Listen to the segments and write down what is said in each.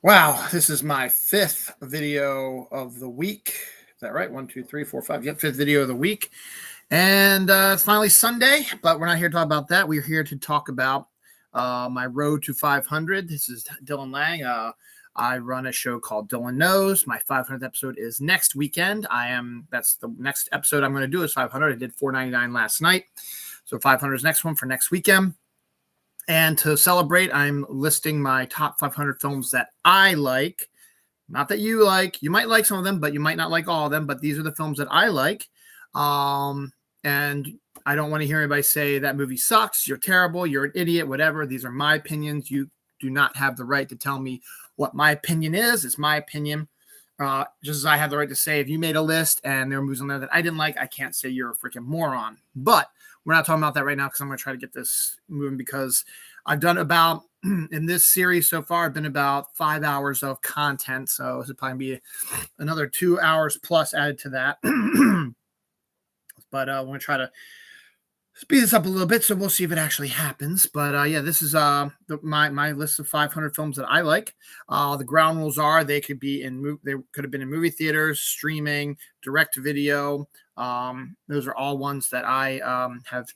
Wow, this is my fifth video of the week. Is that right? One, two, three, four, five. Yep, fifth video of the week. And it's finally Sunday, but we're not here to talk about that. We're here to talk about my road to 500. This is Dylan Lang. I run a show called Dylan Knows. My 500th episode is next weekend. That's the next episode I'm going to do is 500. I did 499 last night. So 500 is next one for next weekend. And to celebrate, I'm listing my top 500 films that I like. Not that you like. You might like some of them, but you might not like all of them. But these are the films that I like. And I don't want to hear anybody say that movie sucks, you're terrible, you're an idiot, whatever. These are my opinions. You do not have the right to tell me what my opinion is. It's my opinion. Just as I have the right to say, if you made a list and there are movies on there that I didn't like, I can't say you're a freaking moron. But we're not talking about that right now because I'm going to try to get this moving because I've done about, in this series so far, I've been about 5 hours of content. So this will probably be another 2 hours plus added to that. But I want to try to speed this up a little bit, so we'll see if it actually happens. But yeah, this is my list of 500 films that I like. The ground rules are they could have been in movie theaters, streaming, direct to video. Those are all ones that I have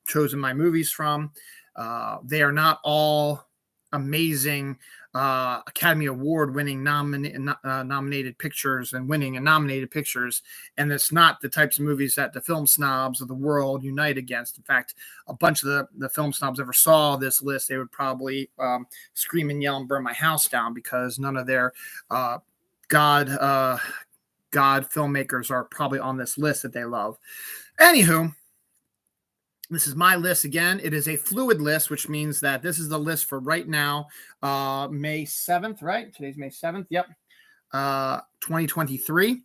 chosen my movies from. They are not all amazing Academy Award winning nominated pictures and winning and nominated pictures. And it's not the types of movies that the film snobs of the world unite against. In fact, a bunch of the film snobs ever saw this list, they would probably scream and yell and burn my house down because none of their God filmmakers are probably on this list that they love. Anywho, this is my list again. It is a fluid list, which means that this is the list for right now, May 7th, right? Today's May 7th. Yep. 2023.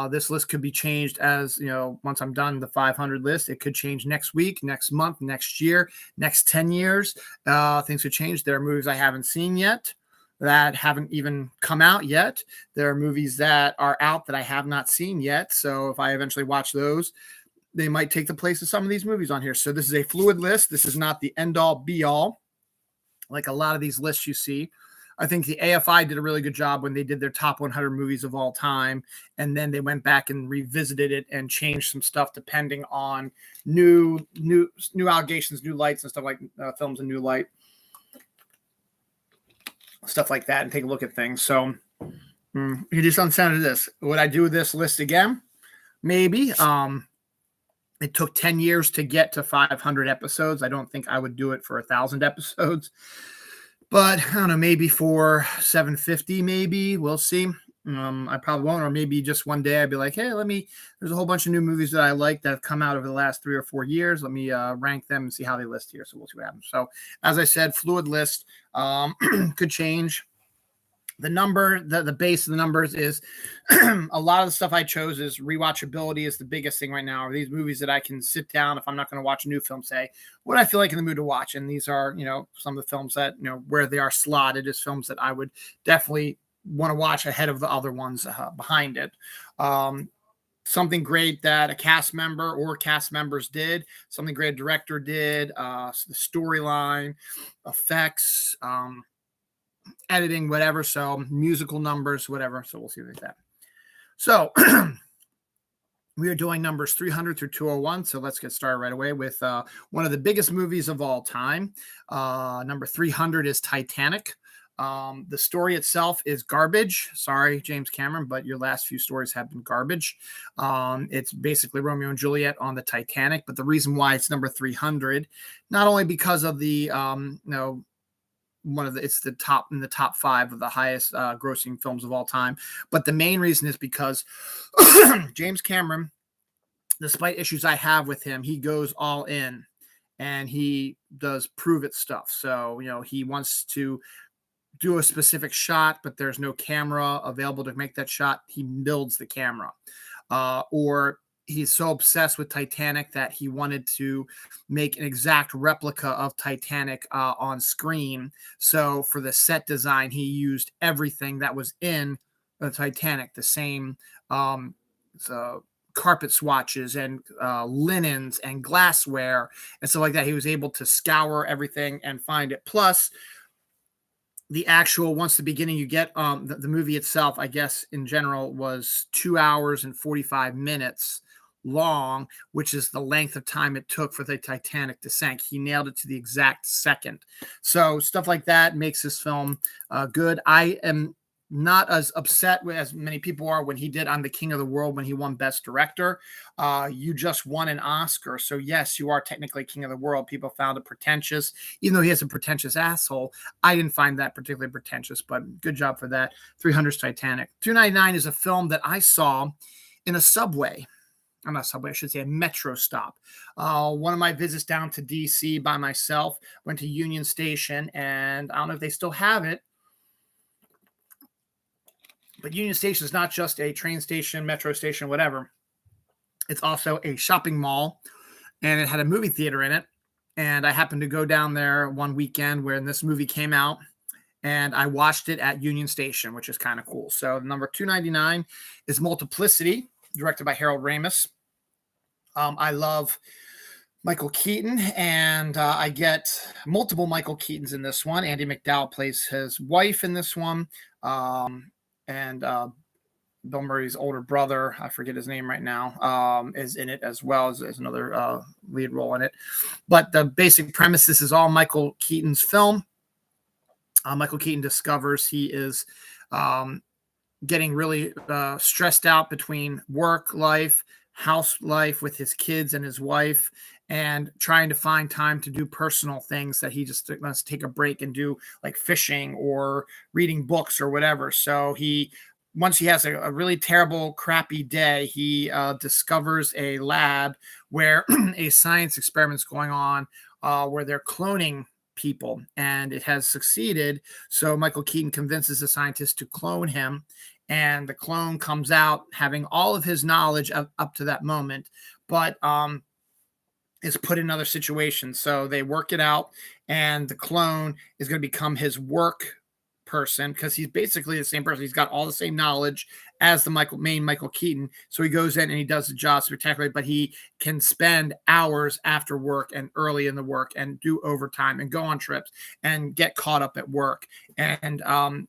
This list could be changed as, once I'm done the 500 list, it could change next week, next month, next year, next 10 years. Things could change. There are movies I haven't seen yet that haven't even come out yet. There are movies that are out that I have not seen yet. So if I eventually watch those, they might take the place of some of these movies on here. So this is a fluid list. This is not the end all be all like a lot of these lists you see. I think the AFI did a really good job when they did their top 100 movies of all time. And then they went back and revisited it and changed some stuff depending on new allegations, new lights and stuff like films in new light, stuff like that, and take a look at things. So you just understand this. Would I do this list again? Maybe. It took 10 years to get to 500 episodes. I don't think I would do it for 1,000 episodes. But I don't know, maybe for 750, maybe. We'll see. I probably won't. Or maybe just one day I'd be like, hey, there's a whole bunch of new movies that I like that have come out over the last 3 or 4 years. Let me rank them and see how they list here. So we'll see what happens. So as I said, fluid list could change. The base of the numbers is a lot of the stuff I chose is rewatchability is the biggest thing right now. Are these movies that I can sit down if I'm not going to watch a new film, say what I feel like in the mood to watch. And these are, some of the films that, where they are slotted as films that I would definitely want to watch ahead of the other ones behind it. Something great that a cast member or cast members did, something great a director did, the storyline, effects, editing, whatever. So musical numbers, whatever. So we'll see like that. So we are doing numbers 300 through 201. So let's get started right away with one of the biggest movies of all time. Number 300 is Titanic. The story itself is garbage. Sorry, James Cameron, but your last few stories have been garbage. It's basically Romeo and Juliet on the Titanic. But the reason why it's number 300, not only because of the, it's the top in the top 5 of the highest grossing films of all time. But the main reason is because James Cameron, despite issues I have with him, he goes all in and he does prove it stuff. So, he wants to do a specific shot, but there's no camera available to make that shot. He builds the camera. Or he's so obsessed with Titanic that he wanted to make an exact replica of Titanic on screen. So for the set design, he used everything that was in the Titanic, the same carpet swatches and linens and glassware and stuff like that. He was able to scour everything and find it. Plus, the actual, once the beginning, you get the movie itself, I guess in general, was 2 hours and 45 minutes long, which is the length of time it took for the Titanic to sink. He nailed it to the exact second. So stuff like that makes this film good. I am not as upset as many people are when he did I'm the King of the World, when he won Best Director. You just won an Oscar. So yes, you are technically King of the World. People found it pretentious, even though he has a pretentious asshole. I didn't find that particularly pretentious, but good job for that. 300's Titanic. 299 is a film that I saw in a subway. I'm not subway, I should say a metro stop. One of my visits down to DC by myself, went to Union Station, and I don't know if they still have it, but Union Station is not just a train station, metro station, whatever. It's also a shopping mall, and it had a movie theater in it. And I happened to go down there one weekend when this movie came out, and I watched it at Union Station, which is kind of cool. So number 299 is Multiplicity, directed by Harold Ramis. I love Michael Keaton, and I get multiple Michael Keatons in this one. Andie MacDowell plays his wife in this one. And Bill Murray's older brother, I forget his name right now, is in it as well as another lead role in it. But the basic premise, this is all Michael Keaton's film. Michael Keaton discovers he is getting really stressed out between work life, house life with his kids and his wife, and trying to find time to do personal things that he just wants to take a break and do, like fishing or reading books or whatever. So once he has a really terrible, crappy day, he discovers a lab where a science experiment's going on where they're cloning people, and it has succeeded. So Michael Keaton convinces the scientists to clone him, and the clone comes out having all of his knowledge up to that moment, but is put in other situations. So they work it out, and the clone is going to become his work person because he's basically the same person. He's got all the same knowledge as the main Michael Keaton. So he goes in and he does the job spectacularly, but he can spend hours after work and early in the work and do overtime and go on trips and get caught up at work and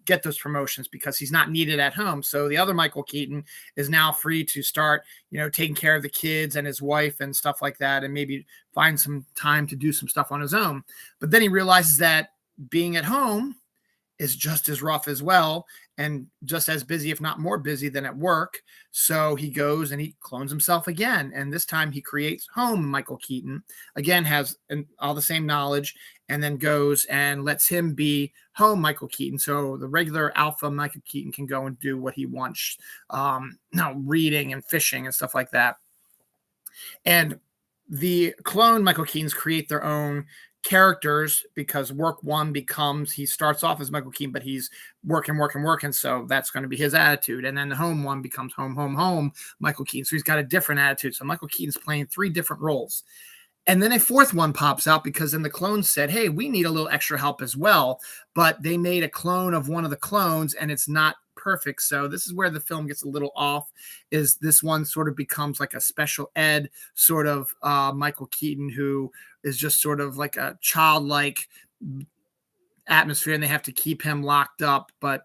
get those promotions because he's not needed at home. So the other Michael Keaton is now free to start, taking care of the kids and his wife and stuff like that, and maybe find some time to do some stuff on his own. But then he realizes that being at home is just as rough as well, and just as busy, if not more busy than at work. So he goes and he clones himself again. And this time he creates home Michael Keaton, again, has all the same knowledge, and then goes and lets him be home Michael Keaton. So the regular alpha Michael Keaton can go and do what he wants, reading and fishing and stuff like that. And the clone Michael Keatons create their own characters because work one becomes, he starts off as Michael Keaton, but he's working. So that's going to be his attitude. And then the home one becomes home Michael Keaton. So he's got a different attitude. So Michael Keaton's playing 3 different roles. And then a 4th one pops out because then the clone said, hey, we need a little extra help as well. But they made a clone of one of the clones, and it's not perfect. So this is where the film gets a little off, is this one sort of becomes like a special ed sort of Michael Keaton, who is just sort of like a childlike atmosphere, and they have to keep him locked up. But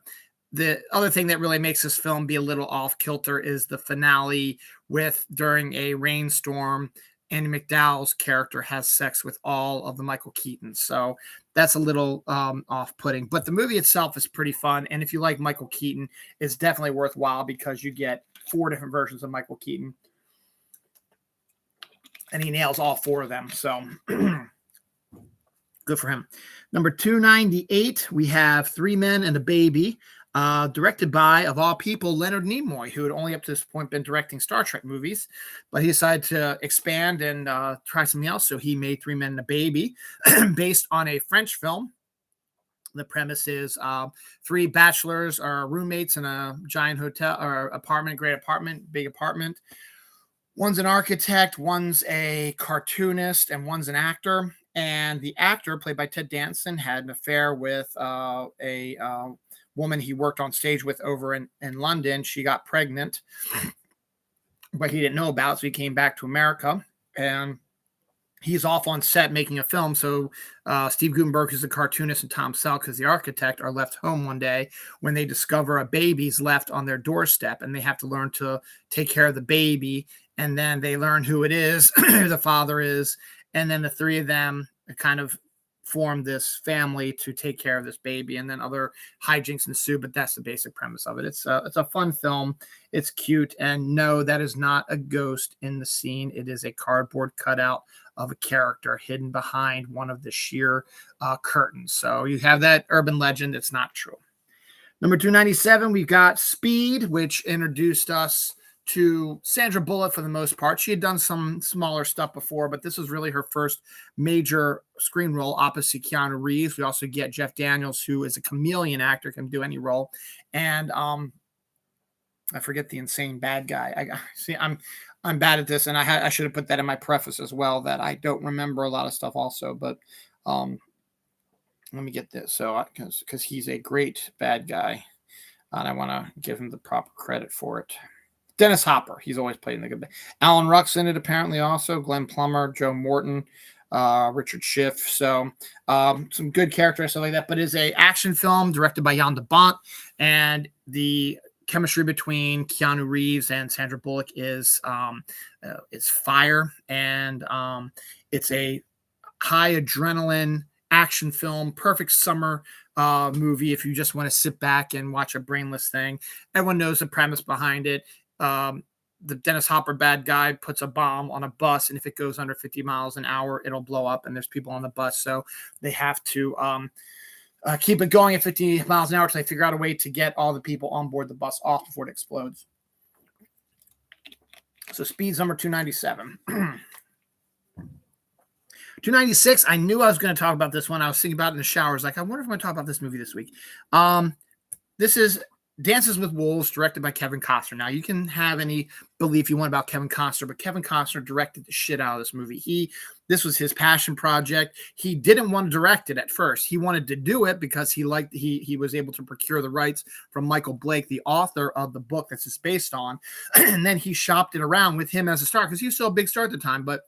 the other thing that really makes this film be a little off kilter is the finale during a rainstorm, Andie MacDowell's character has sex with all of the Michael Keatons. So that's a little off-putting. But the movie itself is pretty fun. And if you like Michael Keaton, it's definitely worthwhile because you get 4 different versions of Michael Keaton. And he nails all 4 of them. So good for him. Number 298, we have 3 Men and a Baby. Directed by, of all people, Leonard Nimoy, who had only up to this point been directing Star Trek movies, but he decided to expand and try something else. So he made 3 Men and a Baby, based on a French film. The premise is 3 bachelors are roommates in a giant hotel or apartment, big apartment. One's an architect, one's a cartoonist, and one's an actor. And the actor, played by Ted Danson, had an affair with a woman he worked on stage with over in London. She got pregnant, but he didn't know about it, so he came back to America, and he's off on set making a film. So Steve Gutenberg is the cartoonist and Tom Selleck is the architect are left home one day when they discover a baby's left on their doorstep, and they have to learn to take care of the baby. And then they learn who it is, who the father is. And then the three of them kind of form this family to take care of this baby, and then other hijinks ensue. But that's the basic premise of it. It's a fun film. It's cute. And no, that is not a ghost in the scene. It is a cardboard cutout of a character hidden behind one of the sheer curtains. So you have that urban legend. It's not true. Number 297, we've got Speed, which introduced us to Sandra Bullock for the most part. She had done some smaller stuff before, but this was really her first major screen role opposite Keanu Reeves. We also get Jeff Daniels, who is a chameleon actor, can do any role. And I forget the insane bad guy. I'm bad at this, and I should have put that in my preface as well, that I don't remember a lot of stuff also. But let me get this. So because he's a great bad guy, and I want to give him the proper credit for it. Dennis Hopper. He's always played in the good bad. Alan Ruck's in it apparently also. Glenn Plummer, Joe Morton, Richard Schiff. So some good characters, stuff like that. But it's a action film directed by Jan de Bont, and the chemistry between Keanu Reeves and Sandra Bullock is fire, and it's a high adrenaline action film, perfect summer movie if you just want to sit back and watch a brainless thing. Everyone knows the premise behind it. The Dennis Hopper bad guy puts a bomb on a bus, and if it goes under 50 miles an hour, it'll blow up, and there's people on the bus, so they have to keep it going at 50 miles an hour until they figure out a way to get all the people on board the bus off before it explodes. So Speed's number 297. 296, I knew I was going to talk about this one. I was thinking about it in the shower. I was like, I wonder if I'm going to talk about this movie this week. This is Dances with Wolves, directed by Kevin Costner. Now, you can have any belief you want about Kevin Costner, but Kevin Costner directed the shit out of this movie. This was his passion project. He didn't want to direct it at first. He wanted to do it because he was able to procure the rights from Michael Blake, the author of the book this is based on. And then he shopped it around with him as a star, because he was still a big star at the time, but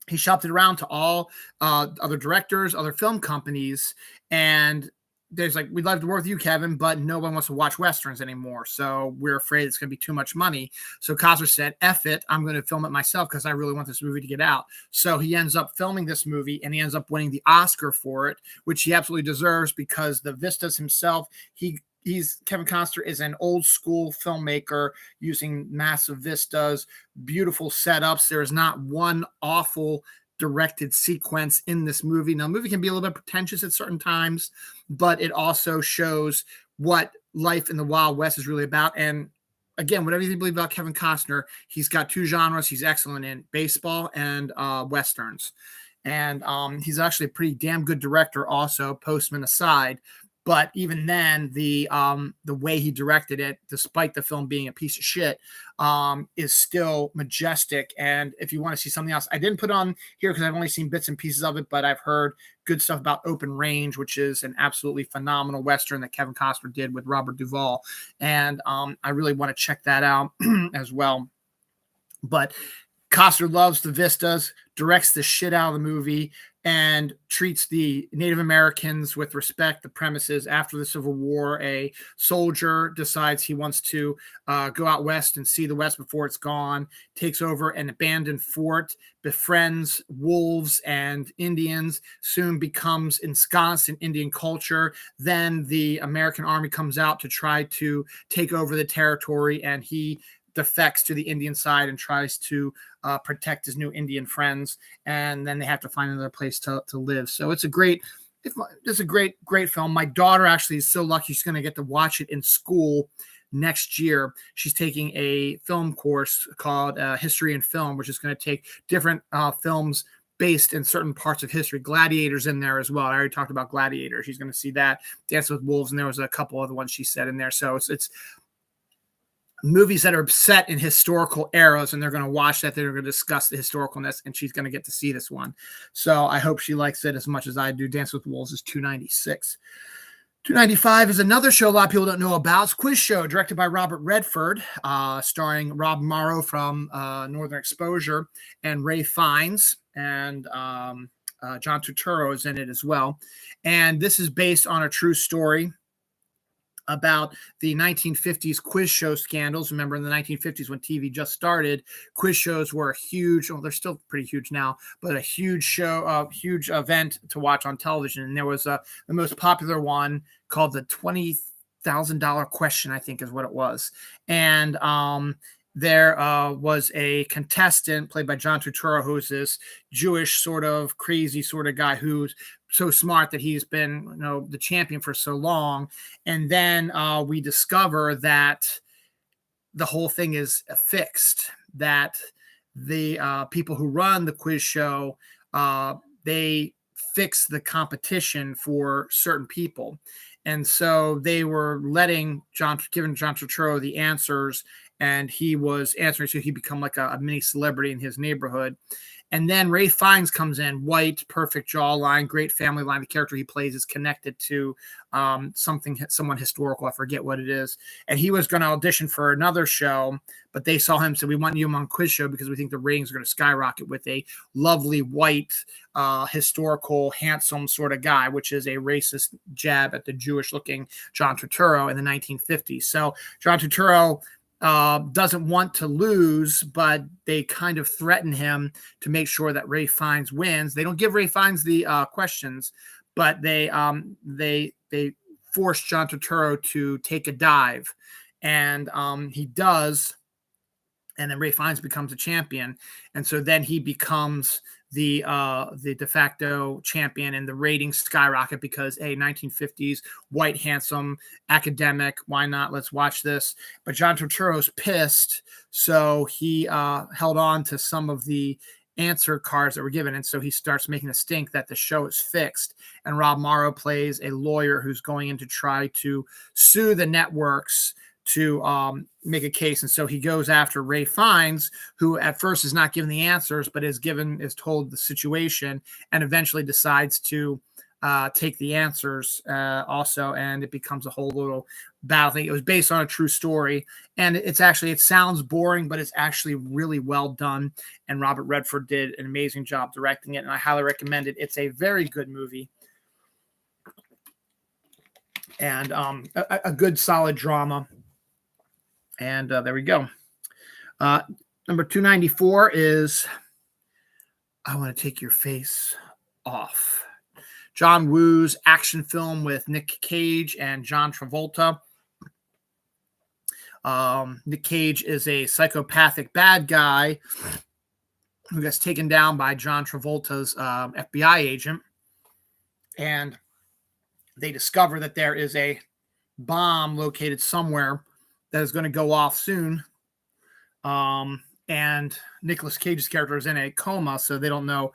he shopped it around to all other directors, other film companies, and there's like, we'd love to work with you, Kevin, but no one wants to watch Westerns anymore. So we're afraid it's going to be too much money. So Costner said, F it, I'm going to film it myself because I really want this movie to get out. So he ends up filming this movie, and he ends up winning the Oscar for it, which he absolutely deserves, because the vistas himself, Kevin Costner is an old school filmmaker using massive vistas, beautiful setups. There is not one awful directed sequence in this movie. Now, the movie can be a little bit pretentious at certain times, but it also shows what life in the Wild West is really about. And again, whatever you believe about Kevin Costner, he's got two genres he's excellent in: baseball and Westerns. And he's actually a pretty damn good director also, Postman aside. But even then, the way he directed it, despite the film being a piece of shit, is still majestic. And if you want to see something else, I didn't put on here because I've only seen bits and pieces of it, but I've heard good stuff about Open Range, which is an absolutely phenomenal Western that Kevin Costner did with Robert Duvall. And I really want to check that out as well. But Costner loves the vistas, directs the shit out of the movie, and treats the Native Americans with respect. The premise is, after the Civil War, a soldier decides he wants to go out west and see the West before it's gone, takes over an abandoned fort, befriends wolves and Indians, soon becomes ensconced in Indian culture. Then the American army comes out to try to take over the territory, and he defects to the Indian side and tries to protect his new Indian friends, and then they have to find another place to live. So it's a great film. My daughter actually is so lucky she's going to get to watch it in school next year. She's taking a film course called History and Film, which is going to take different films based in certain parts of history. Gladiator's in there as well. I already talked about Gladiator. She's going to see that. Dance with Wolves, and there was a couple other ones she said in there. So it's movies that are set in historical eras, and they're going to watch that. They're going to discuss the historicalness, and she's going to get to see this one. So I hope she likes it as much as I do. Dance with Wolves is 296. 295 is another show a lot of people don't know about. It's a quiz show directed by Robert Redford, starring Rob Morrow from Northern Exposure and Ray Fiennes. and John Turturro is in it as well. And this is based on a true story about the 1950s quiz show scandals. Remember, in the 1950s when TV just started, quiz shows were a huge, well, they're still pretty huge now, but a huge show, a huge event to watch on television. And there was the most popular one called the $20,000 question, I think is what it was. And there was a contestant played by John Turturro, who's this Jewish sort of crazy sort of guy who's so smart that he's been, the champion for so long. And then we discover that the whole thing is fixed, that the people who run the quiz show, they fix the competition for certain people. And so they were giving John Turturro the answers, and he was answering, so he become like a mini celebrity in his neighborhood. And then Ralph Fiennes comes in, white, perfect jawline, great family line. The character he plays is connected to someone historical. I forget what it is. And he was going to audition for another show, but they saw him, so we want you on quiz show because we think the ratings are going to skyrocket with a lovely white, historical, handsome sort of guy, which is a racist jab at the Jewish-looking John Turturro in the 1950s. So John Turturro doesn't want to lose, but they kind of threaten him to make sure that Ralph Fiennes wins. They don't give Ralph Fiennes the questions, but they force John Turturro to take a dive, and he does, and then Ralph Fiennes becomes a champion, and so then he becomes the de facto champion, and the ratings skyrocket because 1950s white, handsome, academic, why not, let's watch this. But John Turturro's pissed, so he held on to some of the answer cards that were given, and so he starts making a stink that the show is fixed. And Rob Morrow plays a lawyer who's going in to try to sue the networks to make a case. And so he goes after Ralph Fiennes, who at first is not given the answers, but is told the situation, and eventually decides to take the answers also. And it becomes a whole little battle thing. It was based on a true story. And it sounds boring, but it's actually really well done. And Robert Redford did an amazing job directing it. And I highly recommend it. It's a very good movie. And a good solid drama. And there we go. Number 294 is I Want to Take Your Face Off. John Woo's action film with Nick Cage and John Travolta. Nick Cage is a psychopathic bad guy who gets taken down by John Travolta's FBI agent. And they discover that there is a bomb located somewhere that is going to go off soon. And Nicolas Cage's character is in a coma, so they don't know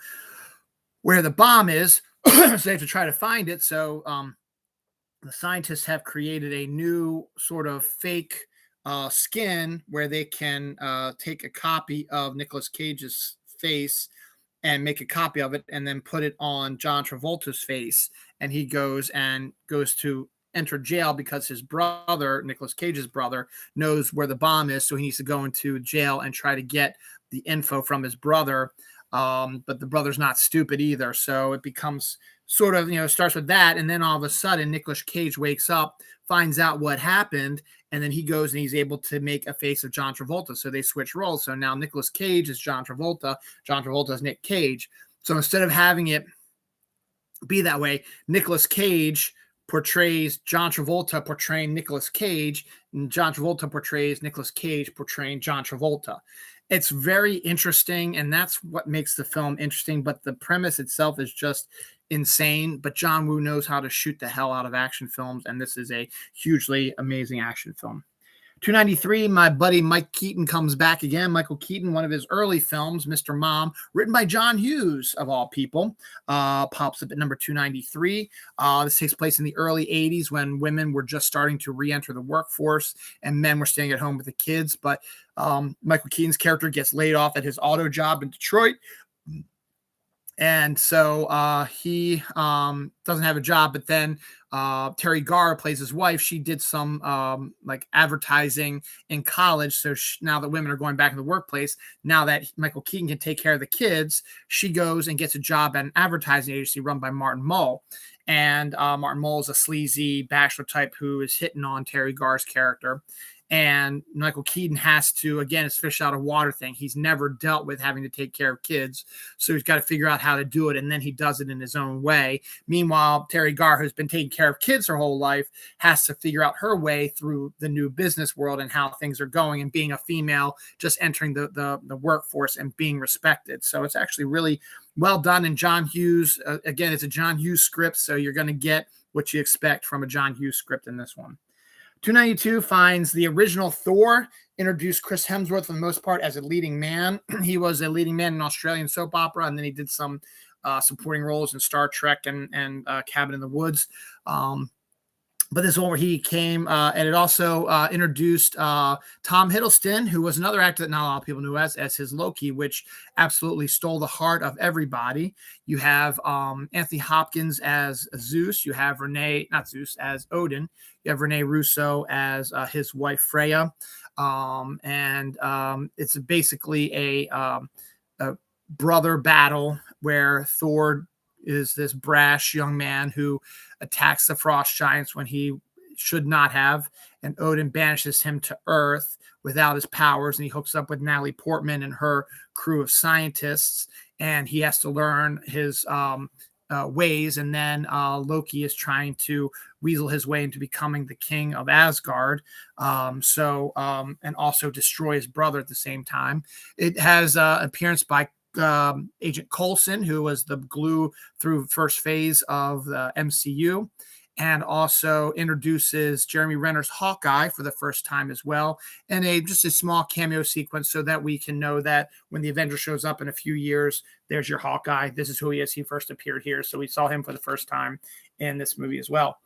where the bomb is. So they have to try to find it. So the scientists have created a new sort of fake skin where they can take a copy of Nicolas Cage's face and make a copy of it and then put it on John Travolta's face. And he goes to enter jail because his brother, Nicolas Cage's brother, knows where the bomb is. So he needs to go into jail and try to get the info from his brother. But the brother's not stupid either. So it becomes sort of, starts with that. And then all of a sudden, Nicolas Cage wakes up, finds out what happened, and then he goes and he's able to make a face of John Travolta. So they switch roles. So now Nicolas Cage is John Travolta is Nick Cage. So instead of having it be that way, Nicolas Cage portrays John Travolta portraying Nicolas Cage, and John Travolta portrays Nicolas Cage portraying John Travolta. It's very interesting, and that's what makes the film interesting, but the premise itself is just insane. But John Woo knows how to shoot the hell out of action films, and this is a hugely amazing action film. 293, my buddy Mike Keaton comes back again. Michael Keaton, one of his early films, Mr. Mom, written by John Hughes, of all people, pops up at number 293. This takes place in the early 80s when women were just starting to re-enter the workforce and men were staying at home with the kids. But Michael Keaton's character gets laid off at his auto job in Detroit. And so he doesn't have a job, but then Terry Garr plays his wife. She did some like advertising in college. So now that women are going back in the workplace, now that Michael Keaton can take care of the kids, she goes and gets a job at an advertising agency run by Martin Mull. And Martin Mull is a sleazy bachelor type who is hitting on Terry Garr's character. And Michael Keaton has to, again, it's fish out of water thing. He's never dealt with having to take care of kids. So he's got to figure out how to do it. And then he does it in his own way. Meanwhile, Terry Garr, who's been taking care of kids her whole life, has to figure out her way through the new business world and how things are going, and being a female, just entering the workforce and being respected. So it's actually really well done. And John Hughes, again, it's a John Hughes script. So you're going to get what you expect from a John Hughes script in this one. 292 finds the original Thor introduced Chris Hemsworth for the most part as a leading man. He was a leading man in Australian soap opera, and then he did some supporting roles in Star Trek and Cabin in the Woods. But this is one where he came, and it also introduced Tom Hiddleston, who was another actor that not a lot of people knew as his Loki, which absolutely stole the heart of everybody. You have Anthony Hopkins as Zeus. You have as Odin. You have Rene Russo as his wife Freya, and it's basically a brother battle where Thor is this brash young man who attacks the frost giants when he should not have, and Odin banishes him to Earth without his powers, and he hooks up with Natalie Portman and her crew of scientists, and he has to learn his ways, and then Loki is trying to weasel his way into becoming the king of Asgard, and also destroy his brother at the same time. It has appearance by Agent Coulson, who was the glue through first phase of the MCU, and also introduces Jeremy Renner's Hawkeye for the first time as well, and just a small cameo sequence so that we can know that when the Avenger shows up in a few years, there's your Hawkeye. This is who he is. He first appeared here, so we saw him for the first time in this movie as well.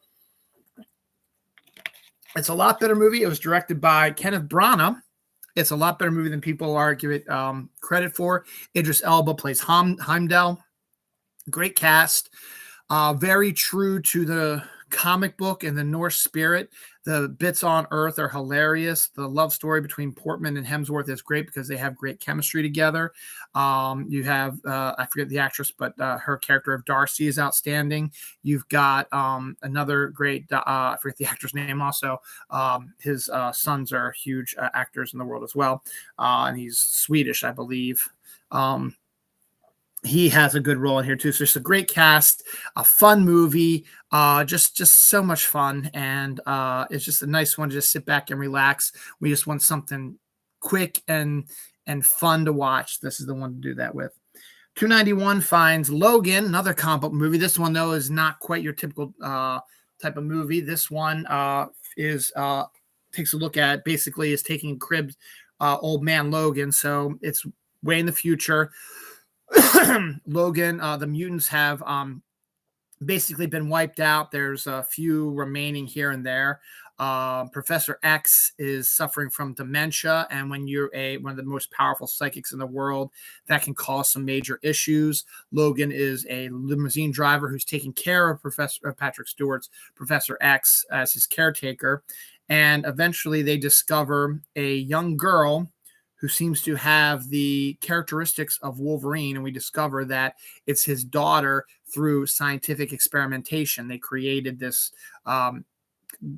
It's a lot better movie. It was directed by Kenneth Branagh. It's a lot better movie than people are give it credit for. Idris Elba plays Heimdall. Great cast. Very true to the comic book and the Norse spirit. The bits on Earth are hilarious. The love story between Portman and Hemsworth is great because they have great chemistry together. You have, I forget the actress, but her character of Darcy is outstanding. You've got another great, I forget the actor's name also. His sons are huge actors in the world as well. And he's Swedish, I believe. He has a good role in here too. So it's a great cast, a fun movie, just so much fun, and it's just a nice one to just sit back and relax. We just want something quick and fun to watch. This is the one to do that with. 291 finds Logan, another comic book movie. This one though is not quite your typical type of movie. This one takes a look at, basically is taking crib old man Logan. So it's way in the future. Logan, the mutants have basically been wiped out. There's a few remaining here and there. Professor X is suffering from dementia, and when you're one of the most powerful psychics in the world, that can cause some major issues. Logan is a limousine driver who's taking care of Patrick Stewart's Professor X as his caretaker, and eventually they discover a young girl who seems to have the characteristics of Wolverine, and we discover that it's his daughter through scientific experimentation. They created this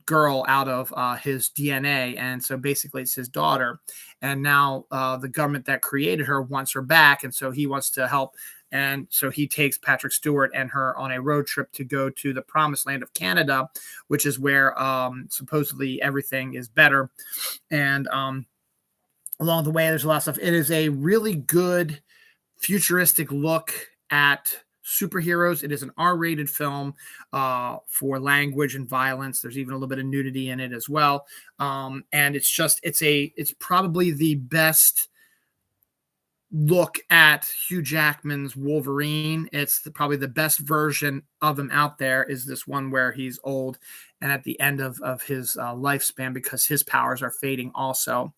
girl out of his DNA, and so basically it's his daughter. And now the government that created her wants her back, and so he wants to help. And so he takes Patrick Stewart and her on a road trip to go to the promised land of Canada, which is where supposedly everything is better. And along the way, there's a lot of stuff. It is a really good futuristic look at superheroes. It is an R-rated film for language and violence. There's even a little bit of nudity in it as well. And it's probably the best look at Hugh Jackman's Wolverine. It's probably the best version of him out there is this one where he's old and at the end of his lifespan, because his powers are fading also.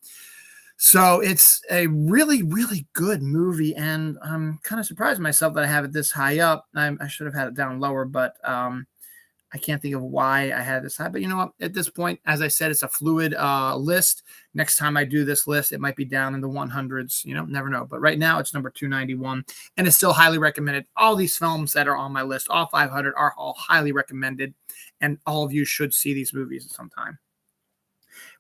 So it's a really, really good movie, and I'm kind of surprised myself that I have it this high up. I should have had it down lower, but I can't think of why I had this high. But you know what? At this point, as I said, it's a fluid list. Next time I do this list, it might be down in the 100s. You know, never know. But right now, it's number 291, and it's still highly recommended. All these films that are on my list, all 500, are all highly recommended, and all of you should see these movies at some time.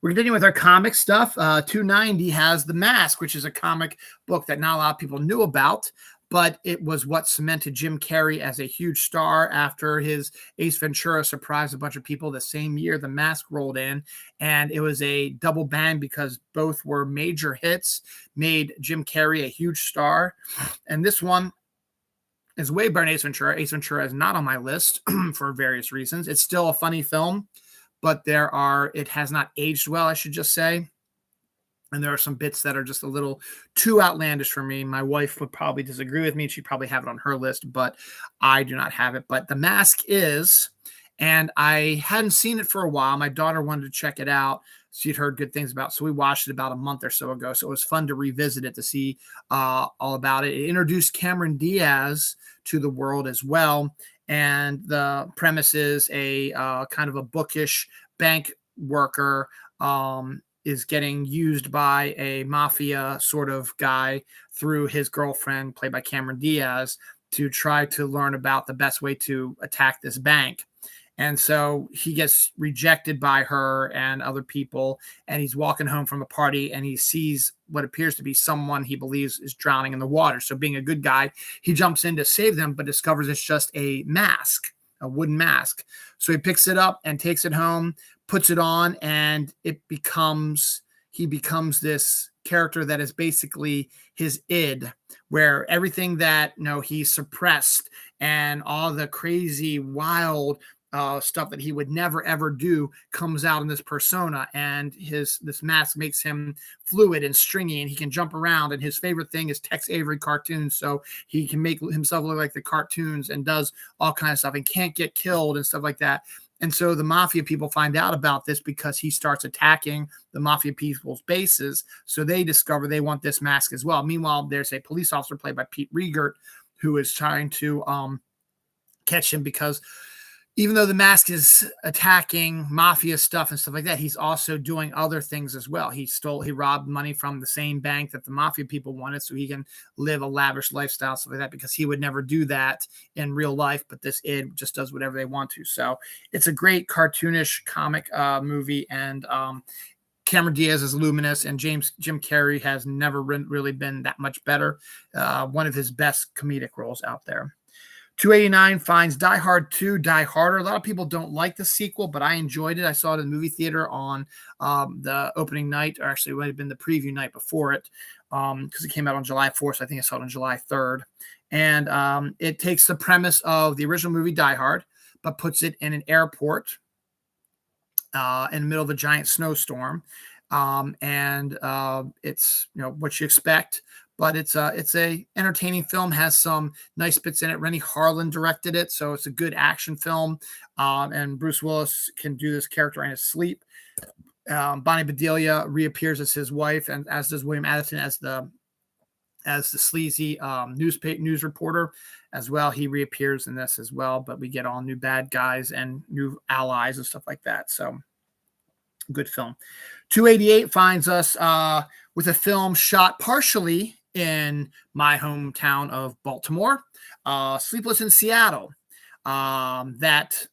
We're continuing with our comic stuff. 290 has The Mask, which is a comic book that not a lot of people knew about, but it was what cemented Jim Carrey as a huge star after his Ace Ventura surprised a bunch of people the same year The Mask rolled in. And it was a double bang because both were major hits, made Jim Carrey a huge star. And this one is way better than Ace Ventura. Ace Ventura is not on my list for various reasons. It's still a funny film, but it has not aged well, I should just say. And there are some bits that are just a little too outlandish for me. My wife would probably disagree with me. She'd probably have it on her list, but I do not have it. But The Mask is, and I hadn't seen it for a while. My daughter wanted to check it out. She'd heard good things about it. So we watched it about a month or so ago. So it was fun to revisit it, to see all about it. It introduced Cameron Diaz to the world as well. And the premise is a kind of a bookish bank worker is getting used by a mafia sort of guy through his girlfriend, played by Cameron Diaz, to try to learn about the best way to attack this bank. And so he gets rejected by her and other people, and he's walking home from a party, and he sees what appears to be someone he believes is drowning in the water. So being a good guy, he jumps in to save them, but discovers it's just a mask, a wooden mask. So he picks it up and takes it home, puts it on, and he becomes this character that is basically his id, where everything that he suppressed and all the crazy, wild stuff that he would never ever do comes out in this persona, and this mask makes him fluid and stringy, and he can jump around. And his favorite thing is Tex Avery cartoons, so he can make himself look like the cartoons and does all kinds of stuff and can't get killed and stuff like that. And so the mafia people find out about this because he starts attacking the mafia people's bases. So they discover they want this mask as well. Meanwhile, there's a police officer played by Pete Riegert who is trying to catch him, because even though the mask is attacking mafia stuff and stuff like that, he's also doing other things as well. He robbed money from the same bank that the mafia people wanted, so he can live a lavish lifestyle, stuff like that, because he would never do that in real life, but this id just does whatever they want to. So it's a great cartoonish comic movie, and Cameron Diaz is luminous, and Jim Carrey has never really been that much better. One of his best comedic roles out there. 289 finds Die Hard 2, Die Harder. A lot of people don't like the sequel, but I enjoyed it. I saw it in the movie theater on the opening night, or actually it might have been the preview night before it, because it came out on July 4th. So I think I saw it on July 3rd. And it takes the premise of the original movie Die Hard, but puts it in an airport in the middle of a giant snowstorm. It's what you expect. But it's a entertaining film, has some nice bits in it. Renny Harlin directed it, so it's a good action film. And Bruce Willis can do this character in his sleep. Bonnie Bedelia reappears as his wife, and as does William Addison as the sleazy news reporter as well. He reappears in this as well, but we get all new bad guys and new allies and stuff like that. So good film. 288 finds us with a film shot partially in my hometown of Baltimore, Sleepless in Seattle. That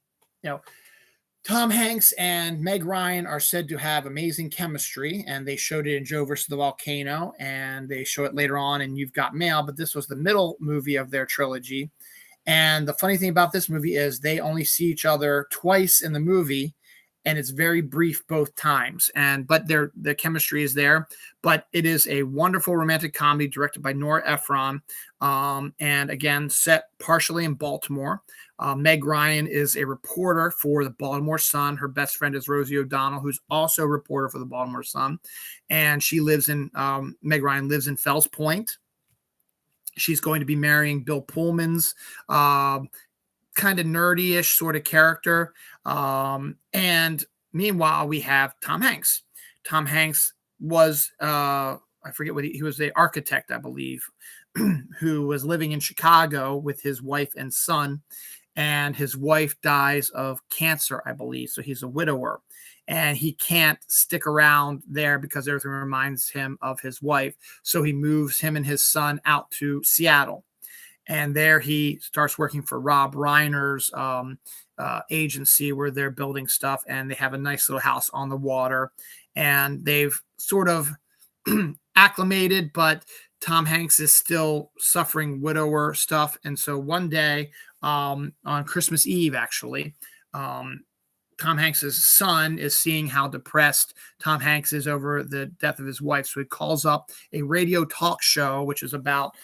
Tom Hanks and Meg Ryan are said to have amazing chemistry, and they showed it in Joe versus the Volcano, and they show it later on in You've Got Mail, but this was the middle movie of their trilogy. And the funny thing about this movie is they only see each other twice in the movie, and it's very brief both times. But the chemistry is there. But it is a wonderful romantic comedy directed by Nora Ephron, and again set partially in Baltimore. Meg Ryan is a reporter for the Baltimore Sun. Her best friend is Rosie O'Donnell, who's also a reporter for the Baltimore Sun, and Meg Ryan lives in Fells Point. She's going to be marrying Bill Pullman's kind of nerdy-ish sort of character. And meanwhile, we have Tom Hanks. Tom Hanks was I forget what he was, the architect, I believe, who was living in Chicago with his wife and son, and his wife dies of cancer, I believe. So he's a widower, and he can't stick around there because everything reminds him of his wife. So he moves him and his son out to Seattle, and there he starts working for Rob Reiner's agency, where they're building stuff, and they have a nice little house on the water, and they've sort of acclimated, but Tom Hanks is still suffering widower stuff. And so one day, on Christmas Eve, actually, Tom Hanks's son is seeing how depressed Tom Hanks is over the death of his wife. So he calls up a radio talk show, which is about,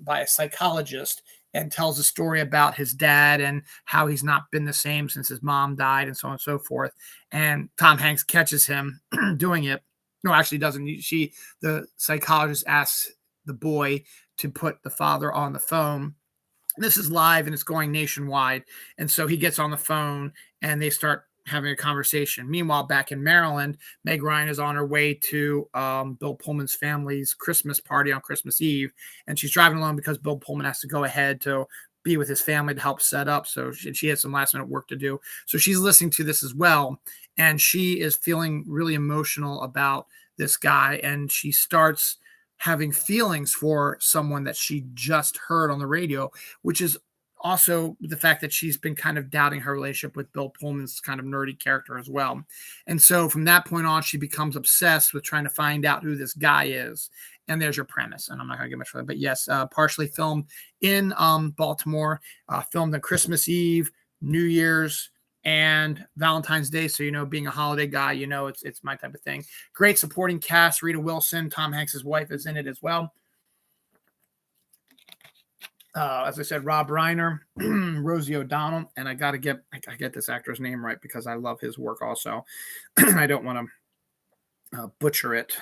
by a psychologist, and tells a story about his dad and how he's not been the same since his mom died, and so on and so forth. And Tom Hanks catches him doing it. No, actually doesn't. The psychologist asks the boy to put the father on the phone. This is live and it's going nationwide. And so he gets on the phone and they start having a conversation. Meanwhile, back in Maryland, Meg Ryan is on her way to Bill Pullman's family's Christmas party on Christmas Eve. And she's driving along because Bill Pullman has to go ahead to be with his family to help set up. So she has some last minute work to do. So she's listening to this as well. And she is feeling really emotional about this guy. And she starts having feelings for someone that she just heard on the radio, which is also the fact that she's been kind of doubting her relationship with Bill Pullman's kind of nerdy character as well. And so from that point on, she becomes obsessed with trying to find out who this guy is. And there's your premise. And I'm not going to get much further, but yes, partially filmed in Baltimore, filmed on Christmas Eve, New Year's, and Valentine's Day. So, being a holiday guy, it's my type of thing. Great supporting cast. Rita Wilson, Tom Hanks' wife, is in it as well. As I said, Rob Reiner, Rosie O'Donnell, and I get this actor's name right because I love his work also. I don't want to butcher it.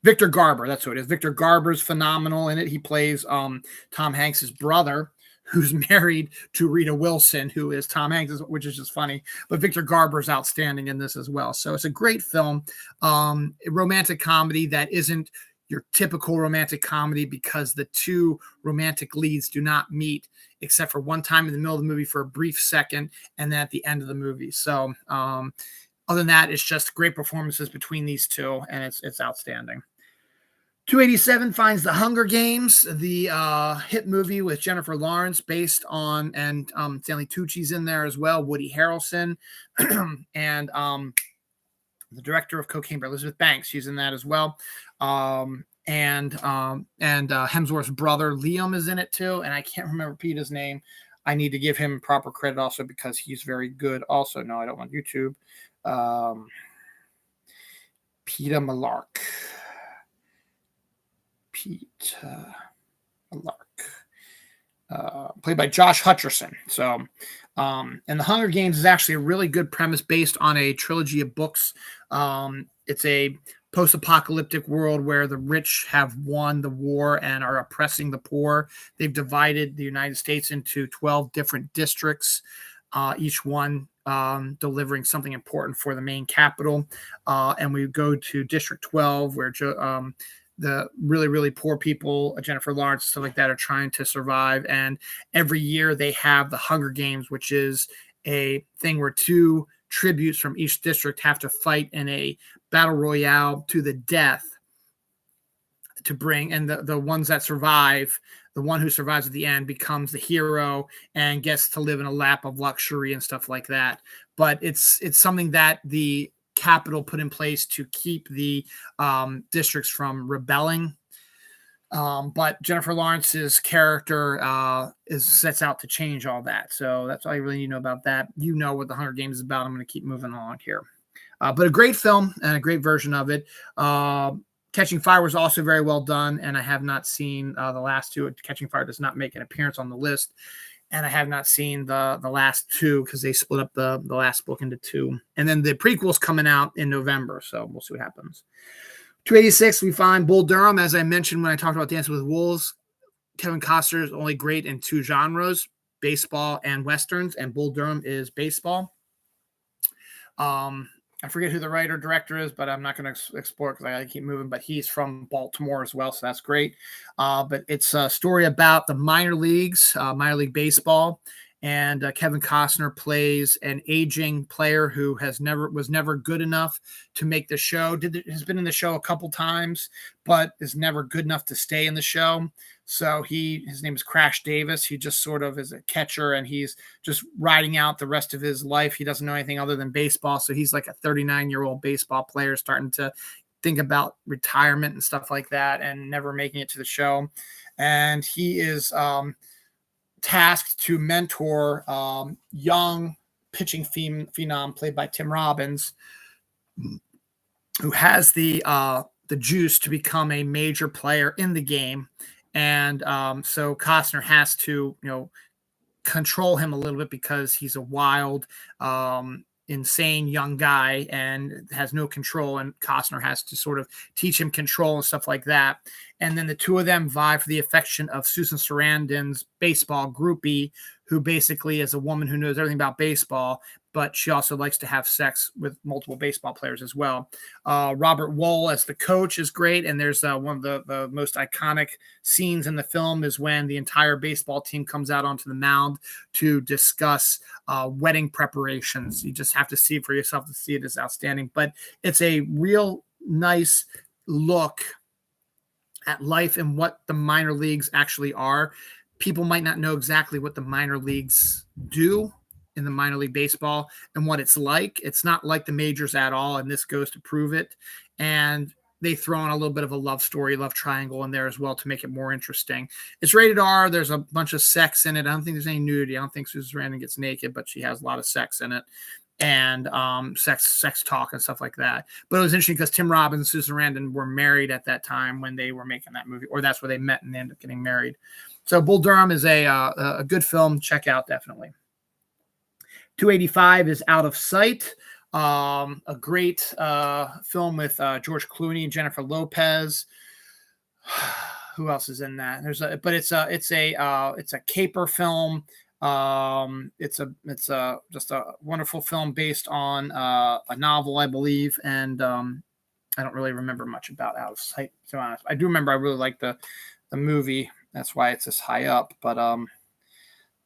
Victor Garber, that's who it is. Victor Garber's phenomenal in it. He plays Tom Hanks's brother, who's married to Rita Wilson, who is Tom Hanks, which is just funny. But Victor Garber is outstanding in this as well. So it's a great film, a romantic comedy that isn't your typical romantic comedy because the two romantic leads do not meet except for one time in the middle of the movie for a brief second and then at the end of the movie. So other than that, it's just great performances between these two, and it's outstanding. 287 finds The Hunger Games, the hit movie with Jennifer Lawrence based on, and Stanley Tucci's in there as well, Woody Harrelson, and the director of Cocaine Bear, Elizabeth Banks, she's in that as well. And Hemsworth's brother Liam is in it too, and I can't remember Peter's name. I need to give him proper credit also because he's very good. Also, no, I don't want YouTube. Peter Malark. Played by Josh Hutcherson. So, and The Hunger Games is actually a really good premise based on a trilogy of books. It's a post-apocalyptic world where the rich have won the war and are oppressing the poor. They've divided the United States into 12 different districts, each one delivering something important for the main capital. And we go to District 12, where the really, really poor people, Jennifer Lawrence, stuff like that, are trying to survive. And every year they have the Hunger Games, which is a thing where two tributes from each district have to fight in a battle royale to the death to bring, and the ones that survive, the one who survives at the end becomes the hero and gets to live in a lap of luxury and stuff like that. But it's something that the capital put in place to keep the districts from rebelling. But Jennifer Lawrence's character sets out to change all that. So that's all you really need to know about that. You know what The Hunger Games is about. I'm going to keep moving along here. But a great film and a great version of it. Catching Fire was also very well done, and I have not seen the last two. Catching Fire does not make an appearance on the list, and I have not seen the last two because they split up the last book into two. And then the prequel's coming out in November, so we'll see what happens. 286, we find Bull Durham. As I mentioned when I talked about Dancing with Wolves, Kevin Costner is only great in two genres, baseball and westerns, and Bull Durham is baseball. I forget who the writer director is, but I'm not going to explore because I got to keep moving. But he's from Baltimore as well, so that's great. But it's a story about the minor leagues, minor league baseball, and Kevin Costner plays an aging player who was never good enough to make the show. Has been in the show a couple times, but is never good enough to stay in the show. So his name is Crash Davis. He just sort of is a catcher, and he's just riding out the rest of his life. He doesn't know anything other than baseball. So he's like a 39-year-old baseball player starting to think about retirement and stuff like that, and never making it to the show. And he is tasked to mentor young pitching phenom played by Tim Robbins, who has the juice to become a major player in the game. And so Costner has to, control him a little bit because he's a wild, insane young guy and has no control. And Costner has to sort of teach him control and stuff like that. And then the two of them vie for the affection of Susan Sarandon's baseball groupie, who basically is a woman who knows everything about baseball, but she also likes to have sex with multiple baseball players as well. Robert Wool as the coach is great. And there's one of the most iconic scenes in the film is when the entire baseball team comes out onto the mound to discuss wedding preparations. You just have to see it for yourself to see it as outstanding. But it's a real nice look at life and what the minor leagues actually are. People might not know exactly what the minor leagues do in the minor league baseball and what it's like. It's not like the majors at all, and this goes to prove it. And they throw in a little bit of a love triangle in there as well to make it more interesting. It's rated R. There's a bunch of sex in it. I don't think there's any nudity. I don't think Susan Sarandon gets naked, but she has a lot of sex in it, and sex talk and stuff like that. But it was interesting because Tim Robbins and Susan Sarandon were married at that time when they were making that movie, or that's where they met and they ended up getting married. So Bull Durham is a good film. Check out, definitely. 285 is Out of Sight. A great film with George Clooney and Jennifer Lopez. Who else is in that? It's a caper film. It's just a wonderful film based on a novel, I believe, and I don't really remember much about Out of Sight, to be honest. I do remember I really liked the movie. That's why it's this high up. But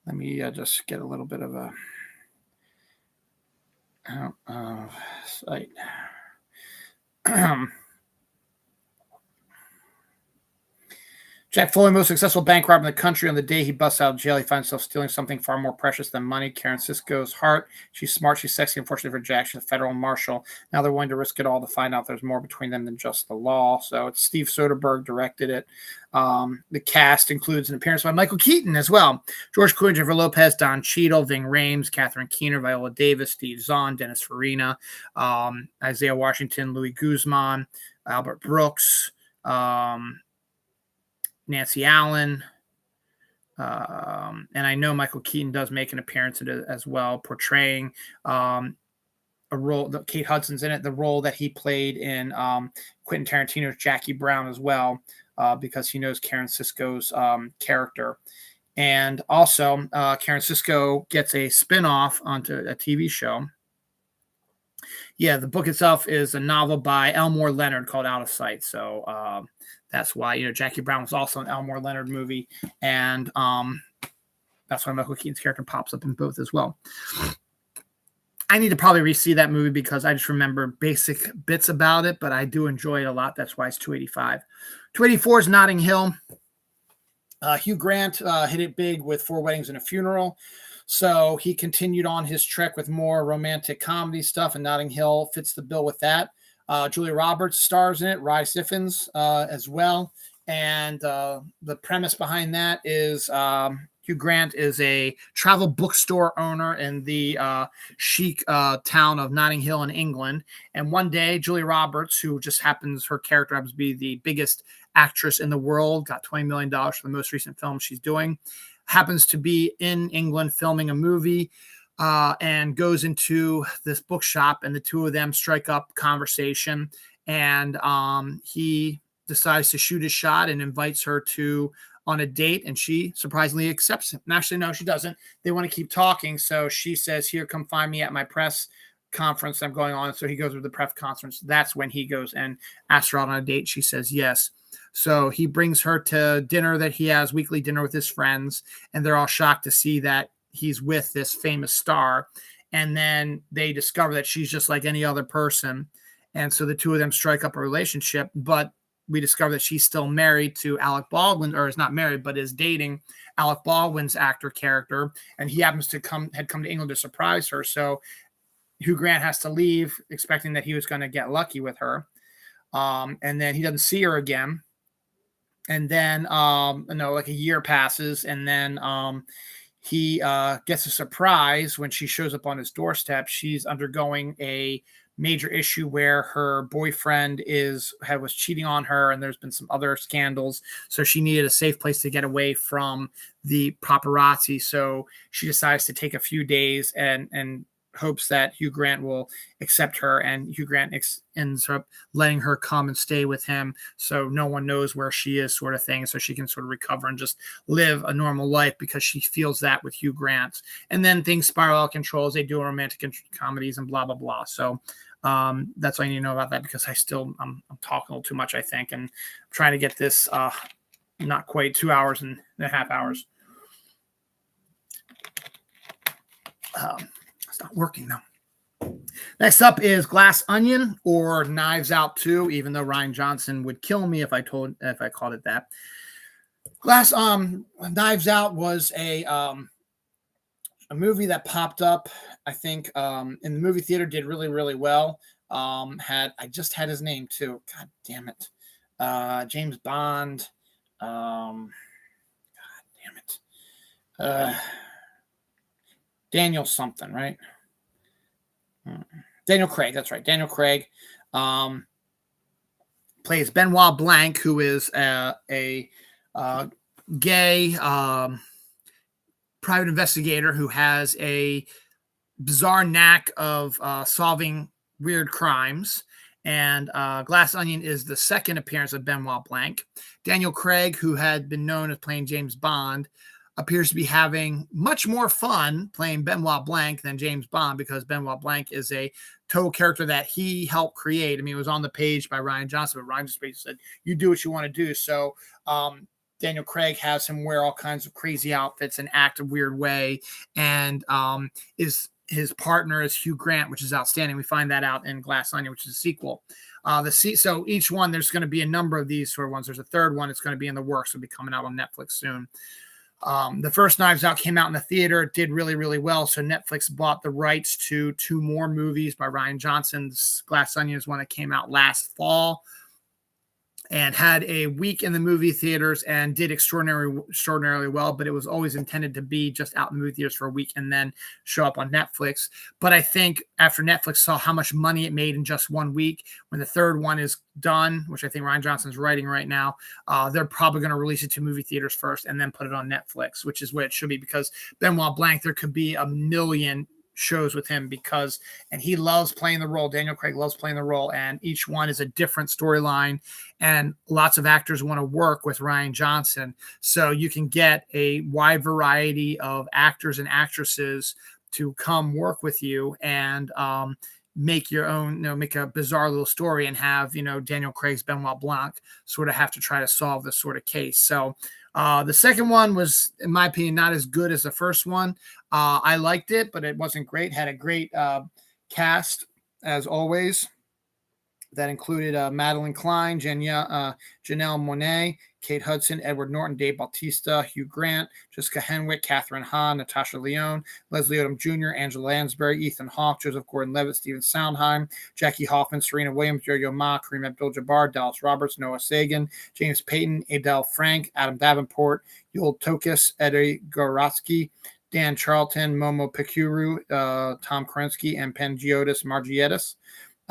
let me just get a little bit of a Out of Sight. Jack Foley, most successful bank robber in the country. On the day he busts out of jail, he finds himself stealing something far more precious than money. Karen Cisco's heart. She's smart. She's sexy. Unfortunately for Jack, she's a federal marshal. Now they're willing to risk it all to find out there's more between them than just the law. So it's Steve Soderbergh directed it. The cast includes an appearance by Michael Keaton as well. George Clooney, Jennifer Lopez, Don Cheadle, Ving Rhames, Catherine Keener, Viola Davis, Steve Zahn, Dennis Farina, Isaiah Washington, Louis Guzman, Albert Brooks, Nancy Allen, and I know Michael Keaton does make an appearance in it as well, portraying a role that Kate Hudson's in it, the role that he played in Quentin Tarantino's Jackie Brown as well, because he knows Karen Cisco's character. And also, Karen Cisco gets a spinoff onto a TV show. Yeah, the book itself is a novel by Elmore Leonard called Out of Sight. So that's why, Jackie Brown was also an Elmore Leonard movie. And that's why Michael Keaton's character pops up in both as well. I need to probably re-see that movie because I just remember basic bits about it, but I do enjoy it a lot. That's why it's 285. 284 is Notting Hill. Hugh Grant hit it big with Four Weddings and a Funeral. So he continued on his trek with more romantic comedy stuff, and Notting Hill fits the bill with that. Julia Roberts stars in it, Rhys Ifans as well. And the premise behind that is Hugh Grant is a travel bookstore owner in the chic town of Notting Hill in England. And one day, Julia Roberts, who her character happens to be the biggest actress in the world, got $20 million for the most recent film she's doing, happens to be in England filming a movie. And goes into this bookshop, and the two of them strike up conversation, and he decides to shoot his shot and invites her on a date, and she surprisingly accepts him. And actually, no, she doesn't. They want to keep talking, so she says, "Here, come find me at my press conference I'm going on. So he goes to the press conference. That's when he goes and asks her out on a date. She says yes. So he brings her to dinner that he has, weekly dinner with his friends, and they're all shocked to see that he's with this famous star. And then they discover that she's just like any other person. And so the two of them strike up a relationship, but we discover that she's still married to Alec Baldwin, or is not married, but is dating Alec Baldwin's actor character. And he happens to had come to England to surprise her. So Hugh Grant has to leave, expecting that he was going to get lucky with her. And then he doesn't see her again. And then, like a year passes, and then he gets a surprise when she shows up on his doorstep. She's undergoing a major issue where her boyfriend was cheating on her, and there's been some other scandals. So she needed a safe place to get away from the paparazzi. So she decides to take a few days and hopes that Hugh Grant will accept her, and Hugh Grant ends up letting her come and stay with him, so no one knows where she is, sort of thing, so she can sort of recover and just live a normal life, because she feels that with Hugh Grant. And then things spiral out of control as they do romantic comedies and blah blah blah. So that's all I need to know about that, because I'm talking a little too much, I think, and I'm trying to get this not quite 2 hours and a half hours. Not working now. Next up is Glass Onion, or Knives Out 2, even though Rian Johnson would kill me if I called it that. Knives Out was a movie that popped up, I think, in the movie theater, did really, really well. I just had his name too. God damn it. James Bond. God damn it. Daniel something, right? Daniel Craig, that's right. Daniel Craig plays Benoit Blanc, who is a gay private investigator who has a bizarre knack of solving weird crimes. And Glass Onion is the second appearance of Benoit Blanc. Daniel Craig, who had been known as playing James Bond, appears to be having much more fun playing Benoit Blanc than James Bond, because Benoit Blanc is a total character that he helped create. I mean, it was on the page by Rian Johnson, but Rian just basically said, you do what you want to do. So Daniel Craig has him wear all kinds of crazy outfits and act a weird way. And his partner is Hugh Grant, which is outstanding. We find that out in Glass Onion, which is a sequel. So each one, there's going to be a number of these sort of ones. There's a third one that's going to be in the works. It'll be coming out on Netflix soon. The first Knives Out came out in the theater. It did really, really well. So Netflix bought the rights to 2 more movies by Rian Johnson. Glass Onion is one that came out last fall and had a week in the movie theaters and did extraordinarily well, but it was always intended to be just out in the movie theaters for a week and then show up on Netflix. But I think after Netflix saw how much money it made in just 1 week, when the third one is done, which I think Rian Johnson's writing right now, they're probably going to release it to movie theaters first and then put it on Netflix, which is what it should be, because Benoit Blanc, there could be a million shows with him, and he loves playing the role. Daniel Craig loves playing the role, and each one is a different storyline, and lots of actors want to work with Rian Johnson, so you can get a wide variety of actors and actresses to come work with you and make your own, make a bizarre little story and have, Daniel Craig's Benoit Blanc sort of have to try to solve this sort of case. So the second one was, in my opinion, not as good as the first one. I liked it, but it wasn't great. Had a great cast, as always. That included Madeline Klein, Janelle Monáe, Kate Hudson, Edward Norton, Dave Bautista, Hugh Grant, Jessica Henwick, Catherine Hahn, Natasha Lyonne, Leslie Odom Jr., Angela Lansbury, Ethan Hawke, Joseph Gordon-Levitt, Stephen Sondheim, Jackie Hoffman, Serena Williams, Yo-Yo Ma, Kareem Abdul-Jabbar, Dallas Roberts, Noah Sagan, James Payton, Adele Frank, Adam Davenport, Yul Tokus, Eddie Gorotsky, Dan Charlton, Momo Pekuru, Tom Kerensky, and Pangiotis Margietis.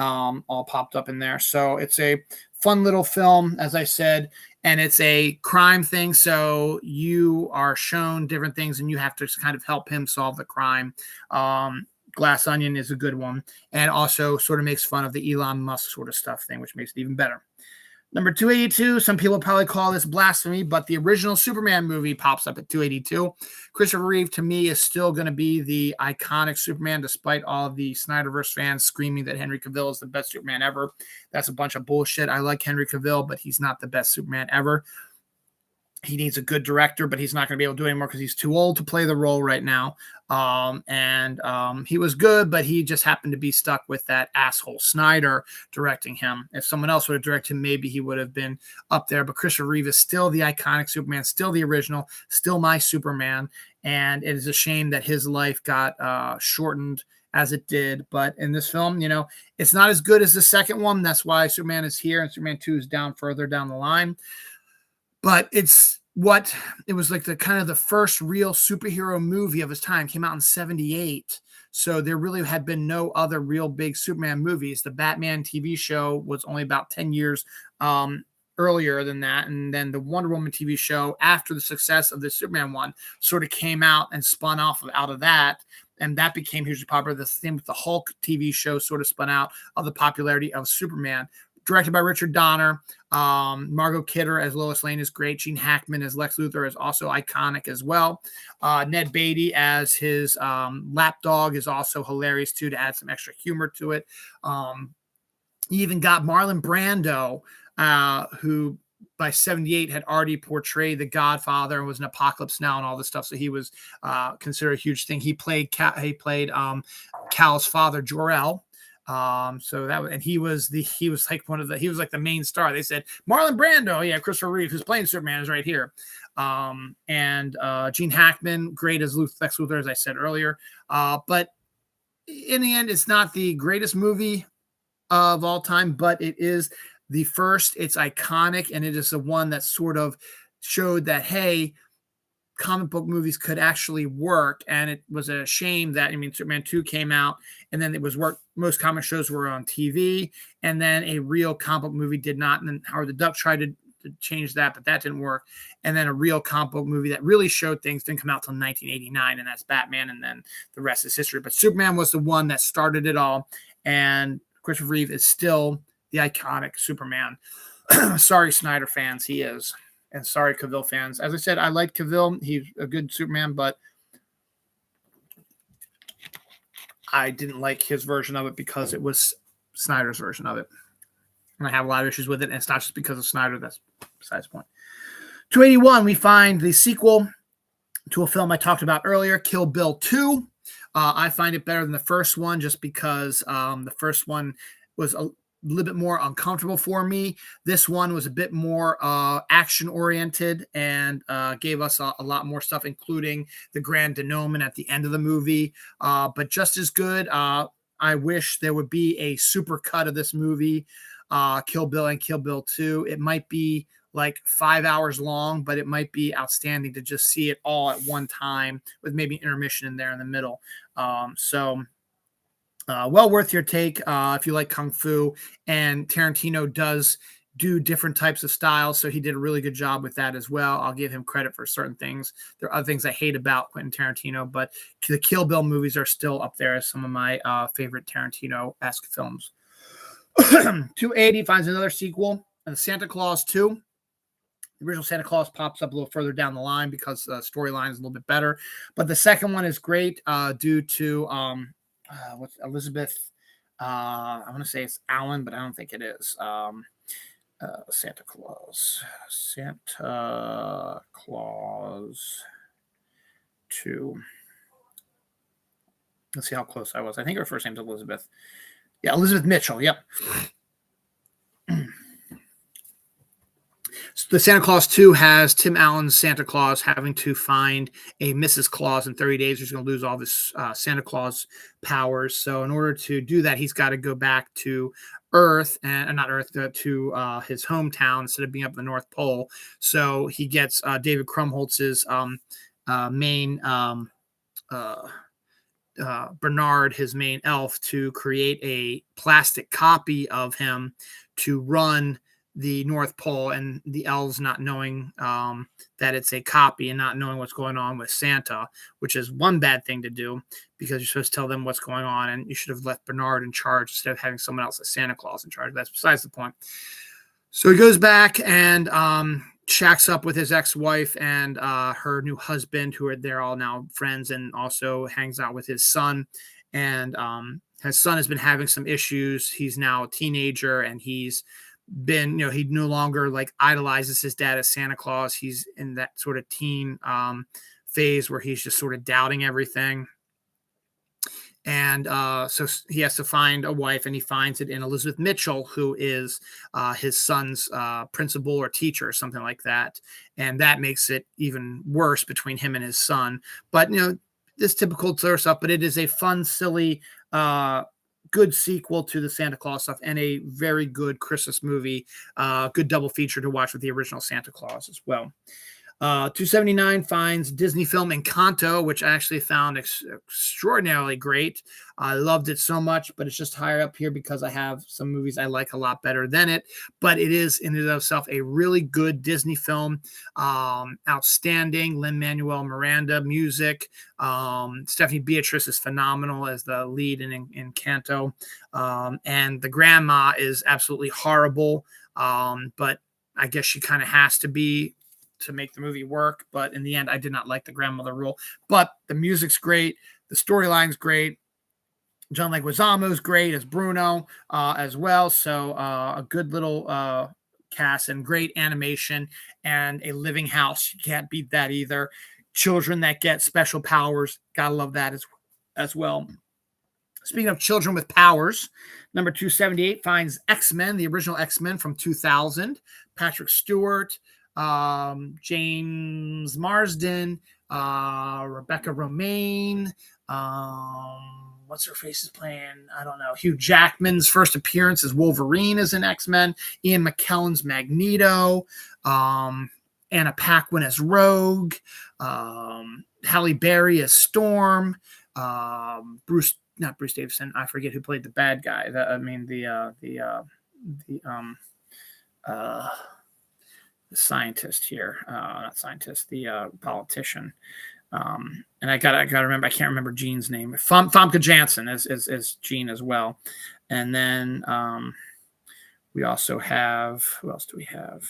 All popped up in there. So it's a fun little film, as I said, and it's a crime thing. So you are shown different things and you have to kind of help him solve the crime. Glass Onion is a good one, and also sort of makes fun of the Elon Musk sort of stuff thing, which makes it even better. Number 282, some people probably call this blasphemy, but the original Superman movie pops up at 282. Christopher Reeve, to me, is still going to be the iconic Superman, despite all of the Snyderverse fans screaming that Henry Cavill is the best Superman ever. That's a bunch of bullshit. I like Henry Cavill, but he's not the best Superman ever. He needs a good director, but he's not going to be able to do it anymore because he's too old to play the role right now. He was good, but he just happened to be stuck with that asshole Snyder directing him. If someone else would have directed him, maybe he would have been up there. But Christopher Reeve is still the iconic Superman, still the original, still my Superman. And it is a shame that his life got shortened as it did. But in this film, it's not as good as the second one. That's why Superman is here and Superman 2 is down further down the line. But it was like the kind of the first real superhero movie of his time. Came out in 1978. So there really had been no other real big Superman movies. The Batman TV show was only about 10 years earlier than that. And then the Wonder Woman TV show, after the success of the Superman one, sort of came out and spun off out of that. And that became hugely popular. The same with the Hulk TV show sort of spun out of the popularity of Superman. Directed by Richard Donner. Margot Kidder as Lois Lane is great. Gene Hackman as Lex Luthor is also iconic as well. Ned Beatty as his lapdog is also hilarious too, to add some extra humor to it. You even got Marlon Brando, who by 1978 had already portrayed the Godfather and was in Apocalypse Now and all this stuff. So he was considered a huge thing. He played Cal's father, Jor-El. He was like the main star. They said Marlon Brando, yeah, Christopher Reeve, who's playing Superman, is right here. Gene Hackman, great as Lex Luthor, as I said earlier. But in the end, it's not the greatest movie of all time, but it is the first. It's iconic, and it is the one that sort of showed that, hey, comic book movies could actually work. And it was a shame that, Superman 2 came out and then it was most comic shows were on TV, and then a real comic book movie did not. And then Howard the Duck tried to change that, but that didn't work. And then a real comic book movie that really showed things didn't come out till 1989, and that's Batman, and then the rest is history. But Superman was the one that started it all, and Christopher Reeve is still the iconic Superman. Sorry, Snyder fans, he is. And sorry, Cavill fans. As I said, I like Cavill. He's a good Superman, but I didn't like his version of it because it was Snyder's version of it. And I have a lot of issues with it, and it's not just because of Snyder. That's besides the point. 281, we find the sequel to a film I talked about earlier, Kill Bill 2. I find it better than the first one just because the first one was a little bit more uncomfortable for me. This one was a bit more action oriented and gave us a lot more stuff, including the Grand Denouement at the end of the movie. But just as good. I wish there would be a super cut of this movie, Kill Bill and Kill Bill 2. It might be like 5 hours long, but it might be outstanding to just see it all at one time with maybe intermission in there in the middle. Well worth your take if you like Kung Fu. And Tarantino does do different types of styles, so he did a really good job with that as well. I'll give him credit for certain things. There are other things I hate about Quentin Tarantino, but the Kill Bill movies are still up there as some of my favorite Tarantino-esque films. 280 finds another sequel, Santa Claus 2. The original Santa Claus pops up a little further down the line because the storyline is a little bit better. But the second one is great due to what's Elizabeth. I want to say it's Allen, but I don't think it is. Santa Claus 2. Let's see how close I was. I think her first name's Elizabeth. Yeah, Elizabeth Mitchell. Yep. So the Santa Claus 2 has Tim Allen's Santa Claus having to find a Mrs. Claus in 30 days. He's going to lose all of his Santa Claus powers. So in order to do that, he's got to go back to Earth, and not Earth, to his hometown instead of being up the North Pole. So he gets David Krumholtz's main Bernard, his main elf, to create a plastic copy of him to run the North Pole, and the elves not knowing that it's a copy and not knowing what's going on with Santa, which is one bad thing to do because you're supposed to tell them what's going on, and you should have left Bernard in charge instead of having someone else as Santa Claus in charge. That's besides the point. So he goes back and shacks up with his ex-wife and her new husband, who are they're all now friends, and also hangs out with his son. And his son has been having some issues. He's now a teenager, and he's been, he no longer like idolizes his dad as Santa Claus. He's in that sort of teen phase where he's just sort of doubting everything. And so he has to find a wife, and he finds it in Elizabeth Mitchell, who is his son's principal or teacher or something like that. And that makes it even worse between him and his son. But, this typical sort of stuff, but it is a fun, silly, good sequel to the Santa Claus stuff, and a very good Christmas movie, good double feature to watch with the original Santa Claus as well. 279 finds Disney film Encanto, which I actually found extraordinarily great. I loved it so much, but it's just higher up here because I have some movies I like a lot better than it. But it is in and of itself a really good Disney film. Outstanding. Lin-Manuel Miranda music. Stephanie Beatrice is phenomenal as the lead in Encanto. And the grandma is absolutely horrible. But I guess she kind of has to be to make the movie work. But in the end, I did not like the grandmother role. But the music's great. The storyline's great. John Leguizamo is great as Bruno as well. So a good little cast and great animation and a living house. You can't beat that either. Children that get special powers. Gotta love that as well. Speaking of children with powers, number 278 finds X-Men, the original X-Men from 2000. Patrick Stewart, James Marsden, Rebecca Romaine, what's her face is playing? I don't know. Hugh Jackman's first appearance as Wolverine as an X-Men. Ian McKellen's Magneto. Anna Paquin as Rogue. Halle Berry as Storm. Not Bruce Davison. I forget who played the bad guy. The scientist here, not scientist, the politician. And I gotta remember, I can't remember Gene's name. Famke Janssen is Gene as well. And then we also have, who else do we have?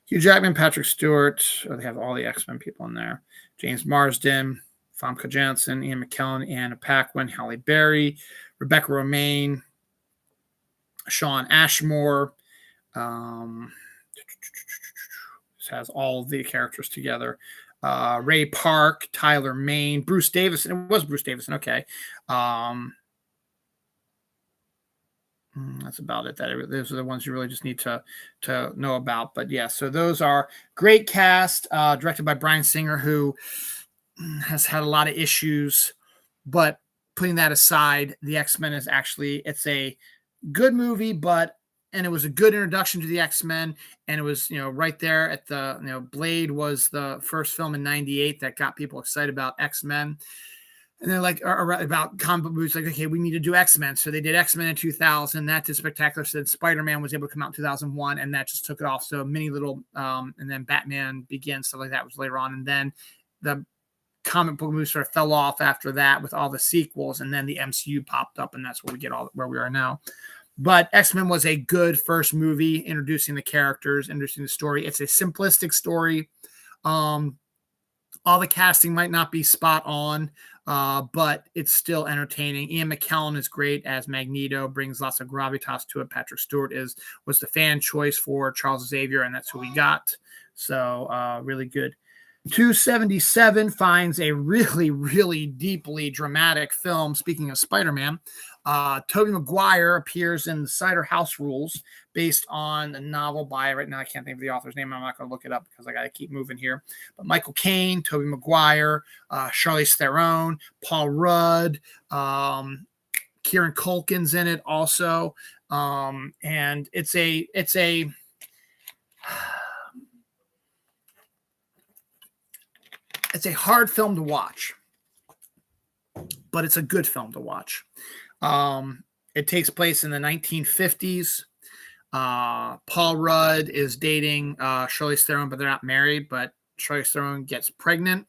Hugh Jackman, Patrick Stewart. They have all the X-Men people in there. James Marsden, Famke Janssen, Ian McKellen, Anna Paquin, Halle Berry, Rebecca Romaine, Sean Ashmore. This has all the characters together. Ray Park, Tyler Mane, Bruce Davison. It was Bruce Davison. Okay. That's about it. Those are the ones you really just need to know about. But yeah, so those are great cast, directed by Bryan Singer, who has had a lot of issues. But putting that aside, the X-Men is it's a good movie, and it was a good introduction to the X-Men. And it was, right there at the, Blade was the first film in 98 that got people excited about X-Men. And they're like, about comic book movies, like, okay, we need to do X-Men. So they did X-Men in 2000. That did spectacular. So then Spider-Man was able to come out in 2001, and that just took it off. So many little, and then Batman Begins, stuff like that was later on. And then the comic book movies sort of fell off after that with all the sequels. And then the MCU popped up, and that's where we get where we are now. But X-Men was a good first movie, introducing the characters, introducing the story. It's a simplistic story. All the casting might not be spot on, but it's still entertaining. Ian McKellen is great as Magneto, brings lots of gravitas to it. Patrick Stewart was the fan choice for Charles Xavier, and that's who we got. So really good. 277 finds a really, really deeply dramatic film. Speaking of Spider-Man, Tobey Maguire appears in The Cider House Rules, based on a novel by, right now I can't think of the author's name. I'm not going to look it up because I got to keep moving here. But Michael Caine, Tobey Maguire, Charlize Theron, Paul Rudd, Kieran Culkin's in it also, and it's a hard film to watch, but it's a good film to watch. It takes place in the 1950s. Paul Rudd is dating Charlize Theron, but they're not married. But Charlize Theron gets pregnant,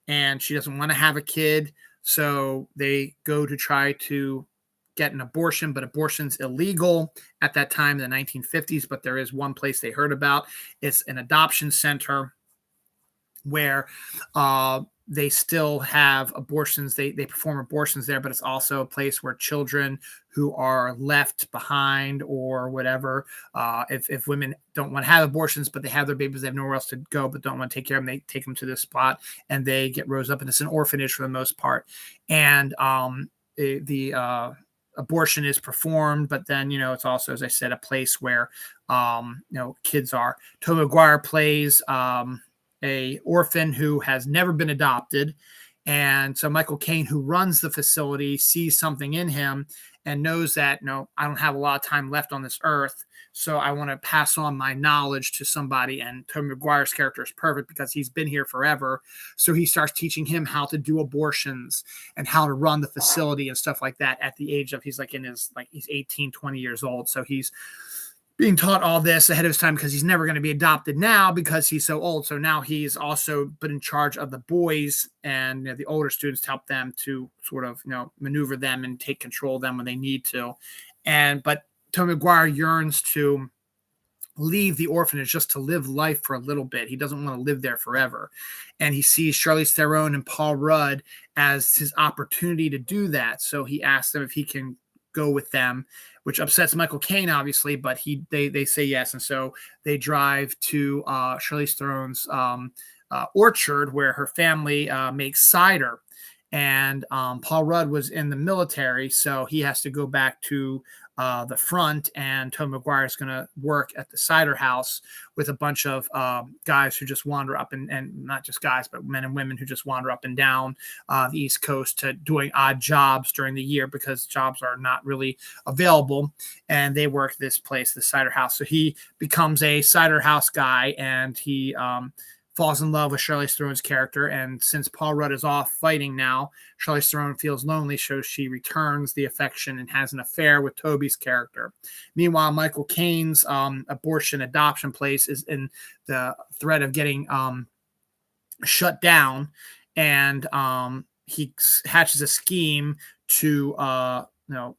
and she doesn't want to have a kid, so they go to try to get an abortion, but abortion's illegal at that time in the 1950s. But there is one place they heard about. It's an adoption center where they still have abortions. They perform abortions there, but it's also a place where children who are left behind or whatever, if women don't want to have abortions, but they have their babies, they have nowhere else to go, but don't want to take care of them, they take them to this spot and they get rose up. And it's an orphanage for the most part. And the abortion is performed, but then, it's also, as I said, a place where, kids are. Tobey Maguire plays a orphan who has never been adopted. And so Michael Caine, who runs the facility, sees something in him and knows that, I don't have a lot of time left on this earth. So I want to pass on my knowledge to somebody. And Tobey Maguire's character is perfect because he's been here forever. So he starts teaching him how to do abortions and how to run the facility and stuff like that at the age of, he's 18, 20 years old. So he's being taught all this ahead of his time because he's never going to be adopted now because he's so old. So now he's also been in charge of the boys and the older students to help them to sort of, maneuver them and take control of them when they need to. But Tobey Maguire yearns to leave the orphanage just to live life for a little bit. He doesn't want to live there forever. And he sees Charlize Theron and Paul Rudd as his opportunity to do that. So he asks them if he can go with them, which upsets Michael Caine, obviously, but they say yes. And so they drive to Charlize Theron's orchard where her family makes cider. And Paul Rudd was in the military, so he has to go back to the front, and Tobey Maguire is going to work at the cider house with a bunch of guys who just wander up and not just guys, but men and women who just wander up and down the East Coast to doing odd jobs during the year because jobs are not really available. And they work this place, the cider house. So he becomes a cider house guy, and he falls in love with Charlize Theron's character. And since Paul Rudd is off fighting now, Charlize Theron feels lonely, so she returns the affection and has an affair with Toby's character. Meanwhile, Michael Caine's abortion adoption place is in the threat of getting shut down. And he hatches a scheme to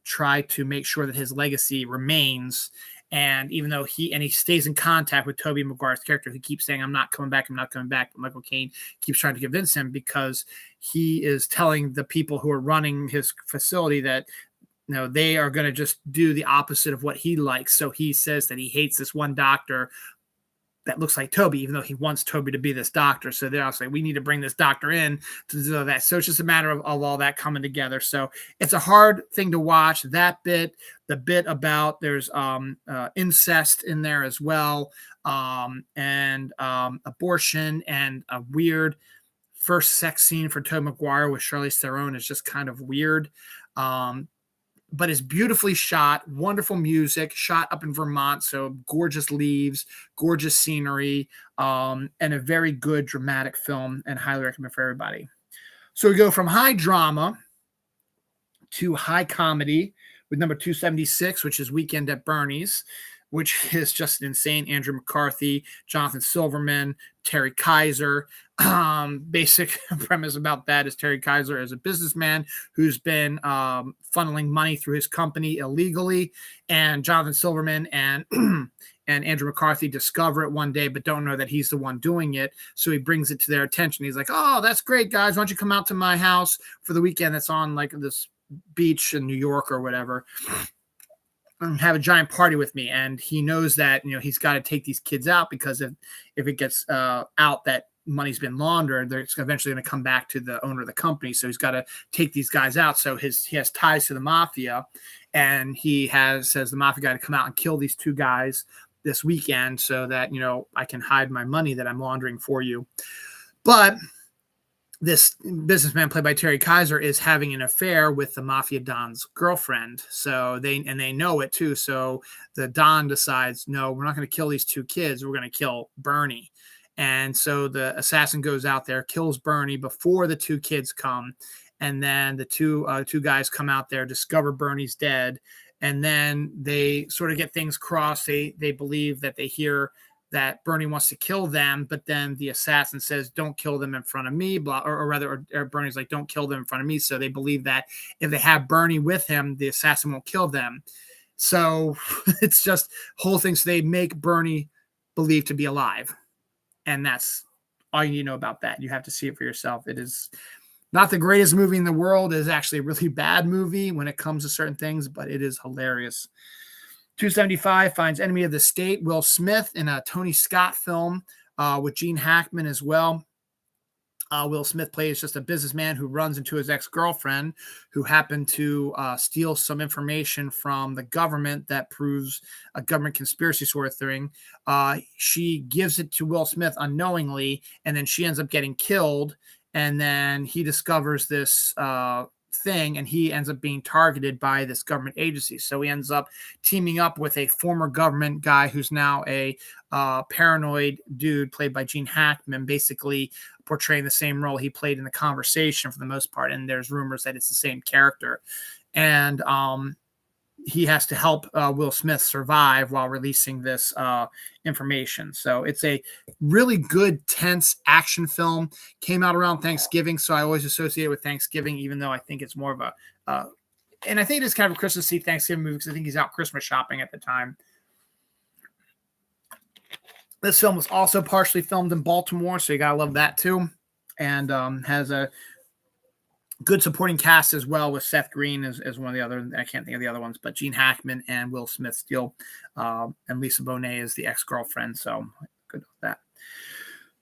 try to make sure that his legacy remains. And even though he stays in contact with Tobey Maguire's character, who keeps saying, I'm not coming back. But Michael Caine keeps trying to convince him because he is telling the people who are running his facility that, they are going to just do the opposite of what he likes. So he says that he hates this one doctor that looks like Toby, even though he wants Toby to be this doctor. So they're also like, we need to bring this doctor in to do that. So it's just a matter of all that coming together. So it's a hard thing to watch. That bit, the bit about there's incest in there as well, and abortion, and a weird first sex scene for Tobey Maguire with Charlize Theron is just kind of weird. But it's beautifully shot, wonderful music, shot up in Vermont. So gorgeous leaves, gorgeous scenery, and a very good dramatic film, and highly recommend for everybody. So we go from high drama to high comedy with number 276, which is Weekend at Bernie's, which is just insane. Andrew McCarthy, Jonathan Silverman, Terry Kaiser. Basic premise about that is Terry Kaiser is a businessman who's been funneling money through his company illegally, and Jonathan Silverman and Andrew McCarthy discover it one day, but don't know that he's the one doing it. So he brings it to their attention. He's like, "Oh, that's great, guys. Why don't you come out to my house for the weekend? That's on like this beach in New York or whatever. Have a giant party with me." And he knows that, he's got to take these kids out because if it gets out that money's been laundered, they're eventually going to come back to the owner of the company. So he's got to take these guys out. So he has ties to the mafia, and says the mafia guy to come out and kill these two guys this weekend so that, I can hide my money that I'm laundering for you. But this businessman played by Terry Kaiser is having an affair with the mafia don's girlfriend. So they know it too. So the don decides, no, we're not going to kill these two kids. We're going to kill Bernie. And so the assassin goes out there, kills Bernie before the two kids come. And then the two guys come out there, discover Bernie's dead. And then they sort of get things crossed. They believe that they hear that Bernie wants to kill them, but then the assassin says, "Don't kill them in front of me," blah, or rather, or Bernie's like, "Don't kill them in front of me." So they believe that if they have Bernie with him, the assassin won't kill them. So it's just whole thing. So they make Bernie believed to be alive, and that's all you need to know about that. You have to see it for yourself. It is not the greatest movie in the world. It is actually a really bad movie when it comes to certain things, but it is hilarious. 275 finds Enemy of the State, Will Smith, in a Tony Scott film with Gene Hackman as well. Will Smith plays just a businessman who runs into his ex-girlfriend, who happened to steal some information from the government that proves a government conspiracy sort of thing. She gives it to Will Smith unknowingly, and then she ends up getting killed. And then he discovers this thing, and he ends up being targeted by this government agency. So he ends up teaming up with a former government guy who's now a paranoid dude played by Gene Hackman, basically portraying the same role he played in The Conversation for the most part. And there's rumors that it's the same character. And he has to help Will Smith survive while releasing this information. So it's a really good, tense action film. Came out around Thanksgiving, so I always associate it with Thanksgiving, even though I think it's more of a, and I think it's kind of a Christmas Eve Thanksgiving movie because I think he's out Christmas shopping at the time. This film was also partially filmed in Baltimore, so you gotta love that too, and has a good supporting cast as well, with Seth Green as one of the other. I can't think of the other ones, but Gene Hackman and Will Smith still, and Lisa Bonet is the ex-girlfriend. So good with that.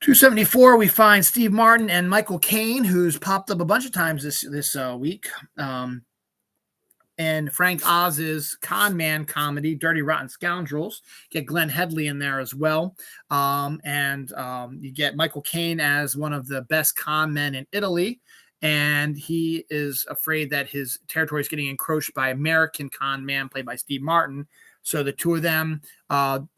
274, we find Steve Martin and Michael Caine, who's popped up a bunch of times this week. And Frank Oz's con man comedy, Dirty Rotten Scoundrels. Get Glenn Headley in there as well. And you get Michael Caine as one of the best con men in Italy. And he is afraid that his territory is getting encroached by American con man played by Steve Martin. So the two of them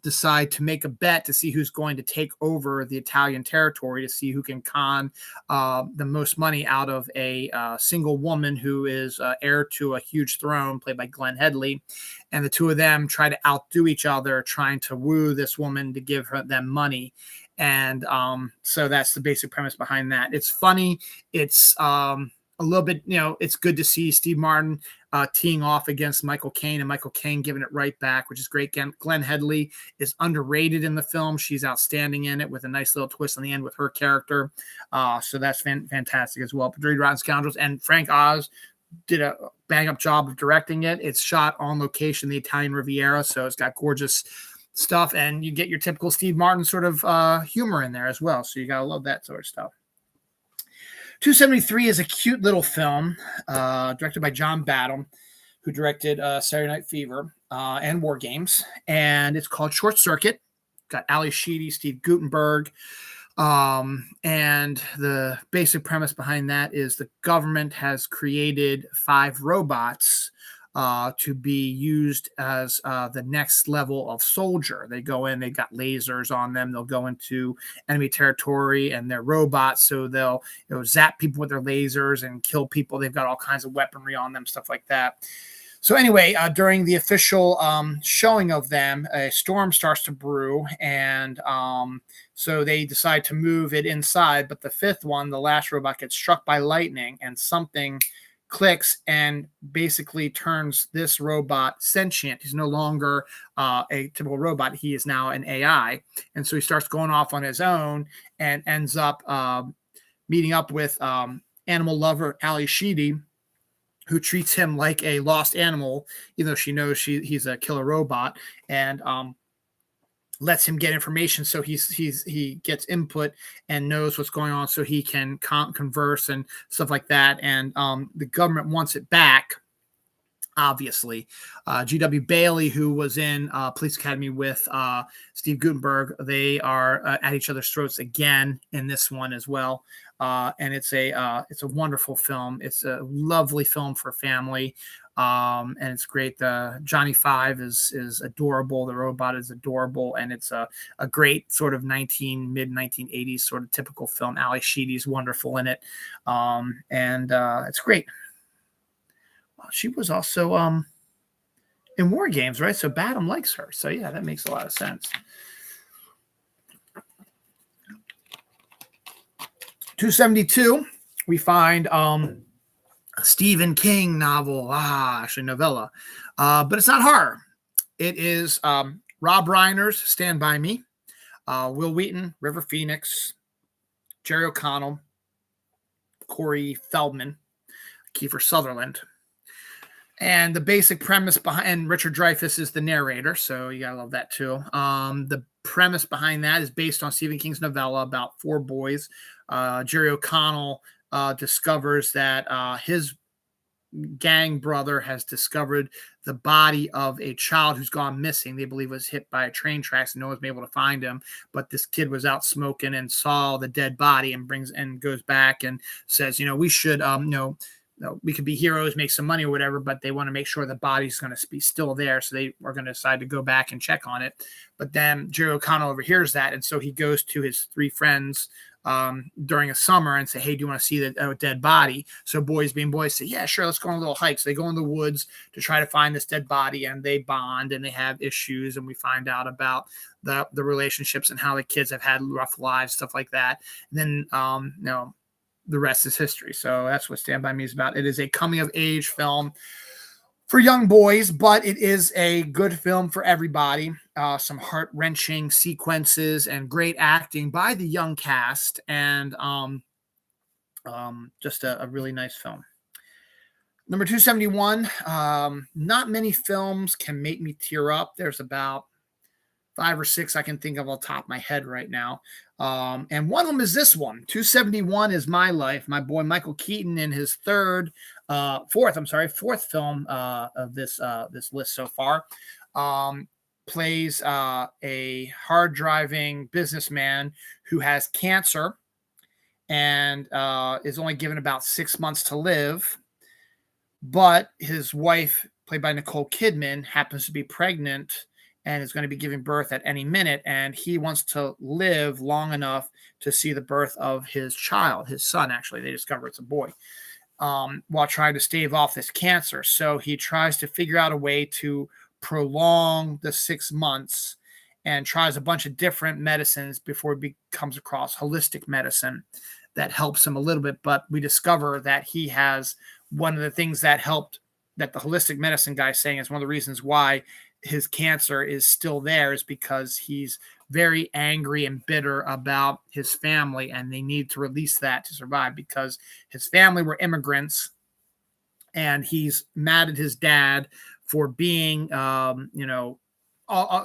decide to make a bet to see who's going to take over the Italian territory, to see who can con the most money out of a single woman who is heir to a huge throne, played by Glenn Headley. And the two of them try to outdo each other, trying to woo this woman to give them money. And so that's the basic premise behind that. It's funny. It's a little bit, it's good to see Steve Martin teeing off against Michael Caine, and Michael Caine giving it right back, which is great. Glenn Headley is underrated in the film. She's outstanding in it, with a nice little twist on the end with her character. So that's fantastic as well. But Dirty Rotten Scoundrels, and Frank Oz did a bang up job of directing it. It's shot on location, the Italian Riviera, so it's got gorgeous stuff, and you get your typical Steve Martin sort of humor in there as well. So you gotta love that sort of stuff. 273 is a cute little film directed by John Badham, who directed Saturday Night Fever and War Games, and it's called Short Circuit. Got Ali Sheedy, Steve Guttenberg, and the basic premise behind that is the government has created 5 robots to be used as the next level of soldier. They go in, they got lasers on them. They'll go into enemy territory, and they're robots, so they'll zap people with their lasers and kill people. They've got all kinds of weaponry on them, stuff like that. So anyway, during the official showing of them, a storm starts to brew, and so they decide to move it inside. But the 5th one, the last robot, gets struck by lightning, and something clicks and basically turns this robot sentient. He's no longer a typical robot. He is now an AI. And so he starts going off on his own and ends up meeting up with animal lover Ali Sheedy, who treats him like a lost animal, even though she knows he's a killer robot, and lets him get information, so he gets input and knows what's going on, so he can converse and stuff like that. And the government wants it back, obviously. G.W. Bailey, who was in Police Academy with Steve Guttenberg, they are at each other's throats again in this one as well. And it's a wonderful film. It's a lovely film for family. And it's great. Johnny Five is adorable. The robot is adorable, and it's a great sort of mid 1980s sort of typical film. Ali Sheedy's wonderful in it, and it's great. She was also in War Games, right? So Badham likes her. So yeah, that makes a lot of sense. 272, we find a Stephen King novel, actually novella, but it's not horror. It is Rob Reiner's Stand By Me, Will Wheaton, River Phoenix, Jerry O'Connell, Corey Feldman, Kiefer Sutherland. And the basic premise behind, and Richard Dreyfuss is the narrator, so you gotta love that too. The premise behind that is based on Stephen King's novella about four boys. Jerry O'Connell discovers that his gang brother has discovered the body of a child who's gone missing. They believe was hit by a train tracks and no one's been able to find him. But this kid was out smoking and saw the dead body and goes back and says, we should, we could be heroes, make some money or whatever, but they want to make sure the body's going to be still there. So they are going to decide to go back and check on it. But then Jerry O'Connell overhears that. And so he goes to his three friends during a summer and say, hey, do you want to see the dead body? So boys being boys say, yeah, sure, let's go on a little hike. So they go in the woods to try to find this dead body, and they bond and they have issues, and we find out about the relationships and how the kids have had rough lives, stuff like that. And then the rest is history. So that's what Stand By Me is about. It is a coming of age film for young boys, but it is a good film for everybody. Some heart-wrenching sequences and great acting by the young cast, and just a really nice film. Number 271, not many films can make me tear up. There's about 5 or 6 I can think of on top of my head right now. And one of them is this one. 271 is My Life. My boy Michael Keaton in his fourth film of this list so far. Plays a hard-driving businessman who has cancer and is only given about 6 months to live. But his wife, played by Nicole Kidman, happens to be pregnant and is going to be giving birth at any minute. And he wants to live long enough to see the birth of his child, his son, actually. They discover it's a boy, while trying to stave off this cancer. So he tries to figure out a way to prolong the 6 months and tries a bunch of different medicines before he comes across holistic medicine that helps him a little bit. But we discover that he has one of the things that helped, that the holistic medicine guy is saying is one of the reasons why his cancer is still there, is because he's very angry and bitter about his family, and they need to release that to survive, because his family were immigrants and he's mad at his dad for being, all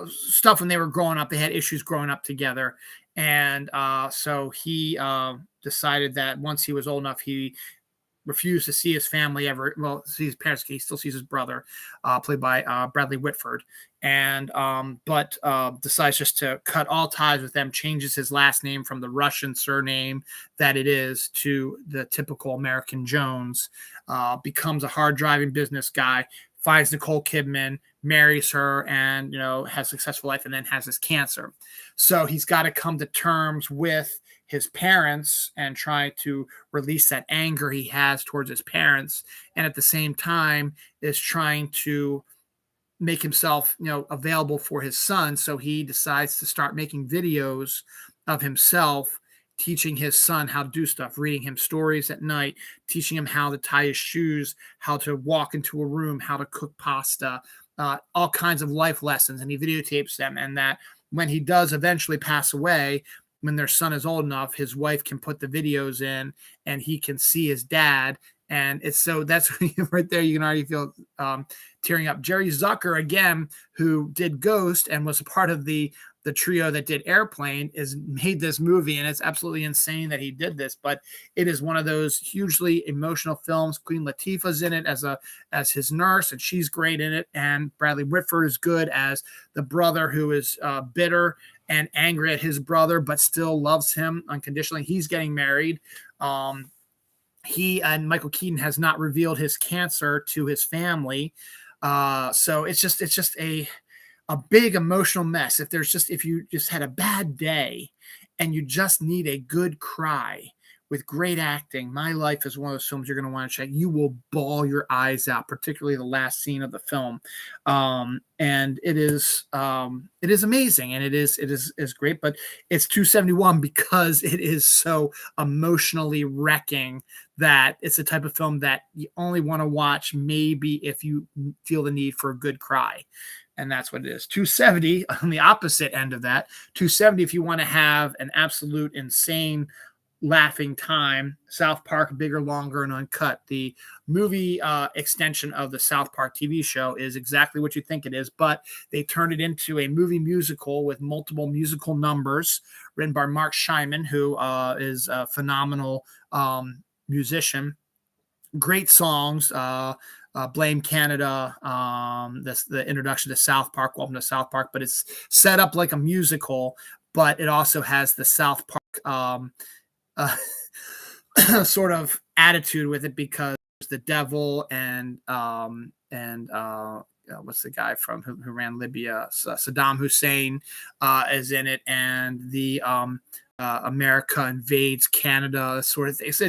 stuff when they were growing up. They had issues growing up together. And so he decided that once he was old enough, he refused to see his family ever. Well, see his parents. He still sees his brother, played by Bradley Whitford, and but decides just to cut all ties with them. Changes his last name from the Russian surname that it is to the typical American Jones. Becomes a hard-driving business guy. Finds Nicole Kidman, marries her, and has a successful life, and then has this cancer. So he's got to come to terms with his parents and try to release that anger he has towards his parents, and at the same time is trying to make himself available for his son. So he decides to start making videos of himself teaching his son how to do stuff, reading him stories at night, teaching him how to tie his shoes, how to walk into a room, how to cook pasta, all kinds of life lessons. And he videotapes them, and that when he does eventually pass away, when their son is old enough, his wife can put the videos in and he can see his dad. And it's so that's right there. You can already feel tearing up. Jerry Zucker, again, who did Ghost and was a part of the trio that did Airplane, is made this movie, and it's absolutely insane that he did this. But it is one of those hugely emotional films. Queen Latifah's in it as his nurse, and she's great in it. And Bradley Whitford is good as the brother who is bitter and angry at his brother, but still loves him unconditionally. He's getting married. He and Michael Keaton has not revealed his cancer to his family. So it's just a big emotional mess. If you just had a bad day and you just need a good cry, with great acting. My Life is one of those films you're going to want to check. You will bawl your eyes out, particularly the last scene of the film. And it is amazing, and it is great, but it's 271 because it is so emotionally wrecking that it's the type of film that you only want to watch maybe if you feel the need for a good cry. And that's what it is. 270 on the opposite end of that. 270 if you want to have an absolute insane laughing time. South Park, Bigger, Longer, and Uncut. The movie extension of the South Park TV show is exactly what you think it is, but they turned it into a movie musical with multiple musical numbers written by Mark Scheinman, who is a phenomenal musician. Great songs. Blame Canada. That's the introduction to South Park. Welcome to South Park, but it's set up like a musical, but it also has the South Park sort of attitude with it, because the devil and what's the guy from who ran Libya? Saddam Hussein is in it, and the America invades Canada sort of thing. So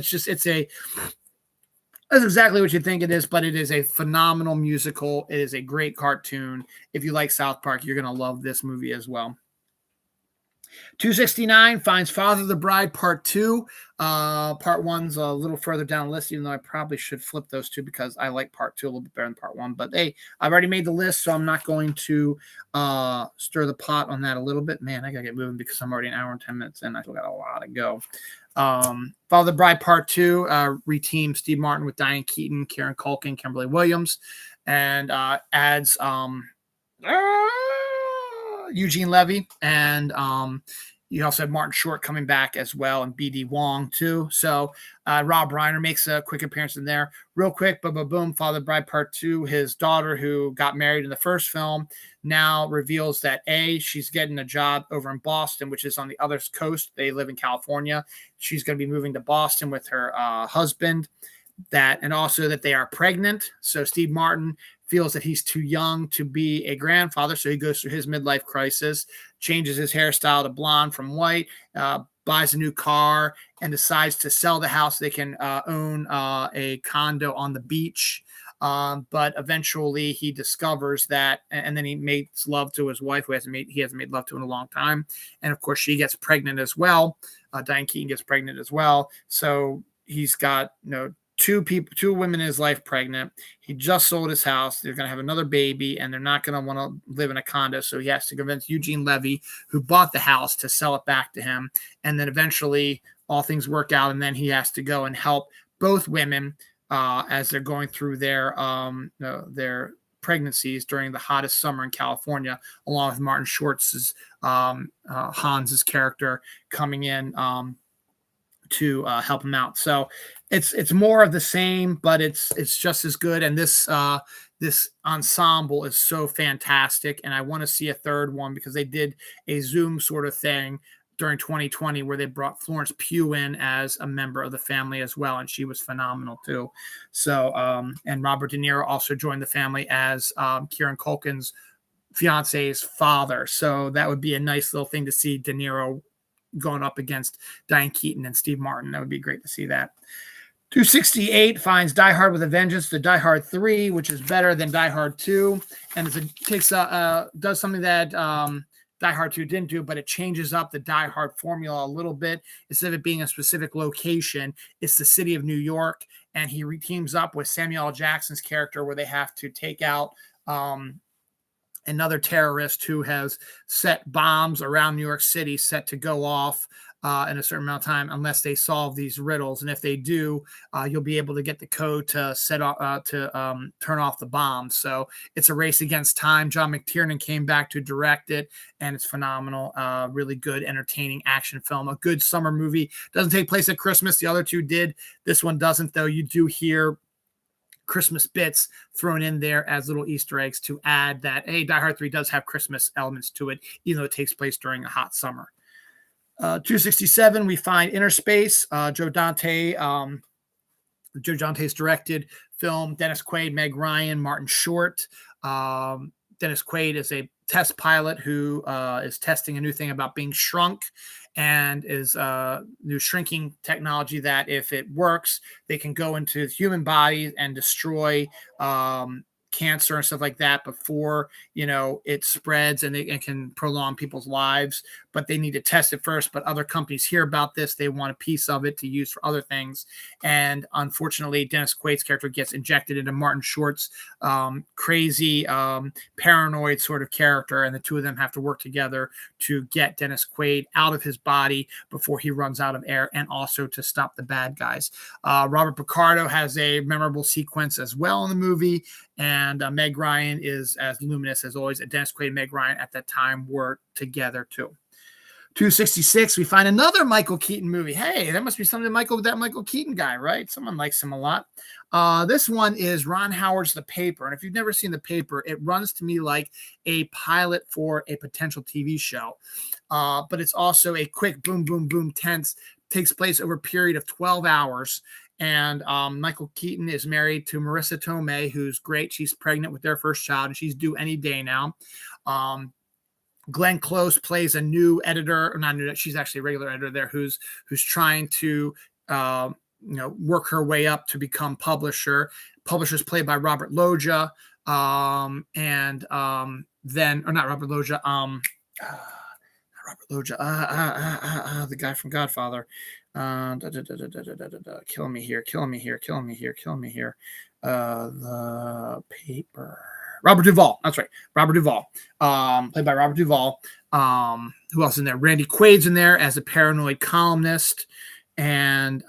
that's exactly what you think it is, but it is a phenomenal musical. It is a great cartoon. If you like South Park, you're going to love this movie as well. 269 finds Father of the Bride Part 2. Part 1's a little further down the list, even though I probably should flip those two because I like Part 2 a little bit better than Part 1. But hey, I've already made the list, so I'm not going to stir the pot on that a little bit. Man, I got to get moving because I'm already an hour and 10 minutes in. I still got a lot to go. Father of the Bride Part 2 reteams Steve Martin with Diane Keaton, Kieran Culkin, Kimberly Williams, and adds Eugene Levy, and you also have Martin Short coming back as well, and B.D. Wong too. So Rob Reiner makes a quick appearance in there. Real quick, boom, Father Bride Part 2, his daughter who got married in the first film now reveals that she's getting a job over in Boston, which is on the other coast. They live in California. She's going to be moving to Boston with her husband. And also that they are pregnant. So Steve Martin feels that he's too young to be a grandfather, so he goes through his midlife crisis, changes his hairstyle to blonde from white, buys a new car, and decides to sell the house so they can own a condo on the beach. But eventually he discovers that, and then he makes love to his wife, who he hasn't made love to in a long time. And of course, she gets pregnant as well. Diane Keaton gets pregnant as well. So he's got, two women in his life pregnant. He just sold his house. They're going to have another baby, and they're not going to want to live in a condo. So he has to convince Eugene Levy, who bought the house, to sell it back to him. And then eventually all things work out. And then he has to go and help both women as they're going through their pregnancies during the hottest summer in California, along with Martin Short's Hans's character coming in to help him out. So it's more of the same, but it's just as good. And this ensemble is so fantastic, and I want to see a third one because they did a Zoom sort of thing during 2020 where they brought Florence Pugh in as a member of the family as well, and she was phenomenal too. So and Robert De Niro also joined the family as Kieran Culkin's fiance's father. So that would be a nice little thing to see De Niro going up against Diane Keaton and Steve Martin. That would be great to see that. 268 finds Die Hard with a Vengeance, the Die Hard 3, which is better than Die Hard 2, and does something that Die Hard 2 didn't do, but it changes up the Die Hard formula a little bit. Instead of it being a specific location, it's the city of New York, and he teams up with Samuel L. Jackson's character where they have to take out another terrorist who has set bombs around New York City set to go off in a certain amount of time unless they solve these riddles. And if they do, you'll be able to get the code to set off turn off the bombs. So it's a race against time. John McTiernan came back to direct it, and it's phenomenal. Really good, entertaining action film. A good summer movie. Doesn't take place at Christmas. The other two did. This one doesn't, though. You do hear Christmas bits thrown in there as little Easter eggs to add that, hey, Die Hard 3 does have Christmas elements to it, even though it takes place during a hot summer. 267, we find Inner Space. Joe Dante's directed film. Dennis Quaid, Meg Ryan, Martin Short. Dennis Quaid is a test pilot who is testing a new thing about being shrunk, and is new shrinking technology that if it works, they can go into human bodies and destroy cancer and stuff like that before it spreads, and it can prolong people's lives. But they need to test it first. But other companies hear about this, they want a piece of it to use for other things. And unfortunately, Dennis Quaid's character gets injected into Martin Short's crazy paranoid sort of character, and the two of them have to work together to get Dennis Quaid out of his body before he runs out of air, and also to stop the bad guys. Robert Picardo has a memorable sequence as well in the movie, and Meg Ryan is as luminous as always. Dennis Quaid and Meg Ryan at that time were together too. 266, we find another Michael Keaton movie. Hey, that must be something that Michael Keaton guy, right? Someone likes him a lot. This one is Ron Howard's The Paper. And if you've never seen The Paper, it runs to me like a pilot for a potential TV show. But it's also a quick boom, boom, boom, tense, takes place over a period of 12 hours. And Michael Keaton is married to Marissa Tomei, who's great. She's pregnant with their first child, and she's due any day now. Glenn Close plays a new editor, or not new, she's actually a regular editor there, who's trying to work her way up to become publisher. Publisher's played by Robert Loggia, then, or not Robert Loggia, the guy from Godfather. Killing me here. The Paper. Robert Duvall. That's right. Robert Duvall. Played by Robert Duvall. Who else in there? Randy Quaid's in there as a paranoid columnist. And is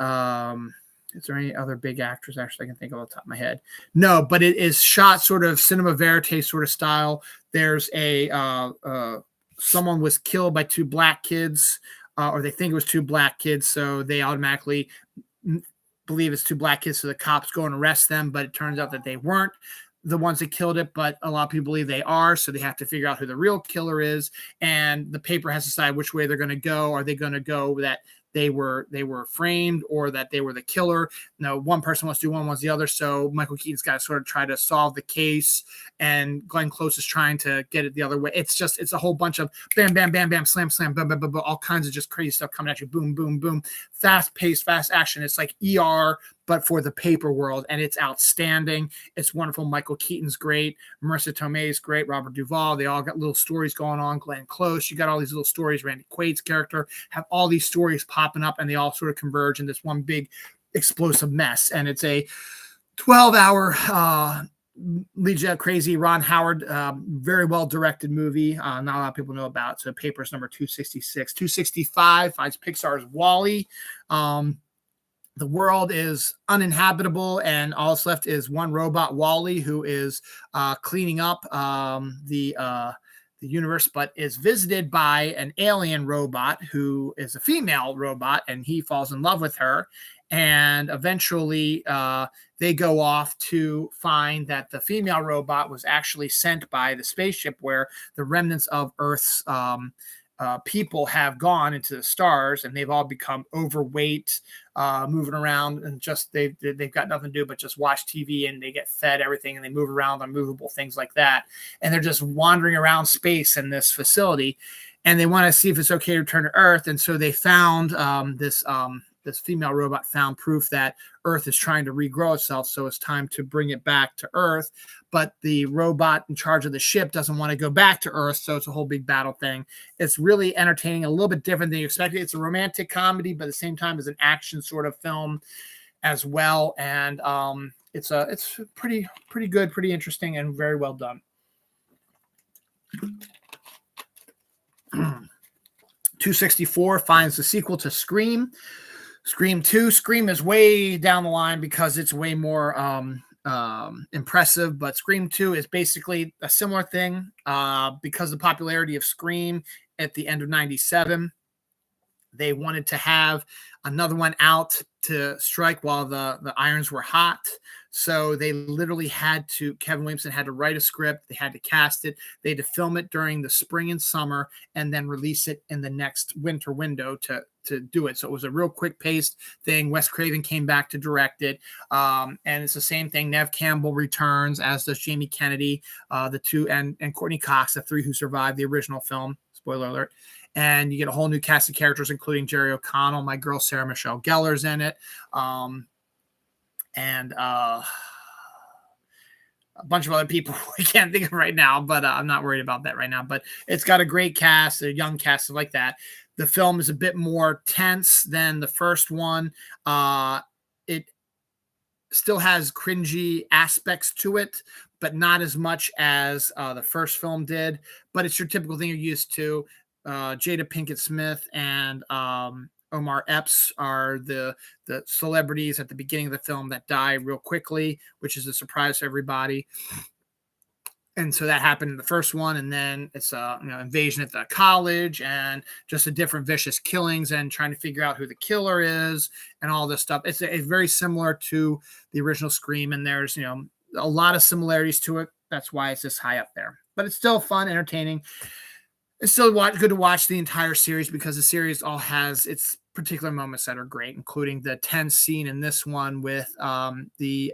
there any other big actors actually I can think of off the top of my head? No, but it is shot sort of cinema verite sort of style. There's someone was killed by two black kids, or they think it was two black kids, so they automatically believe it's two black kids, so the cops go and arrest them, but it turns out that they weren't the ones that killed it, but a lot of people believe they are, so they have to figure out who the real killer is, and the paper has to decide which way they're going to go. Are they going to go that they were framed, or that they were the killer? No, one person wants to do one, wants the other, so Michael Keaton's got to sort of try to solve the case, and Glenn Close is trying to get it the other way. It's a whole bunch of bam, bam, bam, bam, slam, slam, bam, bam, bam, bam, all kinds of just crazy stuff coming at you, boom, boom, boom, fast-paced, fast action. It's like ER, but for the paper world, and it's outstanding. It's wonderful. Michael Keaton's great. Marissa Tomei is great. Robert Duvall. They all got little stories going on. Glenn Close. You got all these little stories. Randy Quaid's character have all these stories popping up, and they all sort of converge in this one big explosive mess. And it's a 12-hour crazy Ron Howard, very well directed movie. Not a lot of people know about. So Papers number 266. 265 finds Pixar's WALL-E. The world is uninhabitable, and all that's left is one robot, WALL-E, who is cleaning up the universe, but is visited by an alien robot who is a female robot, and he falls in love with her. And eventually they go off to find that the female robot was actually sent by the spaceship where the remnants of Earth's people have gone into the stars, and they've all become overweight, moving around, and just they've got nothing to do but just watch TV, and they get fed everything, and they move around on movable things like that, and they're just wandering around space in this facility, and they want to see if it's okay to return to Earth. And so they found this female robot found proof that Earth is trying to regrow itself, so it's time to bring it back to Earth. But the robot in charge of the ship doesn't want to go back to Earth, so it's a whole big battle thing. It's really entertaining, a little bit different than you expected. It's a romantic comedy, but at the same time, it's an action sort of film as well. And it's pretty good, pretty interesting, and very well done. 264 finds the sequel to Scream. Scream 2. Scream is way down the line because it's way more impressive, but Scream 2 is basically a similar thing because of the popularity of Scream at the end of 97. They wanted to have another one out to strike while the irons were hot. So they literally Kevin Williamson had to write a script. They had to cast it. They had to film it during the spring and summer, and then release it in the next winter window to to do it. So it was a real quick paced thing. Wes Craven came back to direct it. And it's the same thing. Nev Campbell returns, as does Jamie Kennedy, the two, and Courtney Cox, the three who survived the original film. Spoiler alert. And you get a whole new cast of characters, including Jerry O'Connell. My girl Sarah Michelle Gellar's in it. And a bunch of other people I can't think of right now, but I'm not worried about that right now. But it's got a great cast, a young cast like that. The film is a bit more tense than the first one. It still has cringy aspects to it, but not as much as the first film did. But it's your typical thing you're used to. Jada Pinkett Smith and Omar Epps are the celebrities at the beginning of the film that die real quickly, which is a surprise to everybody. And so that happened in the first one, and then it's invasion at the college and just a different vicious killings and trying to figure out who the killer is and all this stuff. It's very similar to the original Scream, and there's a lot of similarities to it. That's why it's this high up there. But it's still fun, entertaining. It's still good to watch the entire series because the series all has its particular moments that are great, including the tense scene in this one with the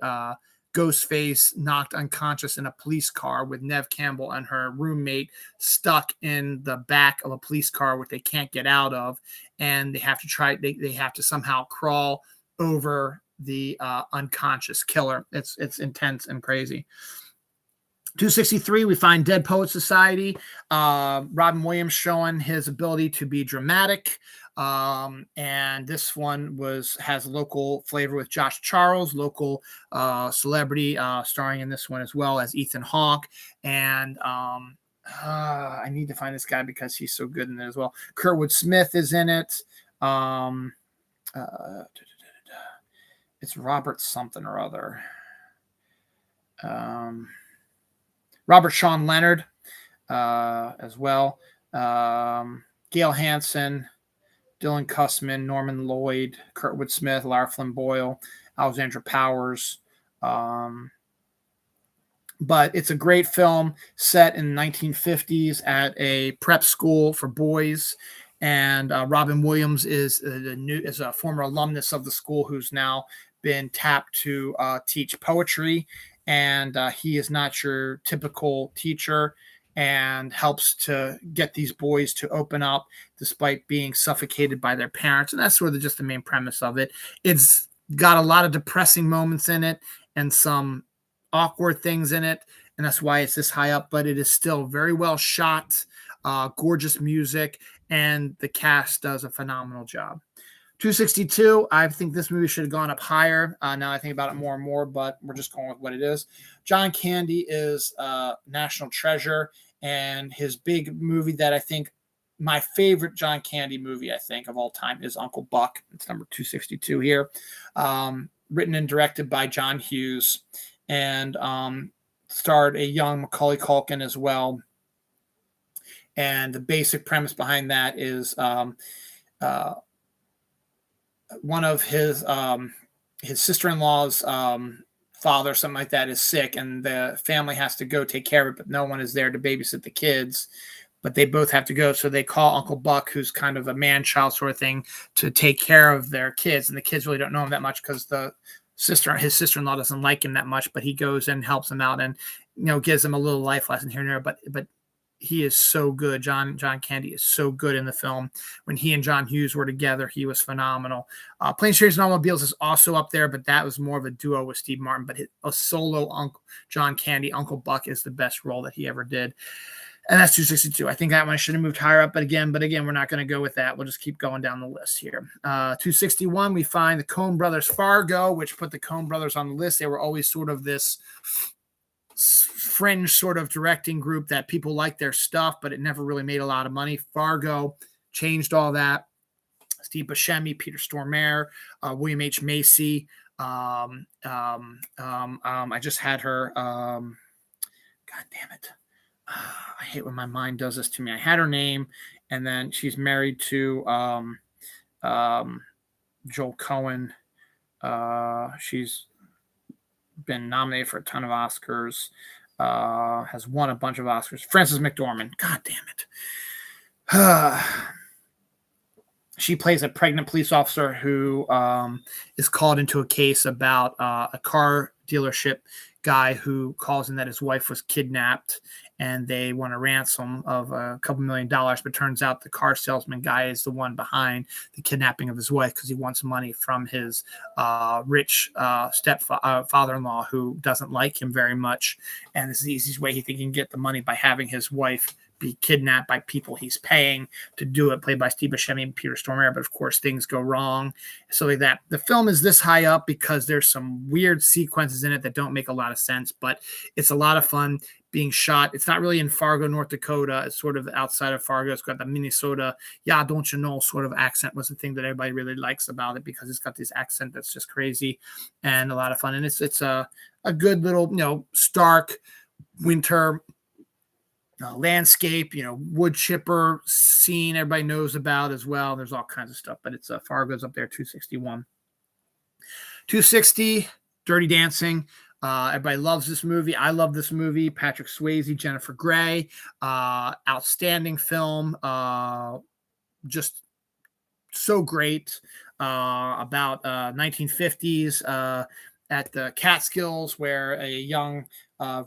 Ghostface knocked unconscious in a police car with Nev Campbell and her roommate stuck in the back of a police car, which they can't get out of, and they have to they have to somehow crawl over the unconscious killer. It's intense and crazy. 263, we find Dead Poet Society. Robin Williams showing his ability to be dramatic. And this one has local flavor with Josh Charles, local celebrity, starring in this one as well as Ethan Hawke. And I need to find this guy because he's so good in it as well. Kurtwood Smith is in it. It's Robert something or other. Robert Sean Leonard as well. Gail Hansen, Dylan Cussman, Norman Lloyd, Kurtwood Smith, Lara Flynn Boyle, Alexandra Powers. But it's a great film set in the 1950s at a prep school for boys. And Robin Williams is a former alumnus of the school who's now been tapped to teach poetry. And he is not your typical teacher and helps to get these boys to open up despite being suffocated by their parents. And that's sort of just the main premise of it. It's got a lot of depressing moments in it and some awkward things in it. And that's why it's this high up, but it is still very well shot, gorgeous music, and the cast does a phenomenal job. 262, I think this movie should have gone up higher. Now I think about it more and more, but we're just going with what it is. John Candy is national treasure, and his big movie that I think my favorite John Candy movie, I think, of all time is Uncle Buck. It's number 262 here. Written and directed by John Hughes, and starred a young Macaulay Culkin as well. And the basic premise behind that is one of his sister-in-law's father, something like that, is sick, and the family has to go take care of it, but no one is there to babysit the kids. But they both have to go, so they call Uncle Buck, who's kind of a man-child sort of thing, to take care of their kids. And the kids really don't know him that much because his sister-in-law doesn't like him that much. But he goes and helps him out, and gives them a little life lesson here and there. But he is so good. John Candy is so good in the film. When he and John Hughes were together, he was phenomenal. Planes, Trains, and Automobiles is also up there, but that was more of a duo with Steve Martin. But a solo John Candy, Uncle Buck, is the best role that he ever did. And that's 262. I think that one should have moved higher up, but again, we're not going to go with that. We'll just keep going down the list here. 261, we find the Coen Brothers Fargo, which put the Coen Brothers on the list. They were always sort of this fringe sort of directing group that people liked their stuff, but it never really made a lot of money. Fargo changed all that. Steve Buscemi, Peter Stormare, William H. Macy. I just had her. God damn it. I hate when my mind does this to me. I had her name, and then she's married to Joel Cohen. She's been nominated for a ton of Oscars, has won a bunch of Oscars. Frances McDormand. God damn it. she plays a pregnant police officer who is called into a case about a car dealership guy who calls in that his wife was kidnapped and they want a ransom of a couple $1,000,000. But turns out the car salesman guy is the one behind the kidnapping of his wife because he wants money from his rich father-in-law who doesn't like him very much. And this is the easiest way he thinks he can get the money by having his wife be kidnapped by people he's paying to do it, played by Steve Buscemi and Peter Stormare. But of course, things go wrong. So like that, the film is this high up because there's some weird sequences in it that don't make a lot of sense, but it's a lot of fun being shot. It's not really in Fargo, North Dakota. It's sort of outside of Fargo. It's got the Minnesota, yeah, don't you know, sort of accent was the thing that everybody really likes about it because it's got this accent that's just crazy and a lot of fun. And it's a good little, stark winter landscape, wood chipper scene everybody knows about as well. There's all kinds of stuff, but it's Fargo's up there, 261. 260, Dirty Dancing. Everybody loves this movie. I love this movie. Patrick Swayze, Jennifer Grey, outstanding film. Just so great. About 1950s at the Catskills, where a young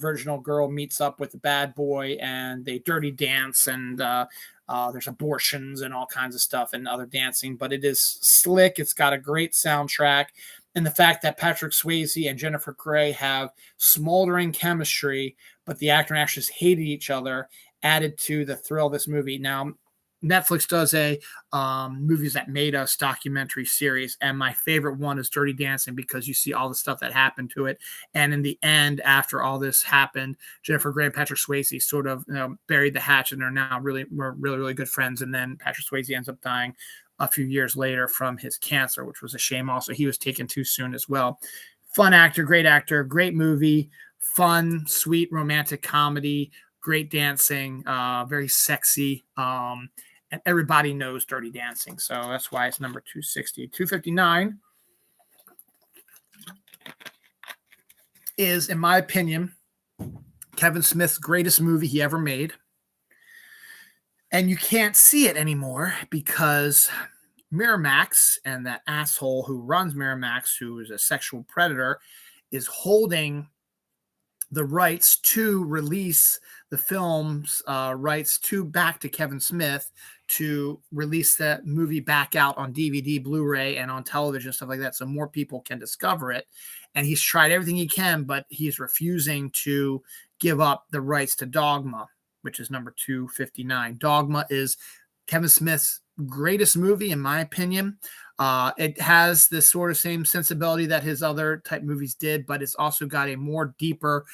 virginal girl meets up with a bad boy and they dirty dance, and there's abortions and all kinds of stuff and other dancing, but it is slick. It's got a great soundtrack. And the fact that Patrick Swayze and Jennifer Grey have smoldering chemistry, but the actor and actress hated each other, added to the thrill of this movie. Now, Netflix does a Movies That Made Us documentary series, and my favorite one is Dirty Dancing because you see all the stuff that happened to it. And in the end, after all this happened, Jennifer Grey and Patrick Swayze sort of buried the hatchet and are now really good friends. And then Patrick Swayze ends up dying a few years later from his cancer, which was a shame. Also, he was taken too soon as well. Fun actor, great movie, fun, sweet, romantic comedy, great dancing, very sexy. And everybody knows Dirty Dancing. So that's why it's number 260. 259 is, in my opinion, Kevin Smith's greatest movie he ever made. And you can't see it anymore because Miramax and that asshole who runs Miramax, who is a sexual predator, is holding the rights to release the film's rights back to Kevin Smith to release that movie back out on DVD, Blu-ray, and on television, stuff like that, so more people can discover it. And he's tried everything he can, but he's refusing to give up the rights to Dogma, which is number 259. Dogma is Kevin Smith's greatest movie, in my opinion. It has this sort of same sensibility that his other type movies did, but it's also got a more deeper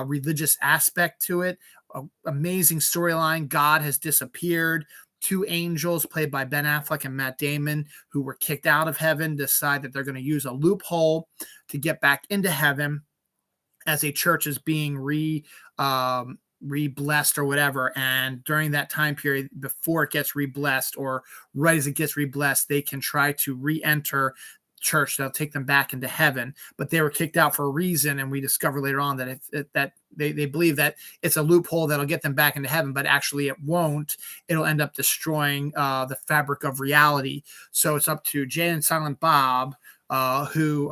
religious aspect to it. Amazing storyline. God has disappeared. Two angels played by Ben Affleck and Matt Damon, who were kicked out of heaven, decide that they're going to use a loophole to get back into heaven as a church is being re-blessed or whatever. And during that time period, before it gets re-blessed or right as it gets re-blessed, they can try to re-enter church that'll take them back into heaven. But they were kicked out for a reason, and we discover later on that that they believe that it's a loophole that'll get them back into heaven, but actually it won't. It'll end up destroying the fabric of reality. So it's up to Jay and Silent Bob, who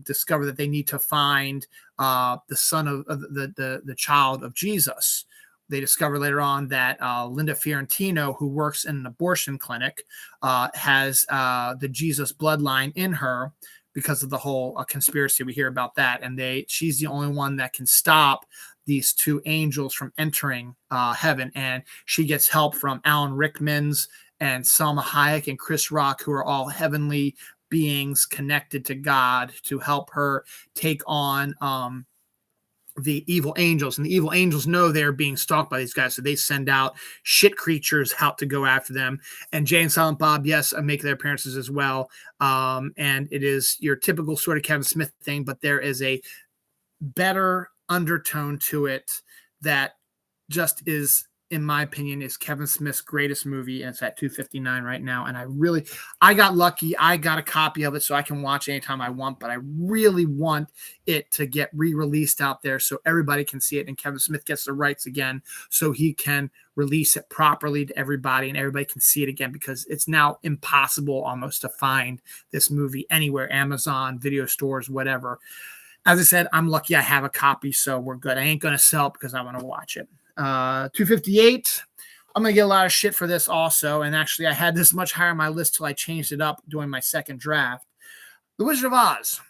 discover that they need to find the son of the child of Jesus. They discover later on that Linda Fiorentino, who works in an abortion clinic, has the Jesus bloodline in her because of the whole conspiracy. We hear about that. And she's the only one that can stop these two angels from entering heaven. And she gets help from Alan Rickman's and Salma Hayek and Chris Rock, who are all heavenly beings connected to God, to help her take on the evil angels. And the evil angels know they're being stalked by these guys, so they send out shit creatures out to go after them. And Jay and Silent Bob, yes, make their appearances as well. And it is your typical sort of Kevin Smith thing, but there is a better undertone to it that just is in my opinion, is Kevin Smith's greatest movie, and it's at 259 right now. And I got lucky. I got a copy of it so I can watch anytime I want, but I really want it to get re-released out there so everybody can see it, and Kevin Smith gets the rights again so he can release it properly to everybody and everybody can see it again, because it's now impossible almost to find this movie anywhere, Amazon, video stores, whatever. As I said, I'm lucky I have a copy, so we're good. I ain't going to sell it because I want to watch it. 258. I'm going to get a lot of shit for this also. And actually, I had this much higher on my list till I changed it up doing my second draft. The Wizard of Oz.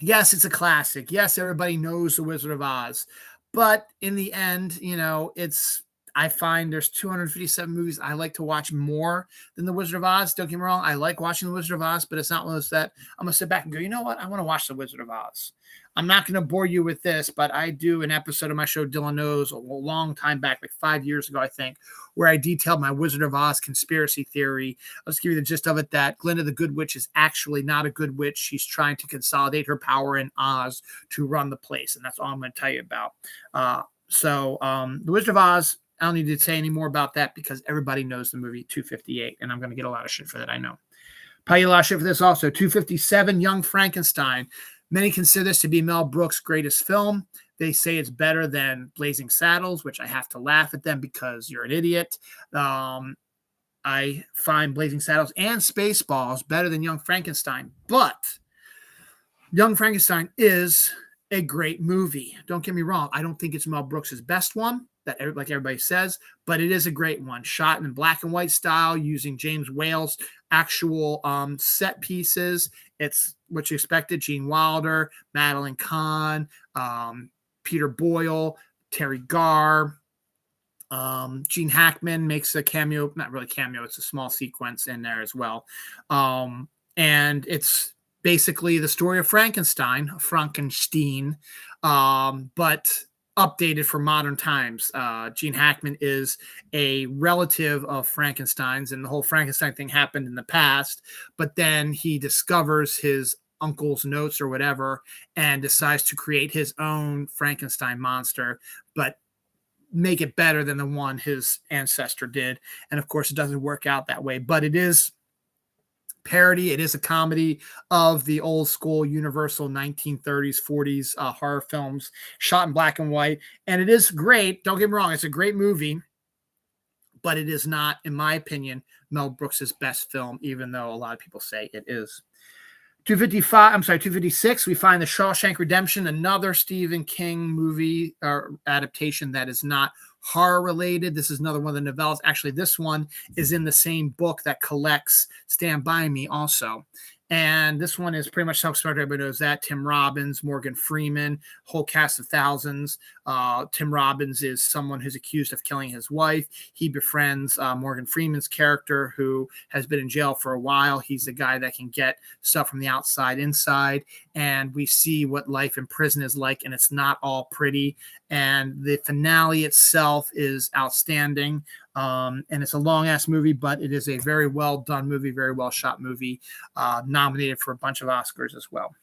Yes, it's a classic. Yes, everybody knows The Wizard of Oz. But in the end, I find there's 257 movies I like to watch more than The Wizard of Oz. Don't get me wrong. I like watching The Wizard of Oz, but it's not one of those that I'm going to sit back and go, you know what? I want to watch The Wizard of Oz. I'm not going to bore you with this, but I do an episode of my show, Dylan Knows, a long time back, like 5 years ago, I think, where I detailed my Wizard of Oz conspiracy theory. I'll just give you the gist of it, that Glinda the Good Witch is actually not a good witch. She's trying to consolidate her power in Oz to run the place, and that's all I'm going to tell you about. The Wizard of Oz, I don't need to say any more about that because everybody knows the movie. 258, and I'm going to get a lot of shit for that, I know. Probably a lot of shit for this also. 257, Young Frankenstein. Many consider this to be Mel Brooks' greatest film. They say it's better than Blazing Saddles, which I have to laugh at them because you're an idiot. I find Blazing Saddles and Spaceballs better than Young Frankenstein, but Young Frankenstein is a great movie. Don't get me wrong. I don't think it's Mel Brooks' best one, like everybody says, but it is a great one. Shot in black and white style using James Whale's actual set pieces. It's what you expected. Gene Wilder, Madeline Kahn, Peter Boyle, Terry Garr, Gene Hackman makes a cameo, not really cameo, it's a small sequence in there as well. And it's basically the story of Frankenstein, but updated for modern times. Gene Hackman is a relative of Frankenstein's, and the whole Frankenstein thing happened in the past, but then he discovers his uncle's notes or whatever and decides to create his own Frankenstein monster, but make it better than the one his ancestor did. And of course, it doesn't work out that way, but it is parody. It is a comedy of the old school Universal 1930s, 40s horror films shot in black and white. And it is great. Don't get me wrong. It's a great movie, but it is not, in my opinion, Mel Brooks' best film, even though a lot of people say it is. 256, we find The Shawshank Redemption, another Stephen King movie or adaptation that is not horror related. This is another one of the novellas. Actually, this one is in the same book that collects Stand By Me also. And this one is pretty much self-started. Everybody knows that. Tim Robbins, Morgan Freeman, whole cast of thousands. Tim Robbins is someone who's accused of killing his wife. He befriends Morgan Freeman's character, who has been in jail for a while. He's the guy that can get stuff from the outside inside. And we see what life in prison is like, and it's not all pretty. And the finale itself is outstanding. And it's a long-ass movie, but it is a very well-done movie, very well-shot movie, nominated for a bunch of Oscars as well.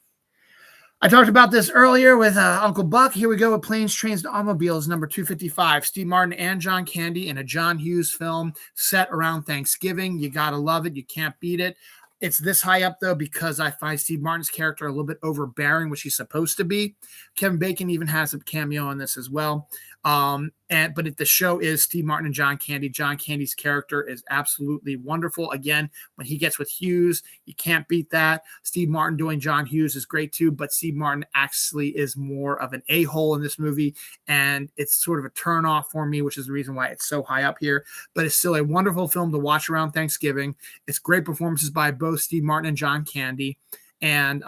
I talked about this earlier with Uncle Buck. Here we go with Planes, Trains, and Automobiles, number 255. Steve Martin and John Candy in a John Hughes film set around Thanksgiving. You got to love it. You can't beat it. It's this high up, though, because I find Steve Martin's character a little bit overbearing, which he's supposed to be. Kevin Bacon even has a cameo in this as well. But the show is Steve Martin and John Candy. John Candy's character is absolutely wonderful. Again, when he gets with Hughes, you can't beat that. Steve Martin doing John Hughes is great too, but Steve Martin actually is more of an a-hole in this movie, and it's sort of a turn off for me, which is the reason why it's so high up here. But it's still a wonderful film to watch around Thanksgiving. It's great performances by both Steve Martin and John Candy, and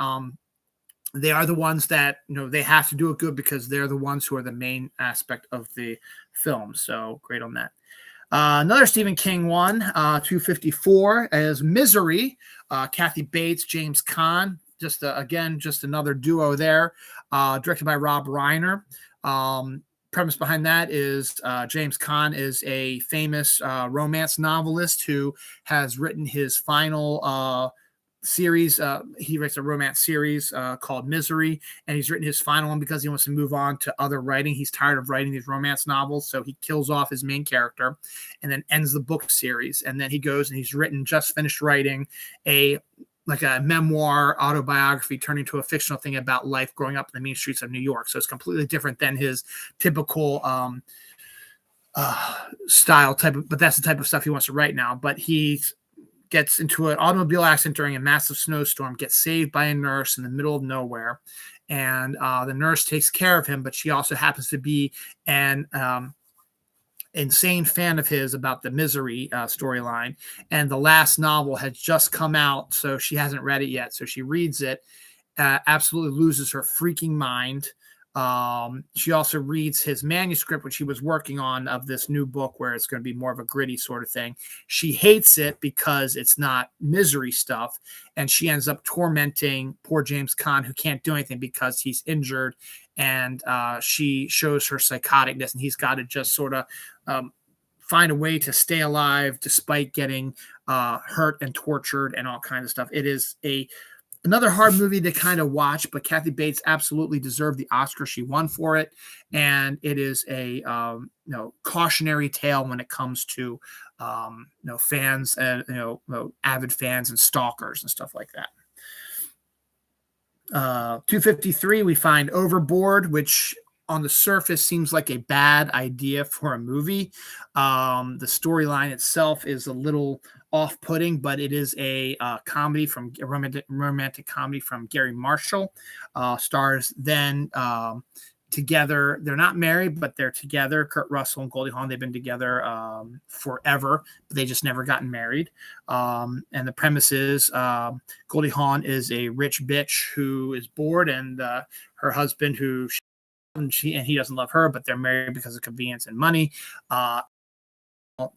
they are the ones that, they have to do it good because they're the ones who are the main aspect of the film. So great on that. Another Stephen King one, 254, is Misery. Kathy Bates, James Caan. Just another duo there. Directed by Rob Reiner. Premise behind that is James Caan is a famous romance novelist who has written his final series. He writes a romance series called Misery, and he's written his final one because he wants to move on to other writing. He's tired of writing these romance novels, so he kills off his main character and then ends the book series. And then he goes and he's just finished writing a memoir autobiography turned into a fictional thing about life growing up in the mean streets of New York. So it's completely different than his typical style type of, but that's the type of stuff he wants to write now. But he gets into an automobile accident during a massive snowstorm, gets saved by a nurse in the middle of nowhere. And the nurse takes care of him, but she also happens to be an insane fan of his about the Misery storyline. And the last novel has just come out, so she hasn't read it yet. So she reads it, absolutely loses her freaking mind. She also reads his manuscript, which he was working on, of this new book where it's going to be more of a gritty sort of thing. She hates it because it's not Misery stuff, and she ends up tormenting poor James Caan, who can't do anything because he's injured, and she shows her psychoticness, and he's got to just sort of find a way to stay alive despite getting hurt and tortured and all kinds of stuff. It is another hard movie to kind of watch, but Kathy Bates absolutely deserved the Oscar she won for it, and it is a cautionary tale when it comes to fans and avid fans and stalkers and stuff like that. 253, we find Overboard, which on the surface seems like a bad idea for a movie. The storyline itself is a little off-putting, but it is a comedy from romantic comedy from Gary Marshall. Stars then together. They're not married, but they're together. Kurt Russell and Goldie Hawn, they've been together forever, but they just never gotten married. And the premise is Goldie Hawn is a rich bitch who is bored, and her husband, who he doesn't love her, but they're married because of convenience and money.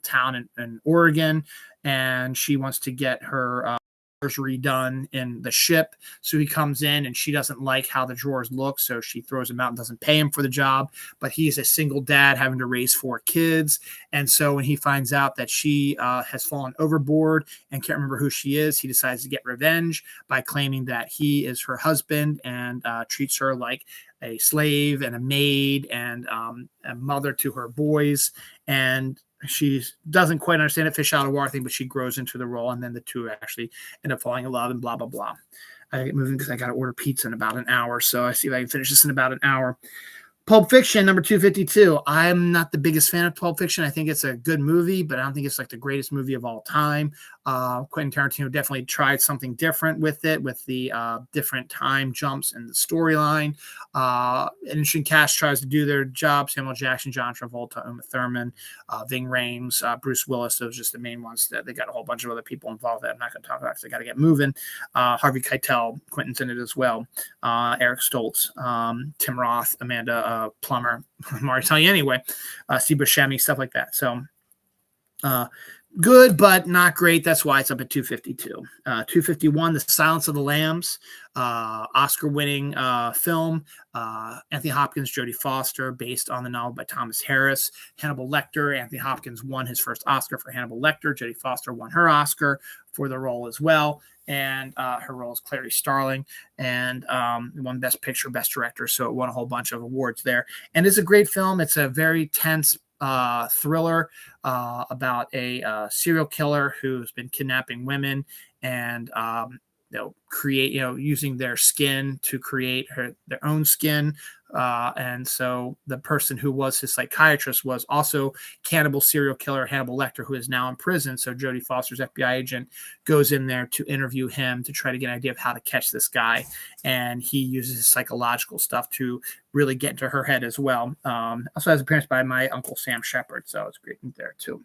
Town in Oregon, and she wants to get her redone in the ship. So he comes in, and she doesn't like how the drawers look, so she throws him out and doesn't pay him for the job. But he's a single dad having to raise 4 kids, and so when he finds out that she has fallen overboard and can't remember who she is, he decides to get revenge by claiming that he is her husband and treats her like a slave and a maid and a mother to her boys. And she doesn't quite understand it, fish out of water thing, but she grows into the role, and then the two actually end up falling in love and blah, blah, blah. I get moving because I got to order pizza in about an hour, so I see if I can finish this in about an hour. Pulp Fiction, number 252. I'm not the biggest fan of Pulp Fiction. I think it's a good movie, but I don't think it's like the greatest movie of all time. Quentin Tarantino definitely tried something different with it, with the different time jumps in the storyline. An interesting cast tries to do their job. Samuel Jackson, John Travolta, Uma Thurman, Ving Rhames, Bruce Willis. Those are just the main ones. That they got a whole bunch of other people involved that I'm not going to talk about because I got to get moving. Harvey Keitel, Quentin's in it as well. Eric Stoltz, Tim Roth, Amanda Plummer, I'm already telling you anyway, Steve Buscemi, stuff like that. So good, but not great. That's why it's up at 252. 251, The Silence of the Lambs, Oscar-winning film. Anthony Hopkins, Jodie Foster, based on the novel by Thomas Harris. Hannibal Lecter. Anthony Hopkins won his first Oscar for Hannibal Lecter. Jodie Foster won her Oscar for the role as well. And her role is Clarice Starling, and won Best Picture, Best Director. So it won a whole bunch of awards there. And it's a great film. It's a very tense thriller about a serial killer who's been kidnapping women and using their skin to create their own skin. And so the person who was his psychiatrist was also cannibal serial killer Hannibal Lecter, who is now in prison. So Jodie Foster's FBI agent goes in there to interview him to try to get an idea of how to catch this guy. And he uses his psychological stuff to really get into her head as well. Also has appearance by my uncle Sam Shepard. So it's great in there too.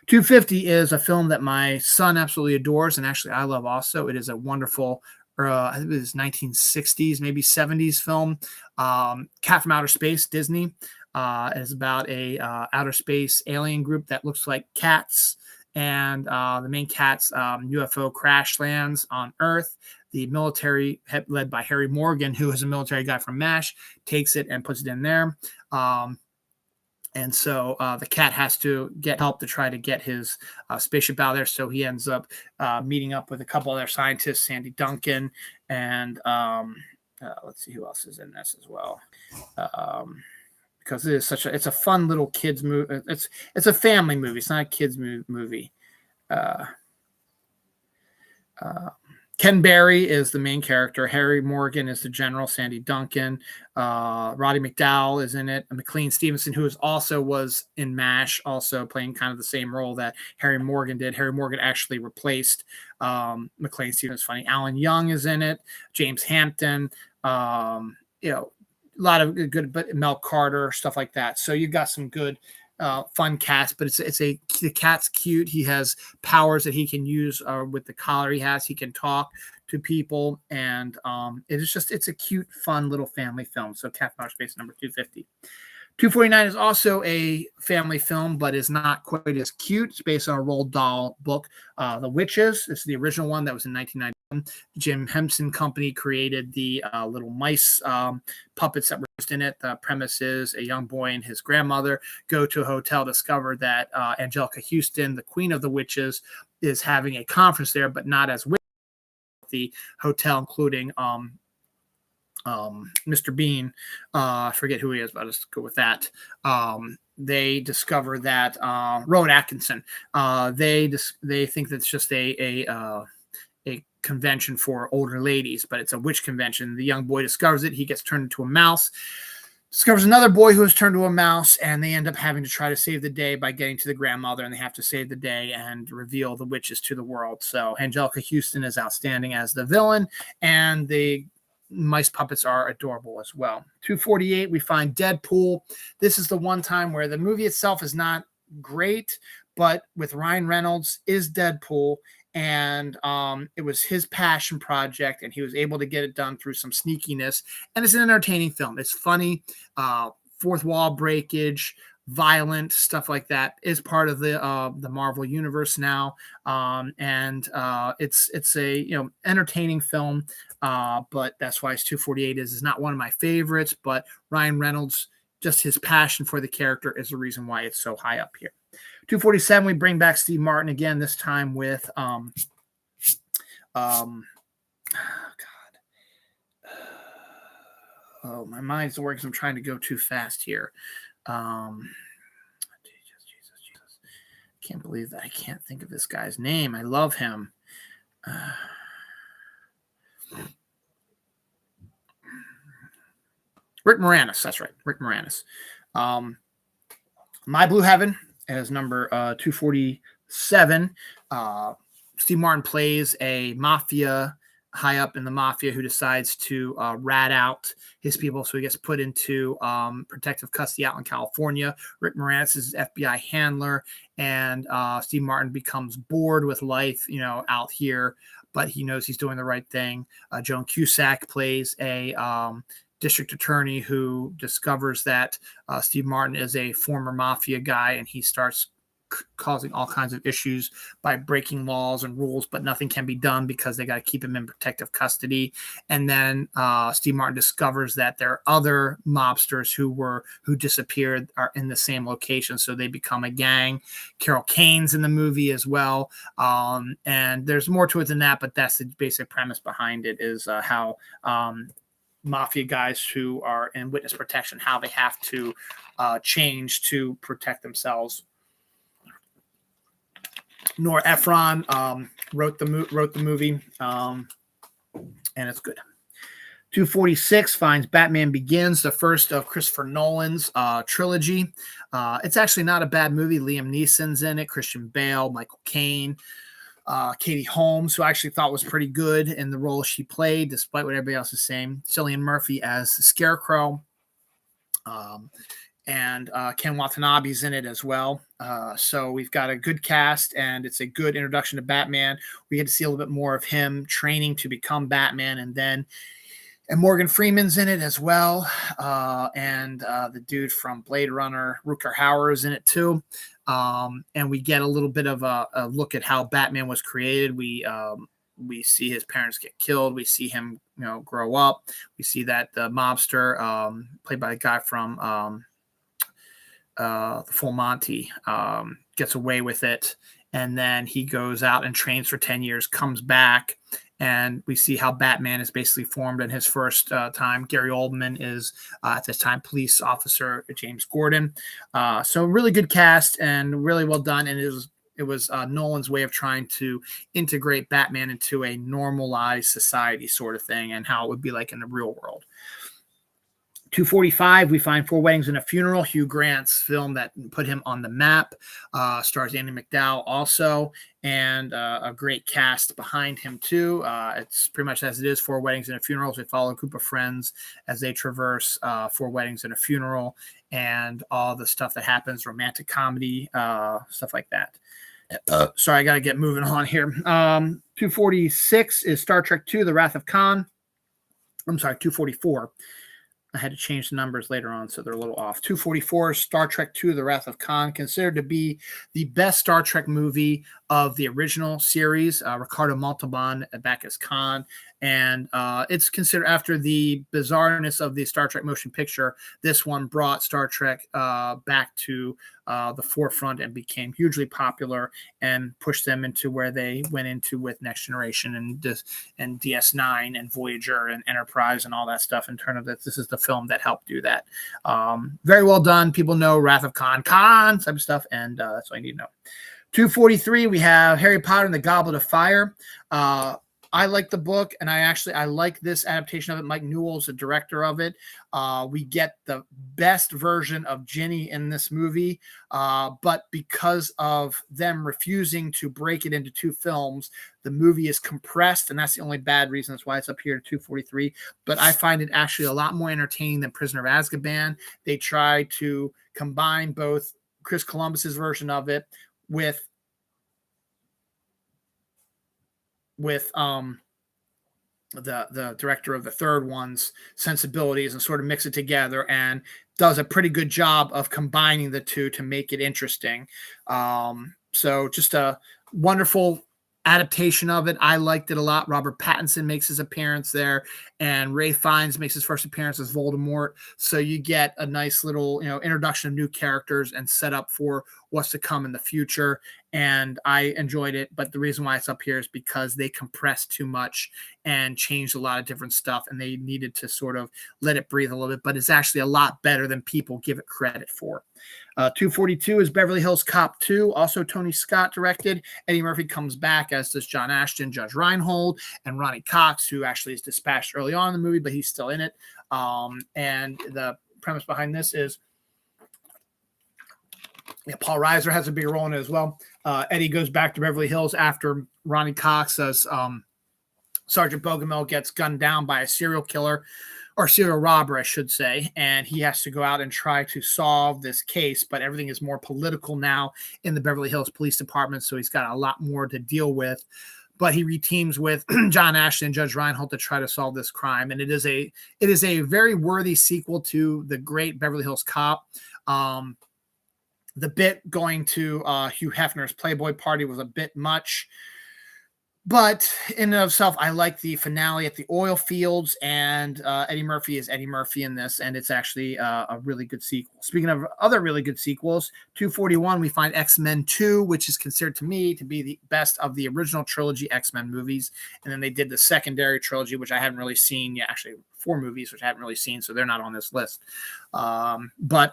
250 is a film that my son absolutely adores. And actually I love also. It is a wonderful I think it was 1960s, maybe 70s film. Cat from Outer Space, Disney. It is about a outer space alien group that looks like cats. And the main cat's UFO crash lands on Earth. The military, led by Harry Morgan, who is a military guy from MASH, takes it and puts it in there. And so the cat has to get help to try to get his spaceship out there. So he ends up meeting up with a couple other scientists, Sandy Duncan, and let's see who else is in this as well. Because it is it's a fun little kids movie. It's a family movie. It's not a kids movie. Ken Berry is the main character. Harry Morgan is the general. Sandy Duncan. Roddy McDowall is in it. McLean Stevenson, who was in MASH, also playing kind of the same role that Harry Morgan did. Harry Morgan actually replaced McLean Stevenson. Funny. Alan Young is in it. James Hampton. A lot of good, but Mel Carter, stuff like that. So you've got some good fun cast, but the cat's cute. He has powers that he can use with the collar he has. He can talk to people, and it's a cute, fun little family film. So Cat from Outer Space number 250. 249 is also a family film, but is not quite as cute. It's based on a Roald Dahl book, The Witches. This is the original one that was in 1991. Jim Henson Company created the little mice puppets that were used in it. The premise is a young boy and his grandmother go to a hotel, discover that Angelica Houston, the queen of the witches, is having a conference there, but not as witches. The hotel, including Mr. Bean, I forget who he is, but I'll just go with that. They discover that Rowan Atkinson. They think that's just a convention for older ladies, but it's a witch convention. The young boy discovers it. He gets turned into a mouse. Discovers another boy who is turned to a mouse, and they end up having to try to save the day by getting to the grandmother, and they have to save the day and reveal the witches to the world. So Angelica Houston is outstanding as the villain, and the mice puppets are adorable as well. 248, we find Deadpool. This is the one time where the movie itself is not great, but with Ryan Reynolds is Deadpool, and it was his passion project, and he was able to get it done through some sneakiness, and it's an entertaining film. It's funny, fourth wall breakage, violent stuff like that is part of the Marvel universe now, and it's a entertaining film, but that's why it's 248 is not one of my favorites, but Ryan Reynolds, just his passion for the character is the reason why it's so high up here. 247, we bring back Steve Martin again, this time with oh my mind's working. I'm trying to go too fast here. Jesus. Can't believe that I can't think of this guy's name. I love him. Rick Moranis. That's right. Rick Moranis. My Blue Heaven is number 247. Steve Martin plays a mafia high up in the mafia who decides to rat out his people, so he gets put into protective custody out in California. Rick Moranis is his FBI handler, and Steve Martin becomes bored with life, out here, but he knows he's doing the right thing. Joan Cusack plays a district attorney who discovers that Steve Martin is a former mafia guy, and he starts causing all kinds of issues by breaking laws and rules, but nothing can be done because they got to keep him in protective custody. And then Steve Martin discovers that there are other mobsters who disappeared are in the same location, so they become a gang. Carol Kane's in the movie as well, and there's more to it than that, but that's the basic premise behind it, is how mafia guys who are in witness protection, how they have to change to protect themselves. Nora Ephron wrote the movie, and it's good. 246 finds Batman Begins, the first of Christopher Nolan's trilogy. It's actually not a bad movie. Liam Neeson's in it, Christian Bale, Michael Caine, Katie Holmes, who I actually thought was pretty good in the role she played, despite what everybody else is saying. Cillian Murphy as Scarecrow. And Ken Watanabe's in it as well. So we've got a good cast, and it's a good introduction to Batman. We get to see a little bit more of him training to become Batman, and Morgan Freeman's in it as well. And the dude from Blade Runner, Rutger Hauer, is in it too. And we get a little bit of a look at how Batman was created. We see his parents get killed. We see him, grow up. We see that the mobster, played by a guy from the Full Monty, gets away with it, and then he goes out and trains for 10 years, comes back, and we see how Batman is basically formed in his first time. Gary Oldman is at this time police officer James Gordon. So really good cast and really well done. And it was Nolan's way of trying to integrate Batman into a normalized society sort of thing and how it would be like in the real world. 245, we find Four Weddings and a Funeral, Hugh Grant's film that put him on the map. Stars Andie MacDowell also, and a great cast behind him too. It's pretty much as it is, Four Weddings and a Funeral. We follow a group of friends as they traverse Four Weddings and a Funeral and all the stuff that happens, romantic comedy, stuff like that. Sorry, I got to get moving on here. 246 is Star Trek II, The Wrath of Khan. I'm sorry, 244. I had to change the numbers later on, so they're a little off. 244, Star Trek II, The Wrath of Khan, considered to be the best Star Trek movie of the original series. Ricardo Montalban back as Khan. And it's considered, after the bizarreness of the Star Trek motion picture, this one brought Star Trek back to the forefront and became hugely popular and pushed them into where they went into with Next Generation and DS9 and Voyager and Enterprise and all that stuff. In terms of that, this is the film that helped do that. Very well done. People know Wrath of Khan type of stuff, and that's all you need to know. 243, we have Harry Potter and the Goblet of Fire. I like the book, and I like this adaptation of it. Mike Newell's the director of it. We get the best version of Ginny in this movie, but because of them refusing to break it into two films, the movie is compressed, and that's the only bad reason. That's why it's up here to 243. But I find it actually a lot more entertaining than Prisoner of Azkaban. They try to combine both Chris Columbus's version of it with the director of the third one's sensibilities and sort of mix it together, and does a pretty good job of combining the two to make it interesting. So just a wonderful adaptation of it. I liked it a lot. Robert Pattinson makes his appearance there, and Ralph Fiennes makes his first appearance as Voldemort. So you get a nice little, introduction of new characters and set up for what's to come in the future. And I enjoyed it, but the reason why it's up here is because they compressed too much and changed a lot of different stuff, and they needed to sort of let it breathe a little bit, but it's actually a lot better than people give it credit for. 242 is Beverly Hills Cop 2, also Tony Scott directed. Eddie Murphy comes back, as does John Ashton, Judge Reinhold, and Ronnie Cox, who actually is dispatched early on in the movie, but he's still in it. And the premise behind this is, Paul Reiser has a big role in it as well. Eddie goes back to Beverly Hills after Ronnie Cox, as Sergeant Bogomil, gets gunned down by a serial killer, or serial robber, I should say, and he has to go out and try to solve this case, but everything is more political now in the Beverly Hills Police Department, so he's got a lot more to deal with. But he reteams with John Ashton and Judge Reinhold to try to solve this crime, and it is a very worthy sequel to the great Beverly Hills Cop. The bit going to Hugh Hefner's Playboy party was a bit much, but in and of itself, I like the finale at the oil fields, and Eddie Murphy is Eddie Murphy in this, and it's actually a really good sequel. Speaking of other really good sequels, 241, we find X-Men 2, which is considered to me to be the best of the original trilogy X-Men movies, and then they did the secondary trilogy, which I haven't really seen yet, actually 4 movies, which I haven't really seen, so they're not on this list. But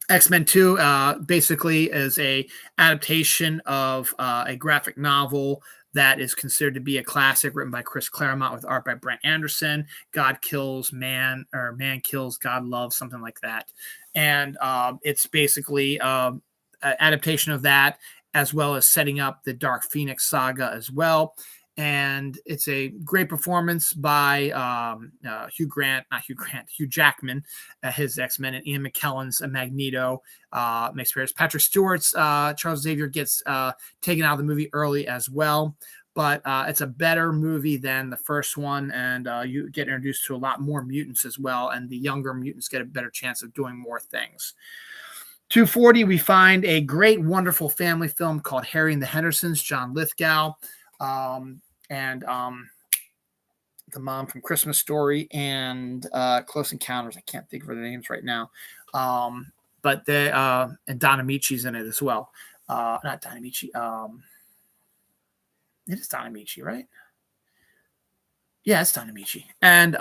X-Men 2 basically is a adaptation of a graphic novel that is considered to be a classic, written by Chris Claremont with art by Brent Anderson. God kills man, or man kills God loves, something like that. And it's basically an adaptation of that, as well as setting up the Dark Phoenix saga as well. And it's a great performance by Hugh Jackman, his X-Men, and Ian McKellen's Magneto makes appearance. Patrick Stewart's Charles Xavier gets taken out of the movie early as well, but it's a better movie than the first one, and you get introduced to a lot more mutants as well, and the younger mutants get a better chance of doing more things. 240, we find a great, wonderful family film called Harry and the Hendersons, John Lithgow. And the mom from Christmas Story and Close Encounters. I can't think of their names right now. but they and Don Amici's in it as well. Not Don Amici. It is Don Amici, right? Yeah, it's Don Amici. And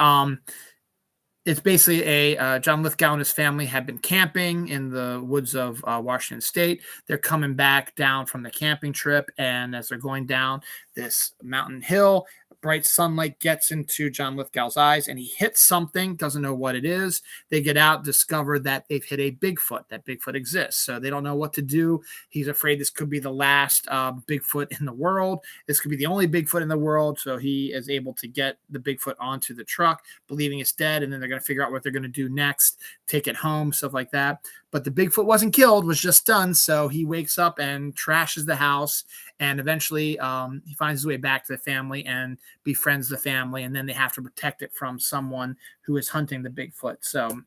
it's basically a John Lithgow and his family had been camping in the woods of Washington State. They're coming back down from the camping trip, and as they're going down this mountain hill, bright sunlight gets into John Lithgow's eyes, and he hits something, doesn't know what it is. They get out, discover that they've hit a Bigfoot, that Bigfoot exists. So they don't know what to do. He's afraid this could be the last Bigfoot in the world. This could be the only Bigfoot in the world. So he is able to get the Bigfoot onto the truck, believing it's dead, and then they're going to figure out what they're going to do next, take it home, stuff like that. But the Bigfoot wasn't killed, was just stunned. So he wakes up and trashes the house. And eventually he finds his way back to the family and befriends the family. And then they have to protect it from someone who is hunting the Bigfoot. So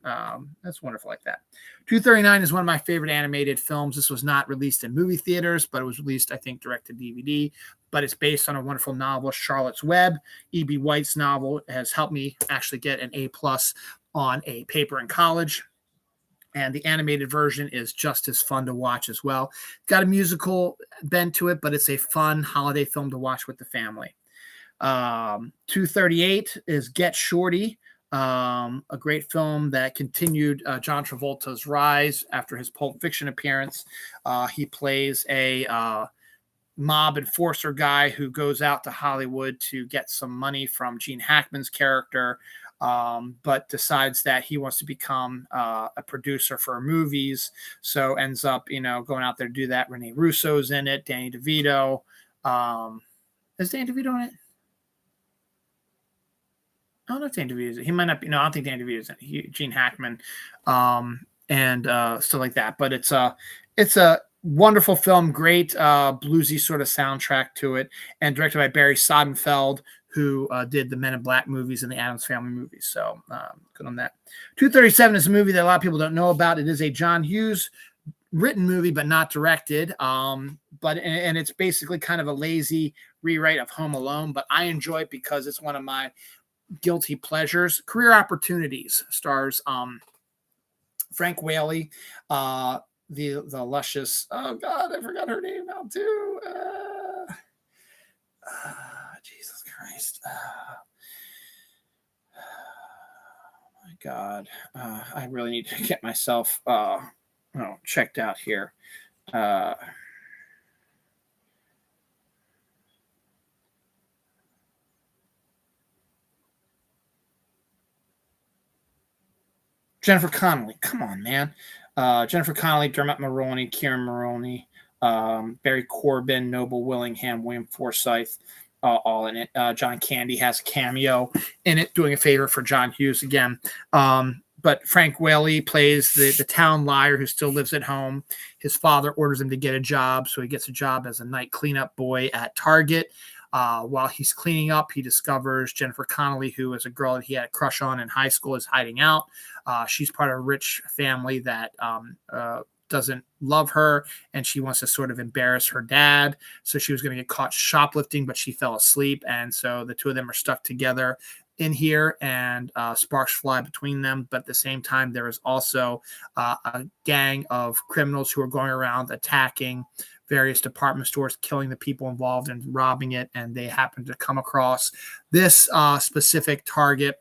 that's wonderful like that. 239 is one of my favorite animated films. This was not released in movie theaters, but it was released, I think, direct to DVD. But it's based on a wonderful novel, Charlotte's Web. E.B. White's novel has helped me actually get an A+ on a paper in college. And the animated version is just as fun to watch as well. Got a musical bent to it, but it's a fun holiday film to watch with the family. 238 is Get Shorty, a great film that continued John Travolta's rise after his Pulp Fiction appearance. He plays a mob enforcer guy who goes out to Hollywood to get some money from Gene Hackman's character, but decides that he wants to become a producer for movies. So ends up, going out there to do that. Rene Russo's in it. Danny DeVito. Is Danny DeVito in it? I don't know if Danny DeVito's in it. He might not be. No, I don't think Danny DeVito's in it. Gene Hackman, and stuff like that. But it's a wonderful film. Great bluesy sort of soundtrack to it, and directed by Barry Sonnenfeld, who did the Men in Black movies and the Addams Family movies. So good on that. 237 is a movie that a lot of people don't know about. It is a John Hughes written movie, but not directed. But it's basically kind of a lazy rewrite of Home Alone, but I enjoy it because it's one of my guilty pleasures. Career Opportunities stars Frank Whaley, the luscious, oh God, I forgot her name now too. Jesus Christ. Oh my God. I really need to get myself checked out here. Jennifer Connelly. Come on, man. Jennifer Connelly, Dermot Mulroney, Kieran Mulroney, Barry Corbin, Noble Willingham, William Forsythe, all in it. John Candy has a cameo in it, doing a favor for John Hughes again. But Frank Whaley plays the town liar who still lives at home. His father orders him to get a job, so he gets a job as a night cleanup boy at Target. While he's cleaning up, he discovers Jennifer Connelly, who is a girl that he had a crush on in high school, is hiding out. She's part of a rich family that doesn't love her, and she wants to sort of embarrass her dad. So she was going to get caught shoplifting, but she fell asleep. And so the two of them are stuck together in here, and sparks fly between them. But at the same time, there is also a gang of criminals who are going around attacking various department stores, killing the people involved and robbing it. And they happen to come across this specific target,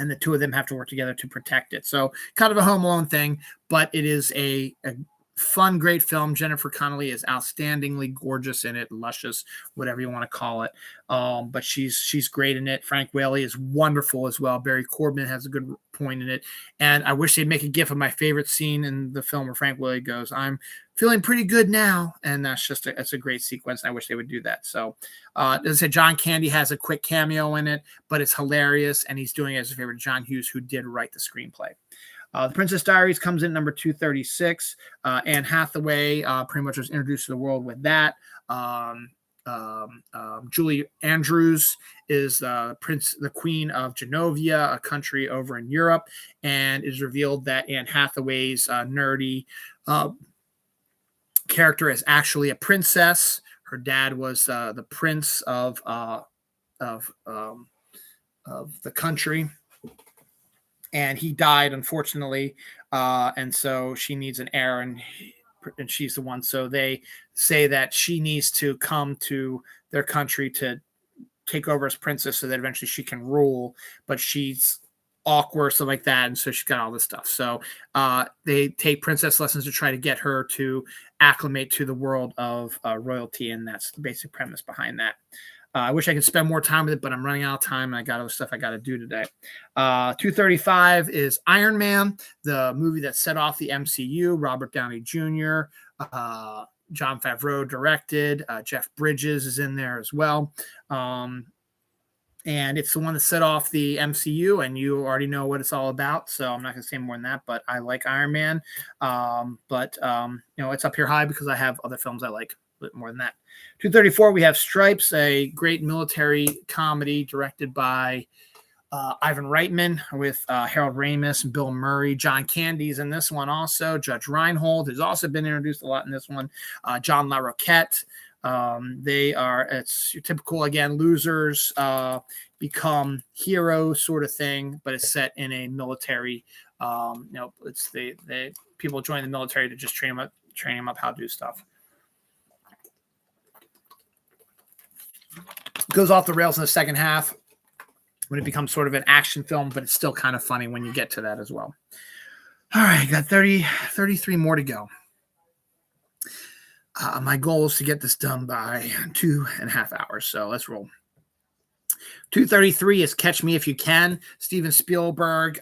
and the two of them have to work together to protect it. So kind of a Home Alone thing, but it is a fun, great film. Jennifer Connelly is outstandingly gorgeous in it, luscious, whatever you want to call it. But she's great in it. Frank Whaley is wonderful as well. Barry Corbin has a good point in it. And I wish they'd make a gif of my favorite scene in the film where Frank Whaley goes, "I'm feeling pretty good now." And that's a great sequence. And I wish they would do that. So as I said, John Candy has a quick cameo in it, but it's hilarious. And he's doing it as a favor to John Hughes, who did write the screenplay. The Princess Diaries comes in number 236. Anne Hathaway pretty much was introduced to the world with that. Julie Andrews is the Queen of Genovia, a country over in Europe, and it is revealed that Anne Hathaway's nerdy character is actually a princess. Her dad was the prince of the country. and he died, unfortunately. And so she needs an heir, and she's the one. So they say that she needs to come to their country to take over as princess so that eventually she can rule, but she's awkward, stuff like that. And so she's got all this stuff. So they take princess lessons to try to get her to acclimate to the world of royalty. And that's the basic premise behind that. I wish I could spend more time with it, but I'm running out of time and I got other stuff I got to do today. 235 is Iron Man, the movie that set off the MCU. Robert Downey Jr., Jon Favreau directed. Jeff Bridges is in there as well. And it's the one that set off the MCU, and you already know what it's all about. So I'm not going to say more than that, but I like Iron Man. But it's up here high because I have other films I like a bit more than that. 234, we have Stripes, a great military comedy directed by Ivan Reitman with Harold Ramis and Bill Murray. John Candy's in this one also. Judge Reinhold has also been introduced a lot in this one. John LaRoquette. It's your typical, again, losers become heroes sort of thing, but it's set in a military. It's the people join the military to just train them up how to do stuff. Goes off the rails in the second half when it becomes sort of an action film, but it's still kind of funny when you get to that as well. All right, got 33 more to go. My goal is to get this done by 2.5 hours, so let's roll. 233 is Catch Me If You Can. Steven Spielberg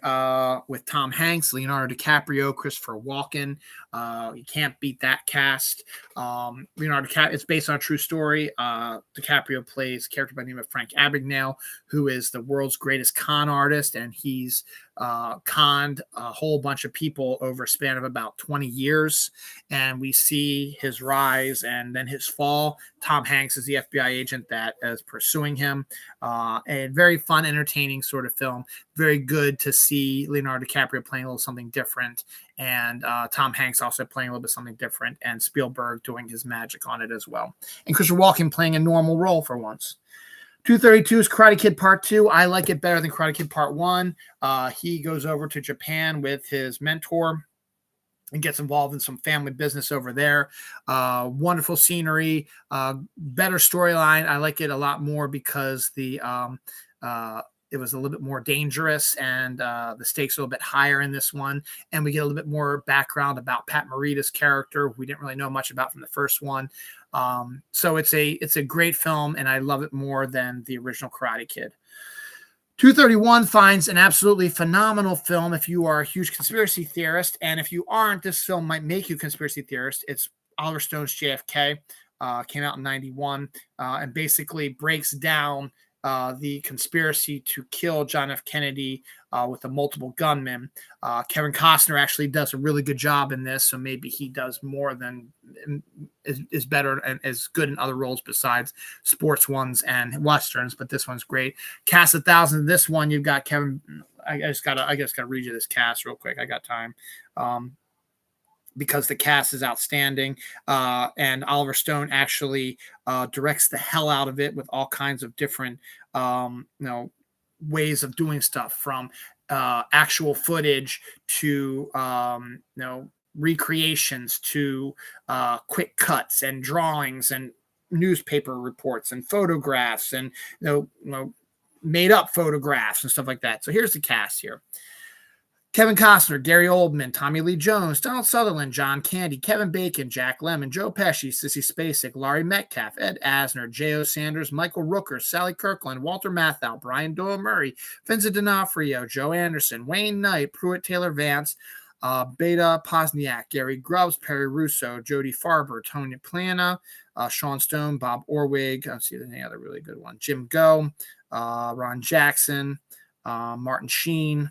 with Tom Hanks, Leonardo DiCaprio, Christopher Walken. You can't beat that cast. Leonardo DiCaprio, it's based on a true story. DiCaprio plays a character by the name of Frank Abagnale, who is the world's greatest con artist, and he's conned a whole bunch of people over a span of about 20 years. And we see his rise and then his fall. Tom Hanks is the FBI agent that is pursuing him. A very fun, entertaining sort of film. Very good to see Leonardo DiCaprio playing a little something different, and Tom Hanks also playing a little bit something different, and Spielberg doing his magic on it as well. And Christopher Walken playing a normal role for once. 232 is Karate Kid Part 2. I like it better than Karate Kid Part 1. He goes over to Japan with his mentor and gets involved in some family business over there. Wonderful scenery, better storyline. I like it a lot more because it was a little bit more dangerous, and the stakes are a little bit higher in this one. And we get a little bit more background about Pat Morita's character, who we didn't really know much about from the first one. So it's a great film, and I love it more than the original Karate Kid. 231 finds an absolutely phenomenal film if you are a huge conspiracy theorist. And if you aren't, this film might make you a conspiracy theorist. It's Oliver Stone's JFK. Came out in 91 and basically breaks down the conspiracy to kill John F. Kennedy with the multiple gunmen. Kevin Costner actually does a really good job in this, so maybe he does more than is better and is good in other roles besides sports ones and westerns, but this one's great. Cast 1,000. This one you've got Kevin. I just gotta read you this cast real quick. I got time. Because the cast is outstanding. And Oliver Stone actually directs the hell out of it with all kinds of different, ways of doing stuff, from actual footage to, recreations to quick cuts and drawings and newspaper reports and photographs and, made up photographs and stuff like that. So here's the cast here. Kevin Costner, Gary Oldman, Tommy Lee Jones, Donald Sutherland, John Candy, Kevin Bacon, Jack Lemmon, Joe Pesci, Sissy Spacek, Laurie Metcalf, Ed Asner, J.O. Sanders, Michael Rooker, Sally Kirkland, Walter Matthau, Brian Doyle Murray, Vincent D'Onofrio, Joe Anderson, Wayne Knight, Pruitt Taylor Vance, Beta Posniak, Gary Grubbs, Perry Russo, Jodie Farber, Tony Plana, Sean Stone, Bob Orwig. Let's see if there's any other really good one. Jim Go, Ron Jackson, Martin Sheen.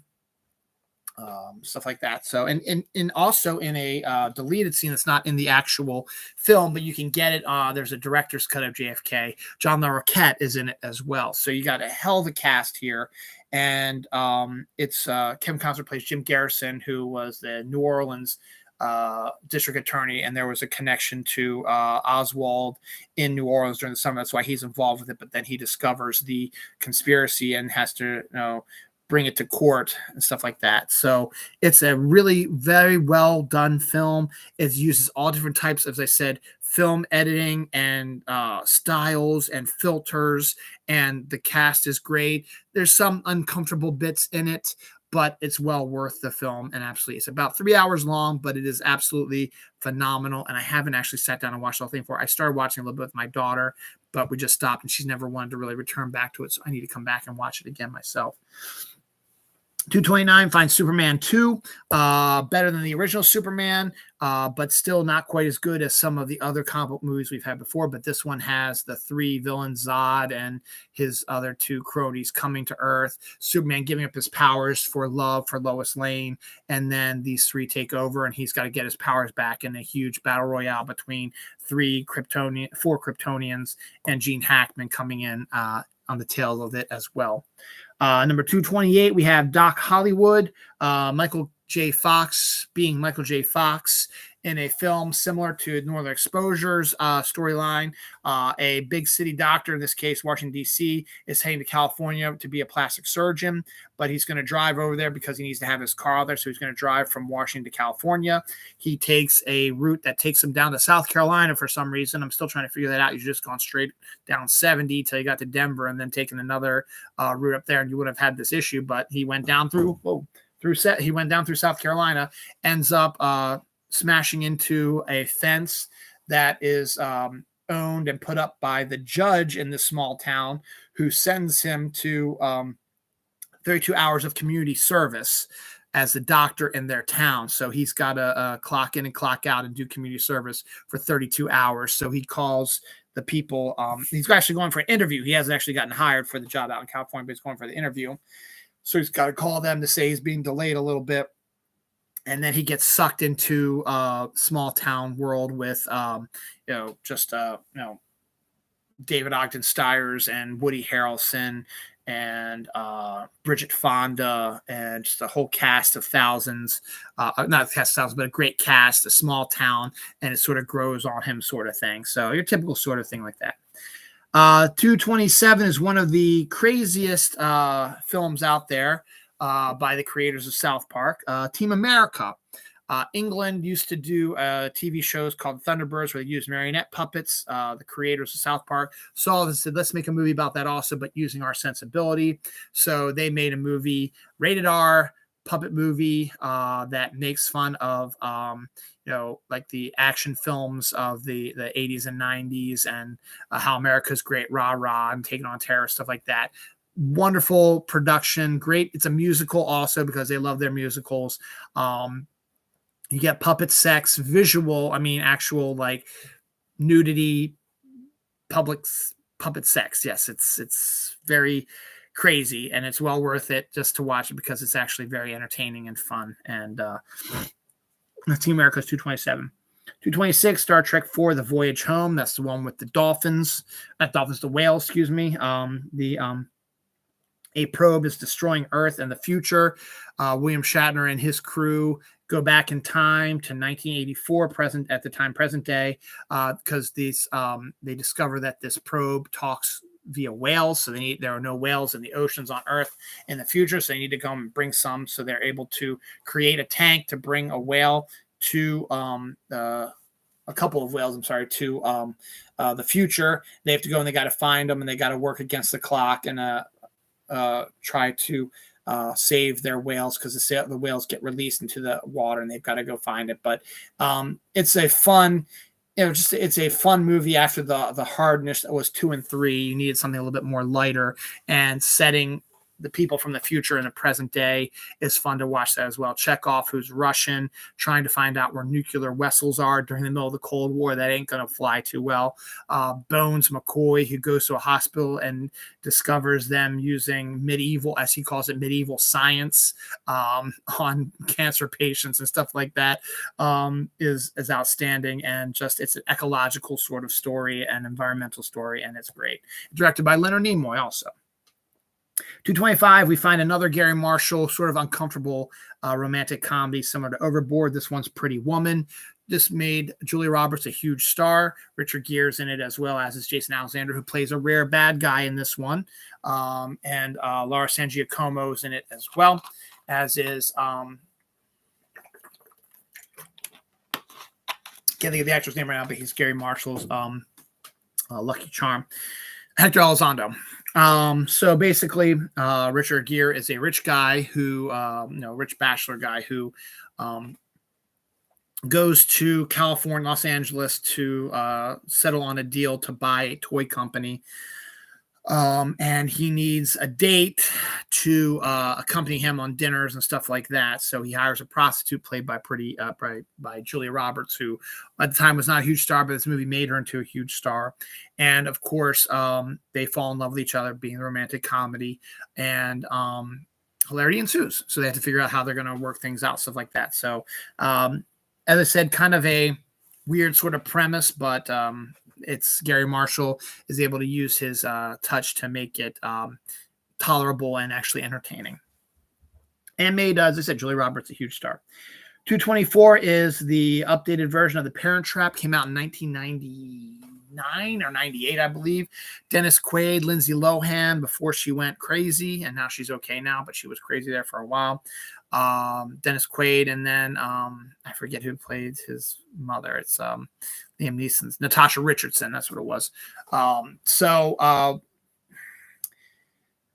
Stuff like that. So, and also in a deleted scene that's not in the actual film, but you can get it. There's a director's cut of JFK. John LaRoquette is in it as well. So you got a hell of a cast here. And it's Kevin Costner plays Jim Garrison, who was the New Orleans district attorney, and there was a connection to Oswald in New Orleans during the summer. That's why he's involved with it. But then he discovers the conspiracy and has to, bring it to court and stuff like that. So it's a really very well done film. It uses all different types, as I said, film editing and styles and filters, and the cast is great. There's some uncomfortable bits in it, but it's well worth the film. And absolutely, it's about 3 hours long, but it is absolutely phenomenal. And I haven't actually sat down and watched the whole thing before. I started watching a little bit with my daughter, but we just stopped, and she's never wanted to really return back to it. So I need to come back and watch it again myself. 229 finds Superman 2 better than the original Superman, but still not quite as good as some of the other comic book movies we've had before. But this one has the 3 villains, Zod and his other 2 cronies, coming to Earth, Superman giving up his powers for love for Lois Lane, and then these 3 take over, and he's got to get his powers back in a huge battle royale between 4 Kryptonians and Gene Hackman coming in on the tail of it as well. Number 228, we have Doc Hollywood, Michael J. Fox being Michael J. Fox in a film similar to Northern Exposure's storyline. A big city doctor, in this case, Washington, D.C., is heading to California to be a plastic surgeon, but he's going to drive over there because he needs to have his car there. So he's going to drive from Washington to California. He takes a route that takes him down to South Carolina for some reason. I'm still trying to figure that out. You've just gone straight down 70 till you got to Denver and then taken another route up there, and you would have had this issue. But he went down through South Carolina, ends up smashing into a fence that is owned and put up by the judge in this small town, who sends him to 32 hours of community service as the doctor in their town. So he's got to clock in and clock out and do community service for 32 hours. So he calls the people. He's actually going for an interview. He hasn't actually gotten hired for the job out in California, but he's going for the interview. So he's got to call them to say he's being delayed a little bit. And then he gets sucked into a small town world with, David Ogden Stiers and Woody Harrelson and Bridget Fonda and just a whole cast of thousands, not a cast of thousands, but a great cast, a small town, and it sort of grows on him sort of thing. So your typical sort of thing like that. 227 is one of the craziest films out there by the creators of South Park, Team America. England used to do TV shows called Thunderbirds where they used marionette puppets. The creators of South Park saw this and said, let's make a movie about that also, but using our sensibility. So they made a movie, rated R, puppet movie that makes fun of, like the action films of the 80s and 90s and how America's great, rah, rah, and taking on terror, stuff like that. Wonderful production, great. It's a musical also because they love their musicals. You get puppet sex, visual, actual like nudity, puppet sex. Yes, it's very crazy, and it's well worth it just to watch it because it's actually very entertaining and fun. And Team America's 227. 226, Star Trek IV, The Voyage Home. That's the one with the dolphins. Not dolphins, the whales, excuse me. A probe is destroying Earth in the future. William Shatner and his crew go back in time to 1984, present day, because they discover that this probe talks via whales. So there are no whales in the oceans on Earth in the future. So they need to go and bring some. So they're able to create a tank to bring a whale to a couple of whales, to the future. They have to go and they got to find them, and they got to work against the clock and try to save their whales because the whales get released into the water and they've got to go find it. But it's a fun, it's a fun movie after the hardness that was 2 and 3. You needed something a little bit more lighter, and setting the people from the future in the present day is fun to watch that as well. Chekhov, who's Russian, trying to find out where nuclear vessels are during the middle of the Cold War. That ain't going to fly too well. Bones McCoy, who goes to a hospital and discovers them using medieval, as he calls it, medieval science on cancer patients and stuff like that, is outstanding. And just, it's an ecological sort of story and environmental story, and it's great. Directed by Leonard Nimoy also. 225, we find another Gary Marshall sort of uncomfortable romantic comedy similar to Overboard. This one's Pretty Woman. this made Julia Roberts a huge star. Richard Gere's in it as well, as is Jason Alexander, who plays a rare bad guy in this one. And Laura San Giacomo's in it as well, as is can't think of the actor's name right now, but he's Gary Marshall's Lucky Charm, Hector Elizondo. So basically, Richard Gere is a rich guy who, rich bachelor guy who goes to California, Los Angeles to settle on a deal to buy a toy company. And he needs a date to accompany him on dinners and stuff like that. So he hires a prostitute played by by Julia Roberts, who at the time was not a huge star, but this movie made her into a huge star. And of course, they fall in love with each other, being a romantic comedy, and hilarity ensues. So they have to figure out how they're going to work things out, stuff like that. So, as I said, kind of a weird sort of premise, but it's Gary Marshall is able to use his touch to make it tolerable and actually entertaining. And made, as I said, Julia Roberts a huge star. 224 is the updated version of The Parent Trap. Came out in 1999 or 98, I believe. Dennis Quaid, Lindsay Lohan, before she went crazy, and now she's okay now, but she was crazy there for a while. Dennis Quaid, and then I forget who played his mother. It's Liam Neeson's Natasha Richardson. That's what it was.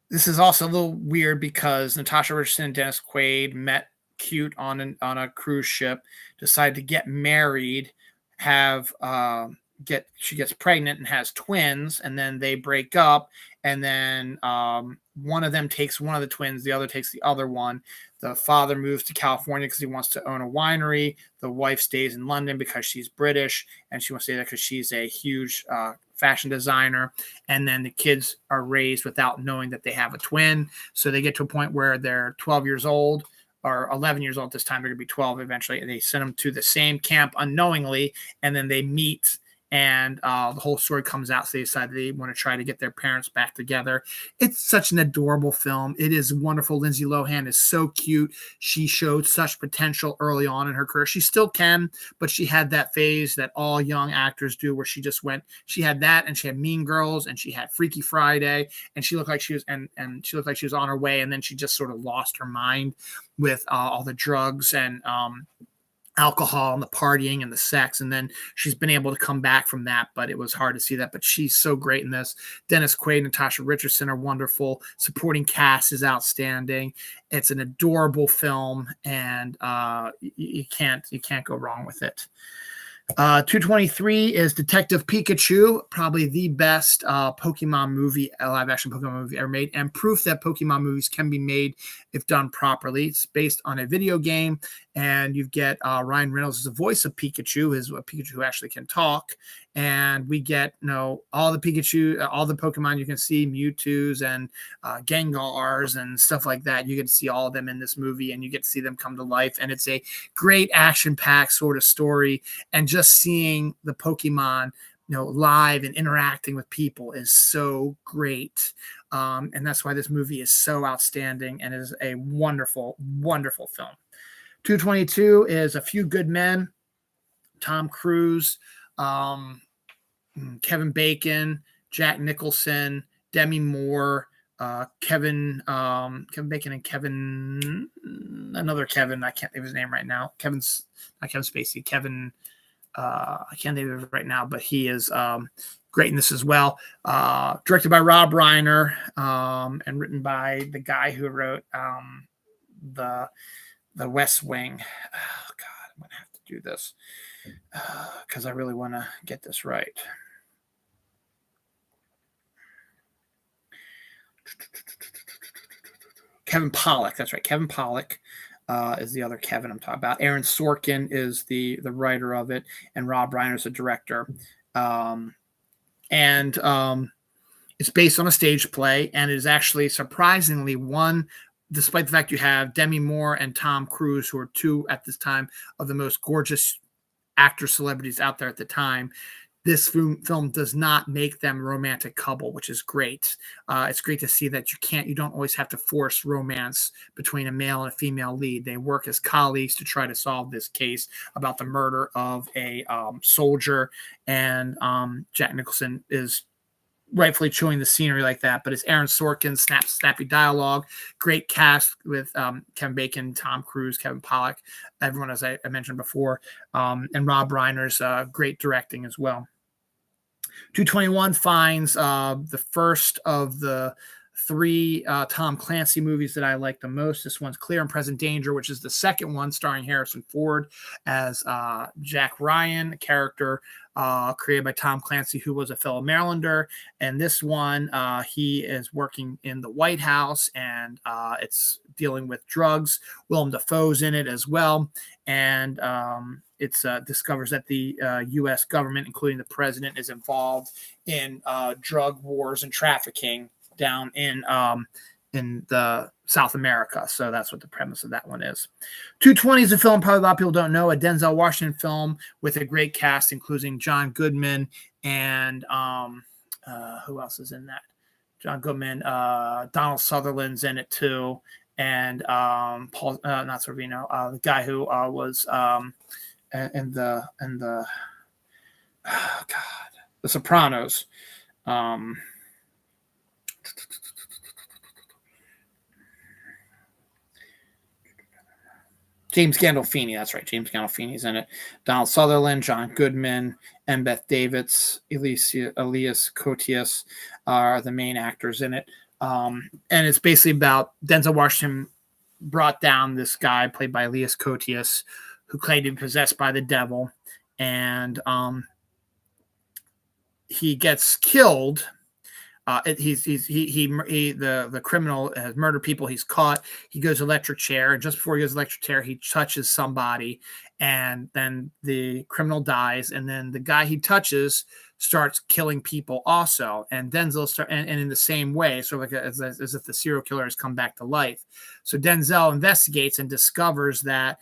This is also a little weird because Natasha Richardson and Dennis Quaid met cute on a cruise ship, decided to get married, she gets pregnant and has twins, and then they break up, and then one of them takes one of the twins, the other takes the other one. The father moves to California because he wants to own a winery. The wife stays in London because she's British, and she wants to stay there because she's a huge fashion designer. And then the kids are raised without knowing that they have a twin. So they get to a point where they're 12 years old, or 11 years old this time. They're going to be 12 eventually. And they send them to the same camp unknowingly, and then they meet, and the whole story comes out. So they decide they want to try to get their parents back together. It's such an adorable film. It is wonderful. Lindsay Lohan is so cute. She showed such potential early on in her career. She still can, but she had that phase that all young actors do, where she had that, and she had Mean Girls, and she had Freaky Friday, and she looked like she was, and she looked like she was on her way. And then she just sort of lost her mind with all the drugs and alcohol and the partying and the sex, and then she's been able to come back from that, but it was hard to see that. But she's so great in this. Dennis Quaid and Natasha Richardson are wonderful. Supporting cast is outstanding. It's an adorable film, and you can't go wrong with it. 223 is Detective Pikachu, probably the best Pokemon movie, live action Pokemon movie ever made, and proof that Pokemon movies can be made if done properly. It's based on a video game, and you get Ryan Reynolds as the voice of Pikachu, is a Pikachu who actually can talk, and we get all the Pikachu, all the Pokemon you can see, Mewtwo's and Gengars and stuff like that. You get to see all of them in this movie, and you get to see them come to life, and it's a great action-packed sort of story. And just seeing the Pokemon, live and interacting with people is so great. And that's why this movie is so outstanding and is a wonderful, wonderful film. 222 is A Few Good Men. Tom Cruise, Kevin Bacon, Jack Nicholson, Demi Moore, Kevin Bacon and another Kevin. I can't think of his name right now. Not Kevin Spacey. Kevin. I can't think of it right now, but he is great in this as well. Directed by Rob Reiner, and written by the guy who wrote the West Wing. Oh God, I'm gonna have to do this because I really want to get this right. Kevin Pollak. That's right, Kevin Pollak. Is the other Kevin I'm talking about. Aaron Sorkin is the writer of it, and Rob Reiner is the director. It's based on a stage play, and it is actually surprisingly one, despite the fact you have Demi Moore and Tom Cruise, who are two at this time of the most gorgeous actor celebrities out there at the time. this film does not make them a romantic couple, which is great. It's great to see that you don't always have to force romance between a male and a female lead. They work as colleagues to try to solve this case about the murder of a soldier, and Jack Nicholson is rightfully chewing the scenery like that, but it's Aaron Sorkin, snappy dialogue, great cast with Kevin Bacon, Tom Cruise, Kevin Pollak, everyone, as I mentioned before, and Rob Reiner's great directing as well. 221 finds the first of the 3 Tom Clancy movies that I like the most. This one's Clear and Present Danger, which is the second one, starring Harrison Ford as Jack Ryan, a character created by Tom Clancy, who was a fellow Marylander. And this one, he is working in the White House, and it's dealing with drugs. Willem Dafoe's in it as well. And it discovers that the U.S. government, including the president, is involved in drug wars and trafficking down in the South America. So that's what the premise of that one is. 220 is a film probably a lot of people don't know, a Denzel Washington film with a great cast, including John Goodman and who else is in that? John Goodman, Donald Sutherland's in it too, and Paul, not Sorvino, the guy who was in the oh God, The Sopranos. James Gandolfini, that's right. James Gandolfini's in it. Donald Sutherland, John Goodman, Embeth Davidtz, Elias Koteas are the main actors in it. And it's basically about Denzel Washington brought down this guy played by Elias Koteas, who claimed to be possessed by the devil, and he gets killed. The criminal has murdered people. He's caught. He goes electric chair, and just before he goes electric chair, he touches somebody, and then the criminal dies. And then the guy he touches starts killing people also. And Denzel and in the same way, sort of like as if the serial killer has come back to life. So Denzel investigates and discovers that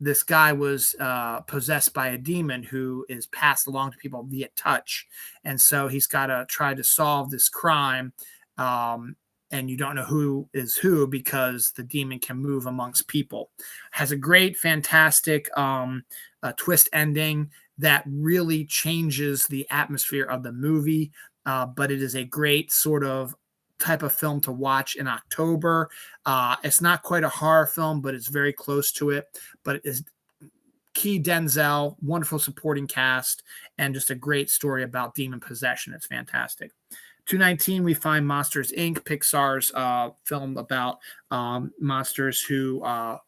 this guy was possessed by a demon who is passed along to people via touch. And so he's got to try to solve this crime. And you don't know who is who because the demon can move amongst people. Has a great, fantastic twist ending that really changes the atmosphere of the movie. But it is a great sort of type of film to watch in October. It's not quite a horror film, but it's very close to it. But it is key Denzel, wonderful supporting cast, and just a great story about demon possession. It's fantastic. 219, we find Monsters, Inc., Pixar's film about monsters who are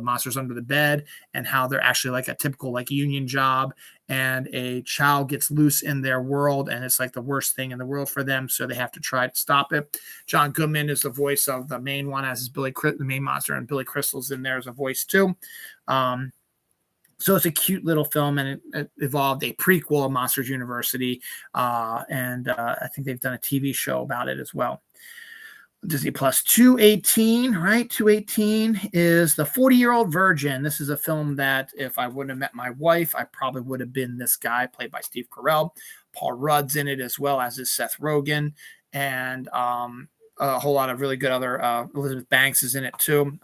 monsters under the bed, and how they're actually like a typical like union job, and a child gets loose in their world, and it's like the worst thing in the world for them, so they have to try to stop it. John Goodman is the voice of the main one, as is the main monster, and Billy Crystal's in there as a voice too. So it's a cute little film, and it evolved a prequel of Monsters University, and I think they've done a TV show about it as well. Disney Plus. 218, right? 218 is The 40-Year-Old Virgin. This is a film that if I wouldn't have met my wife, I probably would have been this guy played by Steve Carell. Paul Rudd's in it as well, as is Seth Rogen, and a whole lot of really good other Elizabeth Banks is in it too.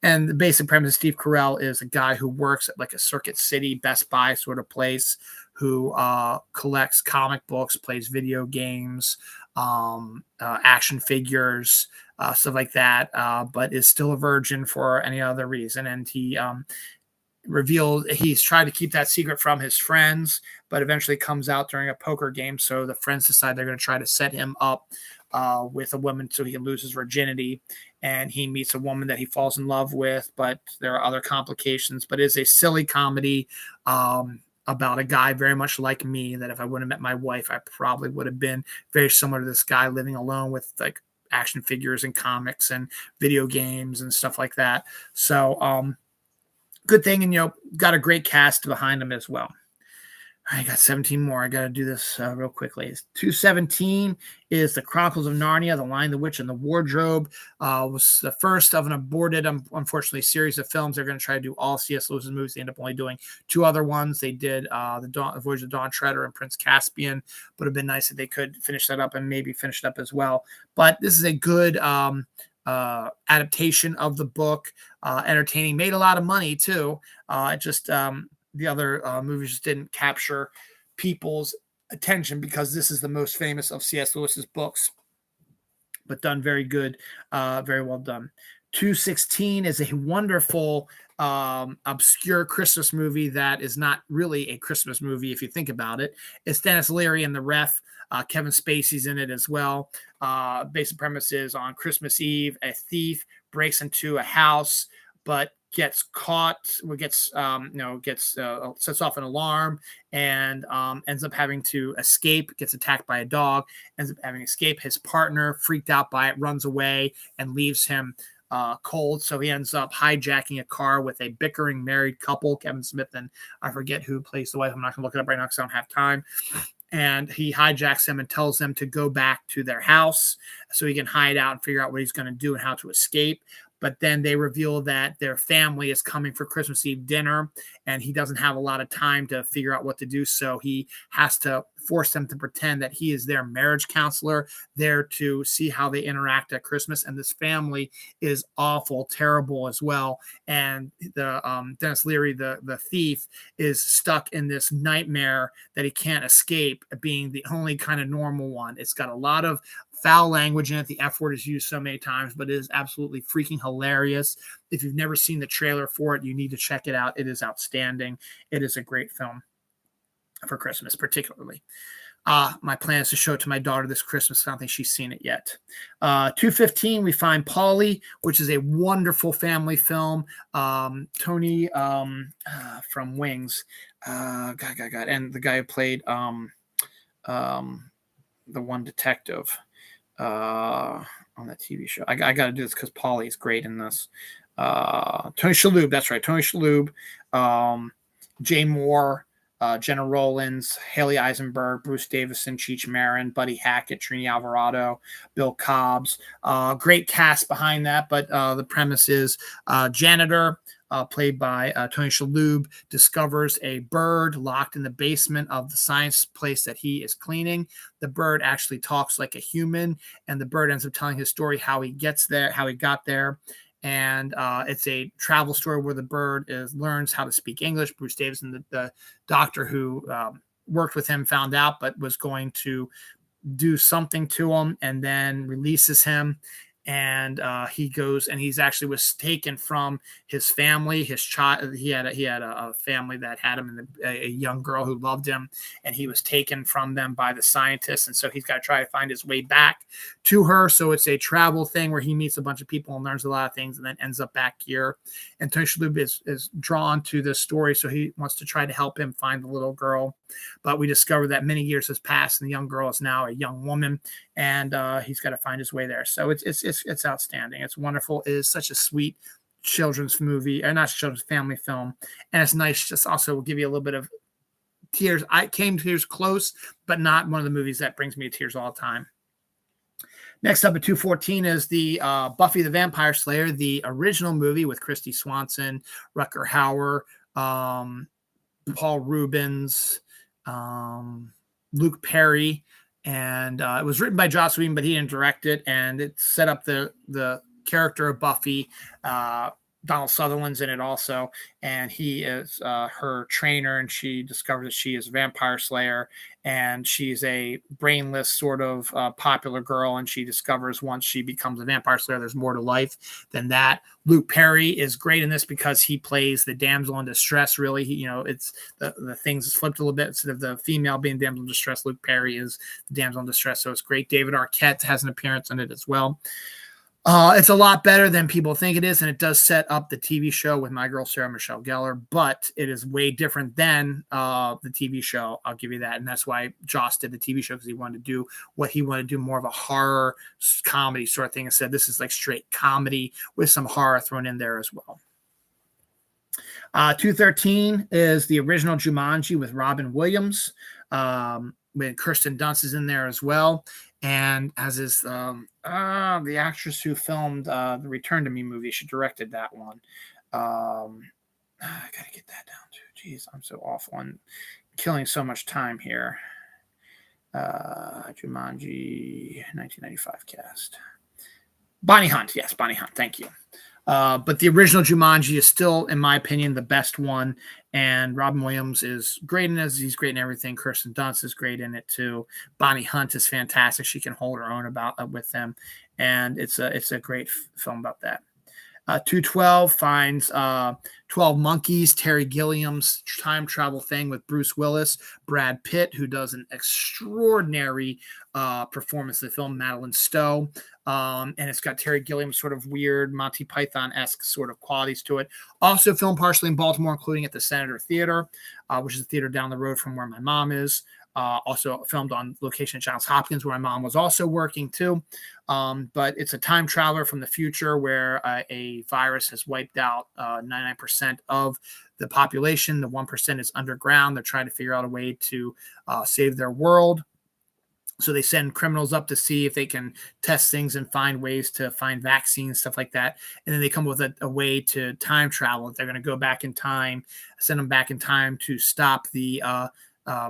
And the basic premise of Steve Carell is a guy who works at like a Circuit City, Best Buy sort of place, who collects comic books, plays video games, action figures, stuff like that, but is still a virgin for any other reason. And he revealed he's tried to keep that secret from his friends, but eventually comes out during a poker game. So the friends decide they're going to try to set him up with a woman so he can lose his virginity. And he meets a woman that he falls in love with, but there are other complications. But it's a silly comedy about a guy very much like me, that if I wouldn't have met my wife, I probably would have been very similar to this guy, living alone with like action figures and comics and video games and stuff like that. So good thing, and got a great cast behind him as well. I got 17 more. I got to do this real quickly. 217 is The Chronicles of Narnia, The Lion, the Witch, and the Wardrobe. Was the first of an aborted, unfortunately, series of films. They're going to try to do all C.S. Lewis's movies. They end up only doing 2 other ones. They did the Voyage of Dawn Treader and Prince Caspian. Would have been nice if they could finish that up and maybe finish it up as well. But this is a good adaptation of the book. Entertaining. Made a lot of money, too. It just... the other movies just didn't capture people's attention because this is the most famous of C.S. Lewis's books, but done very good, very well done. 216 is a wonderful, obscure Christmas movie that is not really a Christmas movie if you think about it. It's Dennis Leary and the Ref. Kevin Spacey's in it as well. Basic premise is on Christmas Eve, a thief breaks into a house, but gets caught, sets off an alarm and ends up having to escape, gets attacked by a dog, ends up having to escape. His partner, freaked out by it, runs away and leaves him cold. So he ends up hijacking a car with a bickering married couple, Kevin Smith and I forget who plays the wife. I'm not going to look it up right now because I don't have time. And he hijacks them and tells them to go back to their house so he can hide out and figure out what he's going to do and how to escape. But then they reveal that their family is coming for Christmas Eve dinner, and he doesn't have a lot of time to figure out what to do. So he has to force them to pretend that he is their marriage counselor, there to see how they interact at Christmas. And this family is awful, terrible as well. And the Dennis Leary, the thief, is stuck in this nightmare that he can't escape, being the only kind of normal one. It's got a lot of foul language in it. The F word is used so many times, but it is absolutely freaking hilarious. If you've never seen the trailer for it, you need to check it out. It is outstanding. It is a great film for Christmas, particularly. My plan is to show it to my daughter this Christmas. I don't think she's seen it yet. 215, we find Polly, which is a wonderful family film. Tony from Wings. God. And the guy who played the one detective on that TV show. I got to do this because Polly is great in this. Tony Shalhoub, that's right. Tony Shalhoub, Jay Moore, Jenna Rollins, Haley Eisenberg, Bruce Davison, Cheech Marin, Buddy Hackett, Trini Alvarado, Bill Cobbs. Great cast behind that, but the premise is janitor, played by Tony Shalhoub, discovers a bird locked in the basement of the science place that he is cleaning. The bird actually talks like a human, and the bird ends up telling his story, how he gets there, how he got there. And it's a travel story where the bird learns how to speak English. Bruce Davison, the doctor who worked with him, found out, but was going to do something to him and then releases him. And he goes, and he's actually was taken from his family, his child. He had a family that had him, and a young girl who loved him, and he was taken from them by the scientists. And so he's got to try to find his way back to her. So it's a travel thing where he meets a bunch of people and learns a lot of things, and then ends up back here. And Tony Shalhoub is drawn to this story, so he wants to try to help him find the little girl. But we discover that many years has passed, and the young girl is now a young woman, and he's got to find his way there. So it's outstanding. It's wonderful. It is such a sweet children's movie, or not children's, family film, and it's nice. Just also give you a little bit of tears. I came to tears close, but not one of the movies that brings me to tears all the time. Next up at 214 is the Buffy the Vampire Slayer, the original movie with Kristy Swanson, Rutger Hauer, Paul Rubens, Luke Perry, and it was written by Joss Whedon, but he didn't direct it, and it set up the character of Buffy. Donald Sutherland's in it also, and he is her trainer, and she discovers that she is a vampire slayer, and she's a brainless sort of popular girl, and she discovers once she becomes a vampire slayer, there's more to life than that. Luke Perry is great in this because he plays the damsel in distress. Really, it's the things flipped a little bit. Instead of the female being damsel in distress, Luke Perry is the damsel in distress, so it's great. David Arquette has an appearance in it as well. It's a lot better than people think it is, and it does set up the TV show with my girl Sarah Michelle Gellar, but it is way different than the TV show. I'll give you that, and that's why Joss did the TV show, because he wanted to do what he wanted to do, more of a horror comedy sort of thing, and said this is like straight comedy with some horror thrown in there as well. 213 is the original Jumanji with Robin Williams. When Kirsten Dunst is in there as well. And as is the actress who filmed the Return to Me movie. She directed that one. I gotta get that down too. Jeez, I'm so awful on killing so much time here. Jumanji 1995 cast. Bonnie Hunt. Yes, Bonnie Hunt. Thank you. But the original Jumanji is still, in my opinion, the best one. And Robin Williams is great in it. He's great in everything. Kirsten Dunst is great in it too. Bonnie Hunt is fantastic. She can hold her own with them, and it's a great film about that. 212 finds 12 Monkeys, Terry Gilliam's time travel thing with Bruce Willis, Brad Pitt, who does an extraordinary performance of the film, Madeline Stowe. And it's got Terry Gilliam's sort of weird Monty Python-esque sort of qualities to it. Also filmed partially in Baltimore, including at the Senator Theater, which is a theater down the road from where my mom is. Also filmed on location at Johns Hopkins, where my mom was also working too. But it's a time traveler from the future where a virus has wiped out 99% of the population. The 1% is underground. They're trying to figure out a way to save their world. So they send criminals up to see if they can test things and find ways to find vaccines, stuff like that. And then they come up with a way to time travel. They're going to go back in time, send them back in time to stop the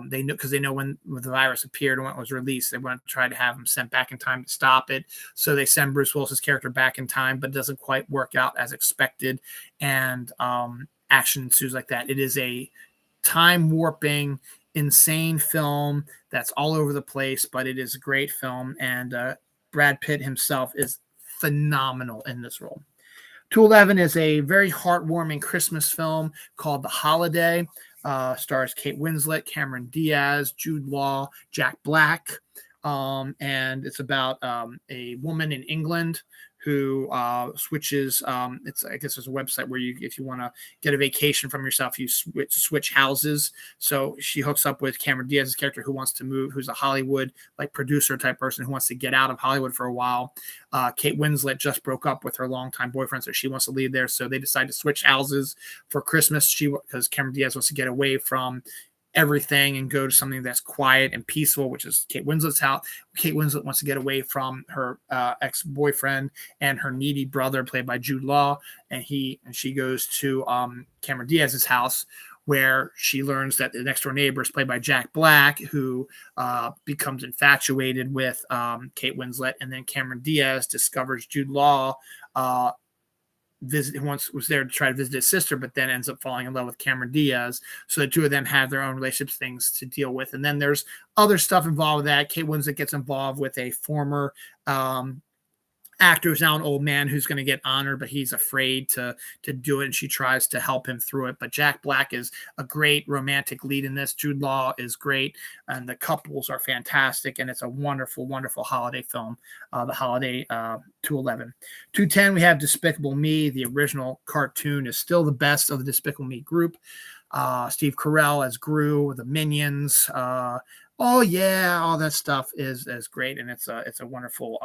they know, because they know when the virus appeared and when it was released. They want to try to have him sent back in time to stop it. So they send Bruce Willis's character back in time, but it doesn't quite work out as expected. And action ensues like that. It is a time warping, insane film that's all over the place, but it is a great film. And Brad Pitt himself is phenomenal in this role. 211 is a very heartwarming Christmas film called The Holiday. Stars Kate Winslet, Cameron Diaz, Jude Law, Jack Black. And it's about a woman in England who switches. I guess there's a website where if you want to get a vacation from yourself, you switch houses. So she hooks up with Cameron Diaz's character who wants to move, who's a Hollywood producer type person who wants to get out of Hollywood for a while. Kate Winslet just broke up with her longtime boyfriend, so she wants to leave there. So they decide to switch houses for Christmas. Because Cameron Diaz wants to get away from everything and go to something that's quiet and peaceful, which is Kate Winslet's house. Kate Winslet wants to get away from her ex-boyfriend and her needy brother, played by Jude Law, and she goes to Cameron Diaz's house, where she learns that the next door neighbor is played by Jack Black, who becomes infatuated with Kate Winslet, and then Cameron Diaz discovers Jude Law was there to try to visit his sister, but then ends up falling in love with Cameron Diaz. So the two of them have their own relationships things to deal with. And then there's other stuff involved with that. Kate Winslet gets involved with a former actor who's now an old man who's going to get honored, but he's afraid to do it, and she tries to help him through it. But Jack Black is a great romantic lead in this. Jude Law is great, and the couples are fantastic, and it's a wonderful, wonderful holiday film. The Holiday, 211. 210, we have Despicable Me. The original cartoon is still the best of the Despicable Me group. Steve Carell as Gru, the Minions. All that stuff is great, and it's a wonderful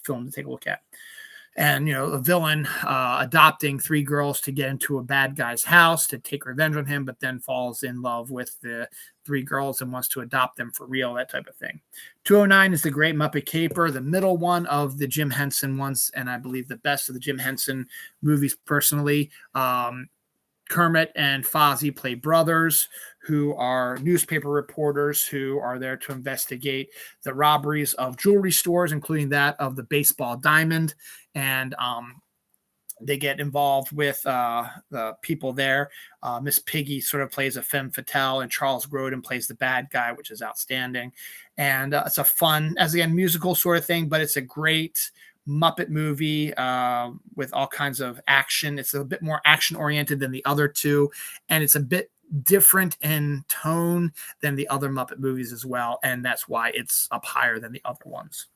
film to take a look at. And a villain adopting three girls to get into a bad guy's house to take revenge on him, but then falls in love with the three girls and wants to adopt them for real, that type of thing. 209 is The Great Muppet Caper, the middle one of the Jim Henson ones, and I believe the best of the Jim Henson movies personally. Kermit and Fozzie play brothers who are newspaper reporters who are there to investigate the robberies of jewelry stores, including that of the Baseball Diamond. And they get involved with the people there. Miss Piggy sort of plays a femme fatale, and Charles Grodin plays the bad guy, which is outstanding. And it's a fun, as again, musical sort of thing, but it's a great Muppet movie with all kinds of action. It's a bit more action oriented than the other two, and it's a bit different in tone than the other Muppet movies as well, and that's why it's up higher than the other ones.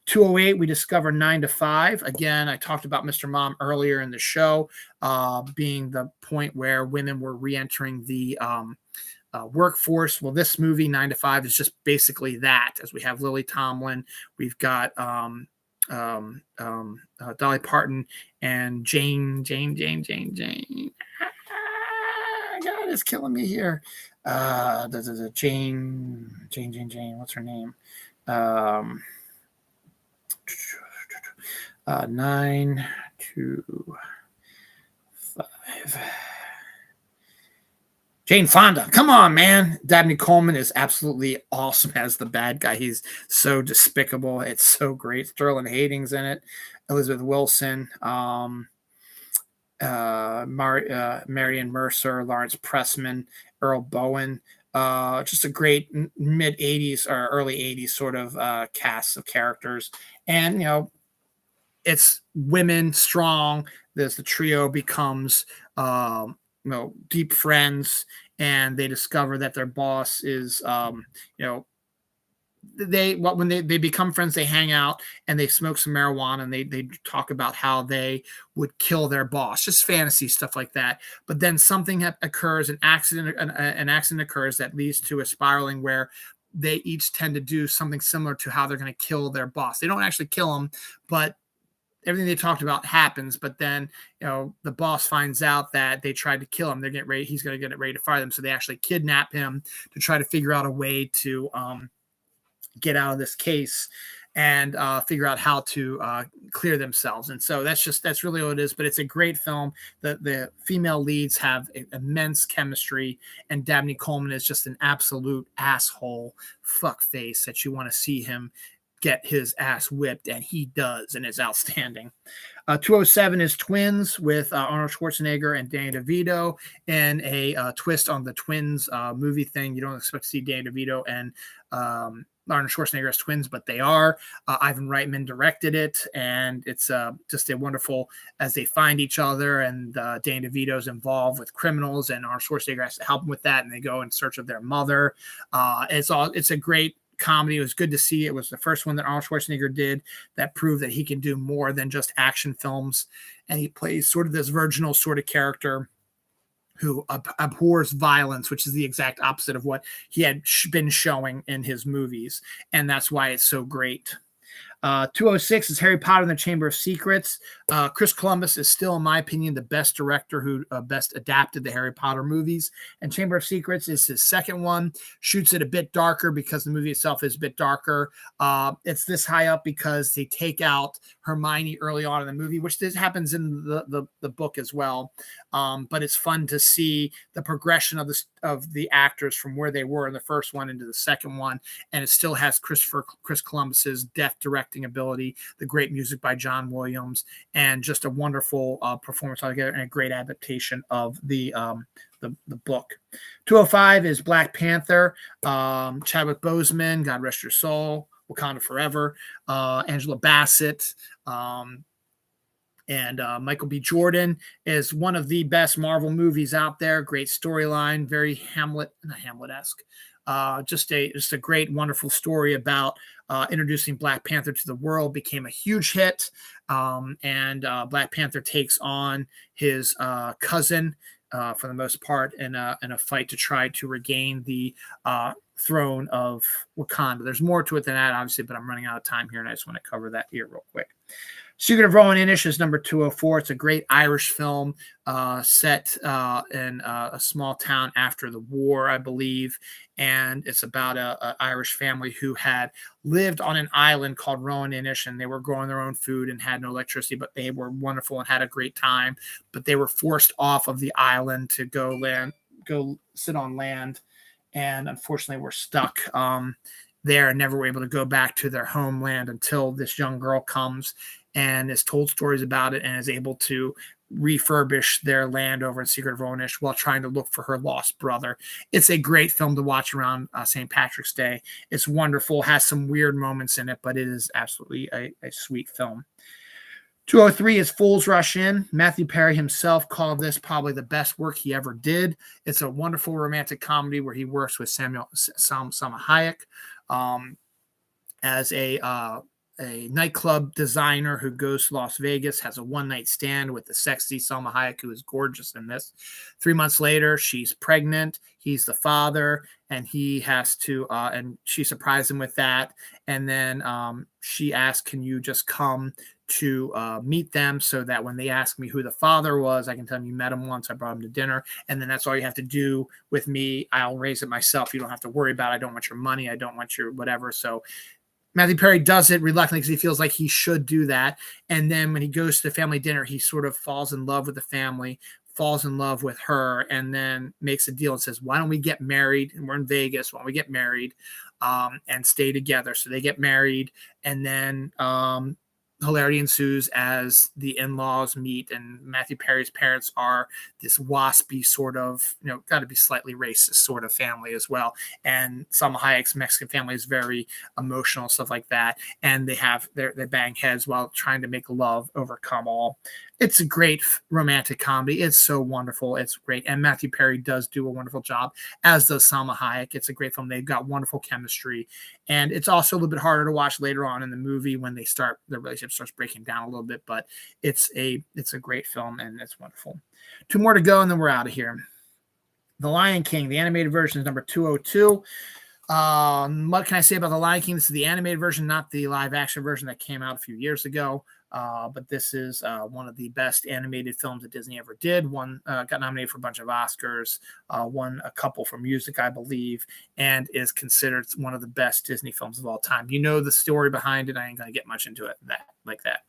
208, we discover 9 to 5. Again, I talked about Mr. Mom earlier in the show, being the point where women were re-entering the workforce. Well, this movie 9 to 5 is just basically that. As we have Lily Tomlin, we've got Dolly Parton and Jane. is killing me here. Jane. What's her name? 9 to 5. Jane Fonda. Come on, man. Dabney Coleman is absolutely awesome as the bad guy. He's so despicable. It's so great. Sterling Hayden's in it. Elizabeth Wilson. Marion Mercer, Lawrence Pressman, Earl Bowen. Just a great mid 80s or early 80s sort of cast of characters. And, it's women strong. The trio becomes, deep friends, and they discover that their boss is, when they become friends, they hang out and they smoke some marijuana, and they talk about how they would kill their boss, just fantasy stuff like that. But then something occurs, an accident occurs that leads to a spiraling where they each tend to do something similar to how they're going to kill their boss. They don't actually kill him, but everything they talked about happens. But then, the boss finds out that they tried to kill him. They're getting ready. He's going to get ready to fire them. So they actually kidnap him to try to figure out a way to, get out of this case and figure out how to clear themselves. And so that's really what it is. But it's a great film. The female leads have immense chemistry, and Dabney Coleman is just an absolute asshole fuckface that you want to see him get his ass whipped, and he does, and it's outstanding. 207 is Twins with Arnold Schwarzenegger and Danny DeVito, and a twist on the Twins movie thing. You don't expect to see Danny DeVito and Arnold Schwarzenegger as twins, but they are. Ivan Reitman directed it, and it's just a wonderful, as they find each other, and Danny DeVito's involved with criminals, and Arnold Schwarzenegger has to help them with that, and they go in search of their mother. It's a great comedy. It was good to see. It was the first one that Arnold Schwarzenegger did that proved that he can do more than just action films, and he plays sort of this virginal sort of character who abhors violence, which is the exact opposite of what he had been showing in his movies. And that's why it's so great. 206 is Harry Potter and the Chamber of Secrets. Chris Columbus is still, in my opinion, the best director who best adapted the Harry Potter movies. And Chamber of Secrets is his second one. Shoots it a bit darker because the movie itself is a bit darker. It's this high up because they take out Hermione early on in the movie, which this happens in the book as well. But it's fun to see the progression of the actors from where they were in the first one into the second one, and it still has Chris Columbus's deft directing ability, the great music by John Williams, and just a wonderful performance altogether, and a great adaptation of the book. 205 is Black Panther. Chadwick Boseman, God rest your soul, Wakanda Forever. Angela Bassett. And Michael B. Jordan is one of the best Marvel movies out there. Great storyline, very not Hamlet-esque. Just a great, wonderful story about introducing Black Panther to the world. Became a huge hit, and Black Panther takes on his cousin for the most part in a fight to try to regain the throne of Wakanda. There's more to it than that, obviously, but I'm running out of time here, and I just want to cover that here real quick. Secret of Rowan Inish is number 204. It's a great Irish film set in a small town after the war, I believe. And it's about an Irish family who had lived on an island called Rowan Inish, and they were growing their own food and had no electricity, but they were wonderful and had a great time. But they were forced off of the island to go sit on land, and unfortunately were stuck there and never were able to go back to their homeland until this young girl comes and is told stories about it and is able to refurbish their land over in Secret of Rowan Inish while trying to look for her lost brother. It's a great film to watch around St. Patrick's Day. It's wonderful, has some weird moments in it, but it is absolutely a sweet film. 203 is Fools Rush In. Matthew Perry himself called this probably the best work he ever did. It's a wonderful romantic comedy where he works with Salma Hayek as a nightclub designer who goes to Las Vegas, has a one-night stand with the sexy Salma Hayek, who is gorgeous in this. 3 months later, she's pregnant. He's the father, and he has to, and she surprised him with that. And then she asked, can you just come to meet them, so that when they ask me who the father was, I can tell them you met him once. I brought him to dinner, and then that's all you have to do with me. I'll raise it myself. You don't have to worry about it. I don't want your money. I don't want your whatever. So Matthew Perry does it reluctantly because he feels like he should do that. And then when he goes to the family dinner, he sort of falls in love with the family, falls in love with her, and then makes a deal and says, why don't we get married? And we're in Vegas. Why don't we get married and stay together? So they get married, and then hilarity ensues as the in-laws meet, and Matthew Perry's parents are this waspy sort of, got to be slightly racist sort of family as well. And Salma Hayek's Mexican family is very emotional, stuff like that. And they bang heads while trying to make love overcome all. It's a great romantic comedy. It's so wonderful. It's great. And Matthew Perry does do a wonderful job, as does Salma Hayek. It's a great film. They've got wonderful chemistry. And it's also a little bit harder to watch later on in the movie when their relationship starts breaking down a little bit. But it's a great film, and it's wonderful. 2 more to go, and then we're out of here. The Lion King, the animated version, is number 202. What can I say about The Lion King? This is the animated version, not the live action version that came out a few years ago. But this is one of the best animated films that Disney ever did. One got nominated for a bunch of Oscars, won a couple for music, I believe, and is considered one of the best Disney films of all time. You know the story behind it. I ain't going to get much into it like that.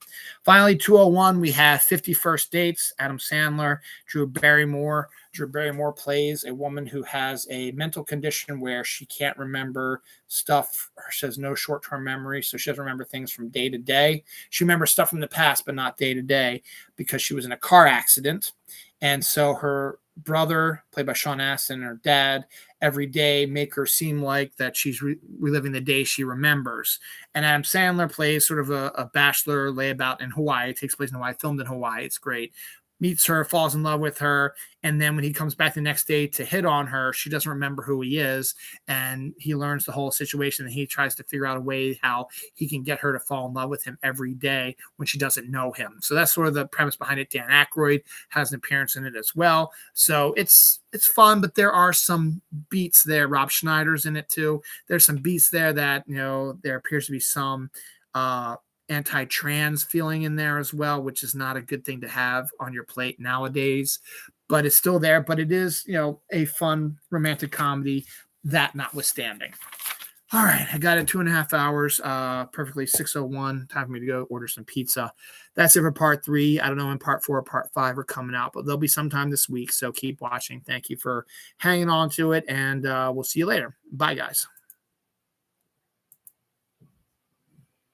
Finally, 201, we have 50 First Dates. Adam Sandler, Drew Barrymore. Drew Barrymore plays a woman who has a mental condition where she can't remember stuff. She has no short-term memory, so she doesn't remember things from day to day. She remembers stuff from the past, but not day to day, because she was in a car accident. And so her brother, played by Sean Astin, and her dad, every day make her seem like that she's reliving the day she remembers. And Adam Sandler plays sort of a bachelor layabout in Hawaii. It takes place in Hawaii, filmed in Hawaii. It's great. Meets her, falls in love with her, and then when he comes back the next day to hit on her, she doesn't remember who he is, and he learns the whole situation, and he tries to figure out a way how he can get her to fall in love with him every day when she doesn't know him. So that's sort of the premise behind it. Dan Aykroyd has an appearance in it as well. So it's fun, but there are some beats there. Rob Schneider's in it too. There's some beats there that, there appears to be some anti-trans feeling in there as well, which is not a good thing to have on your plate nowadays, but it's still there. But it is, a fun romantic comedy, that notwithstanding. All right, I got it 2.5 hours, perfectly 6:01. Time for me to go order some pizza. That's it for part 3. I don't know when part 4 or part 5 are coming out, but they'll be sometime this week. So keep watching. Thank you for hanging on to it, and we'll see you later. Bye, guys.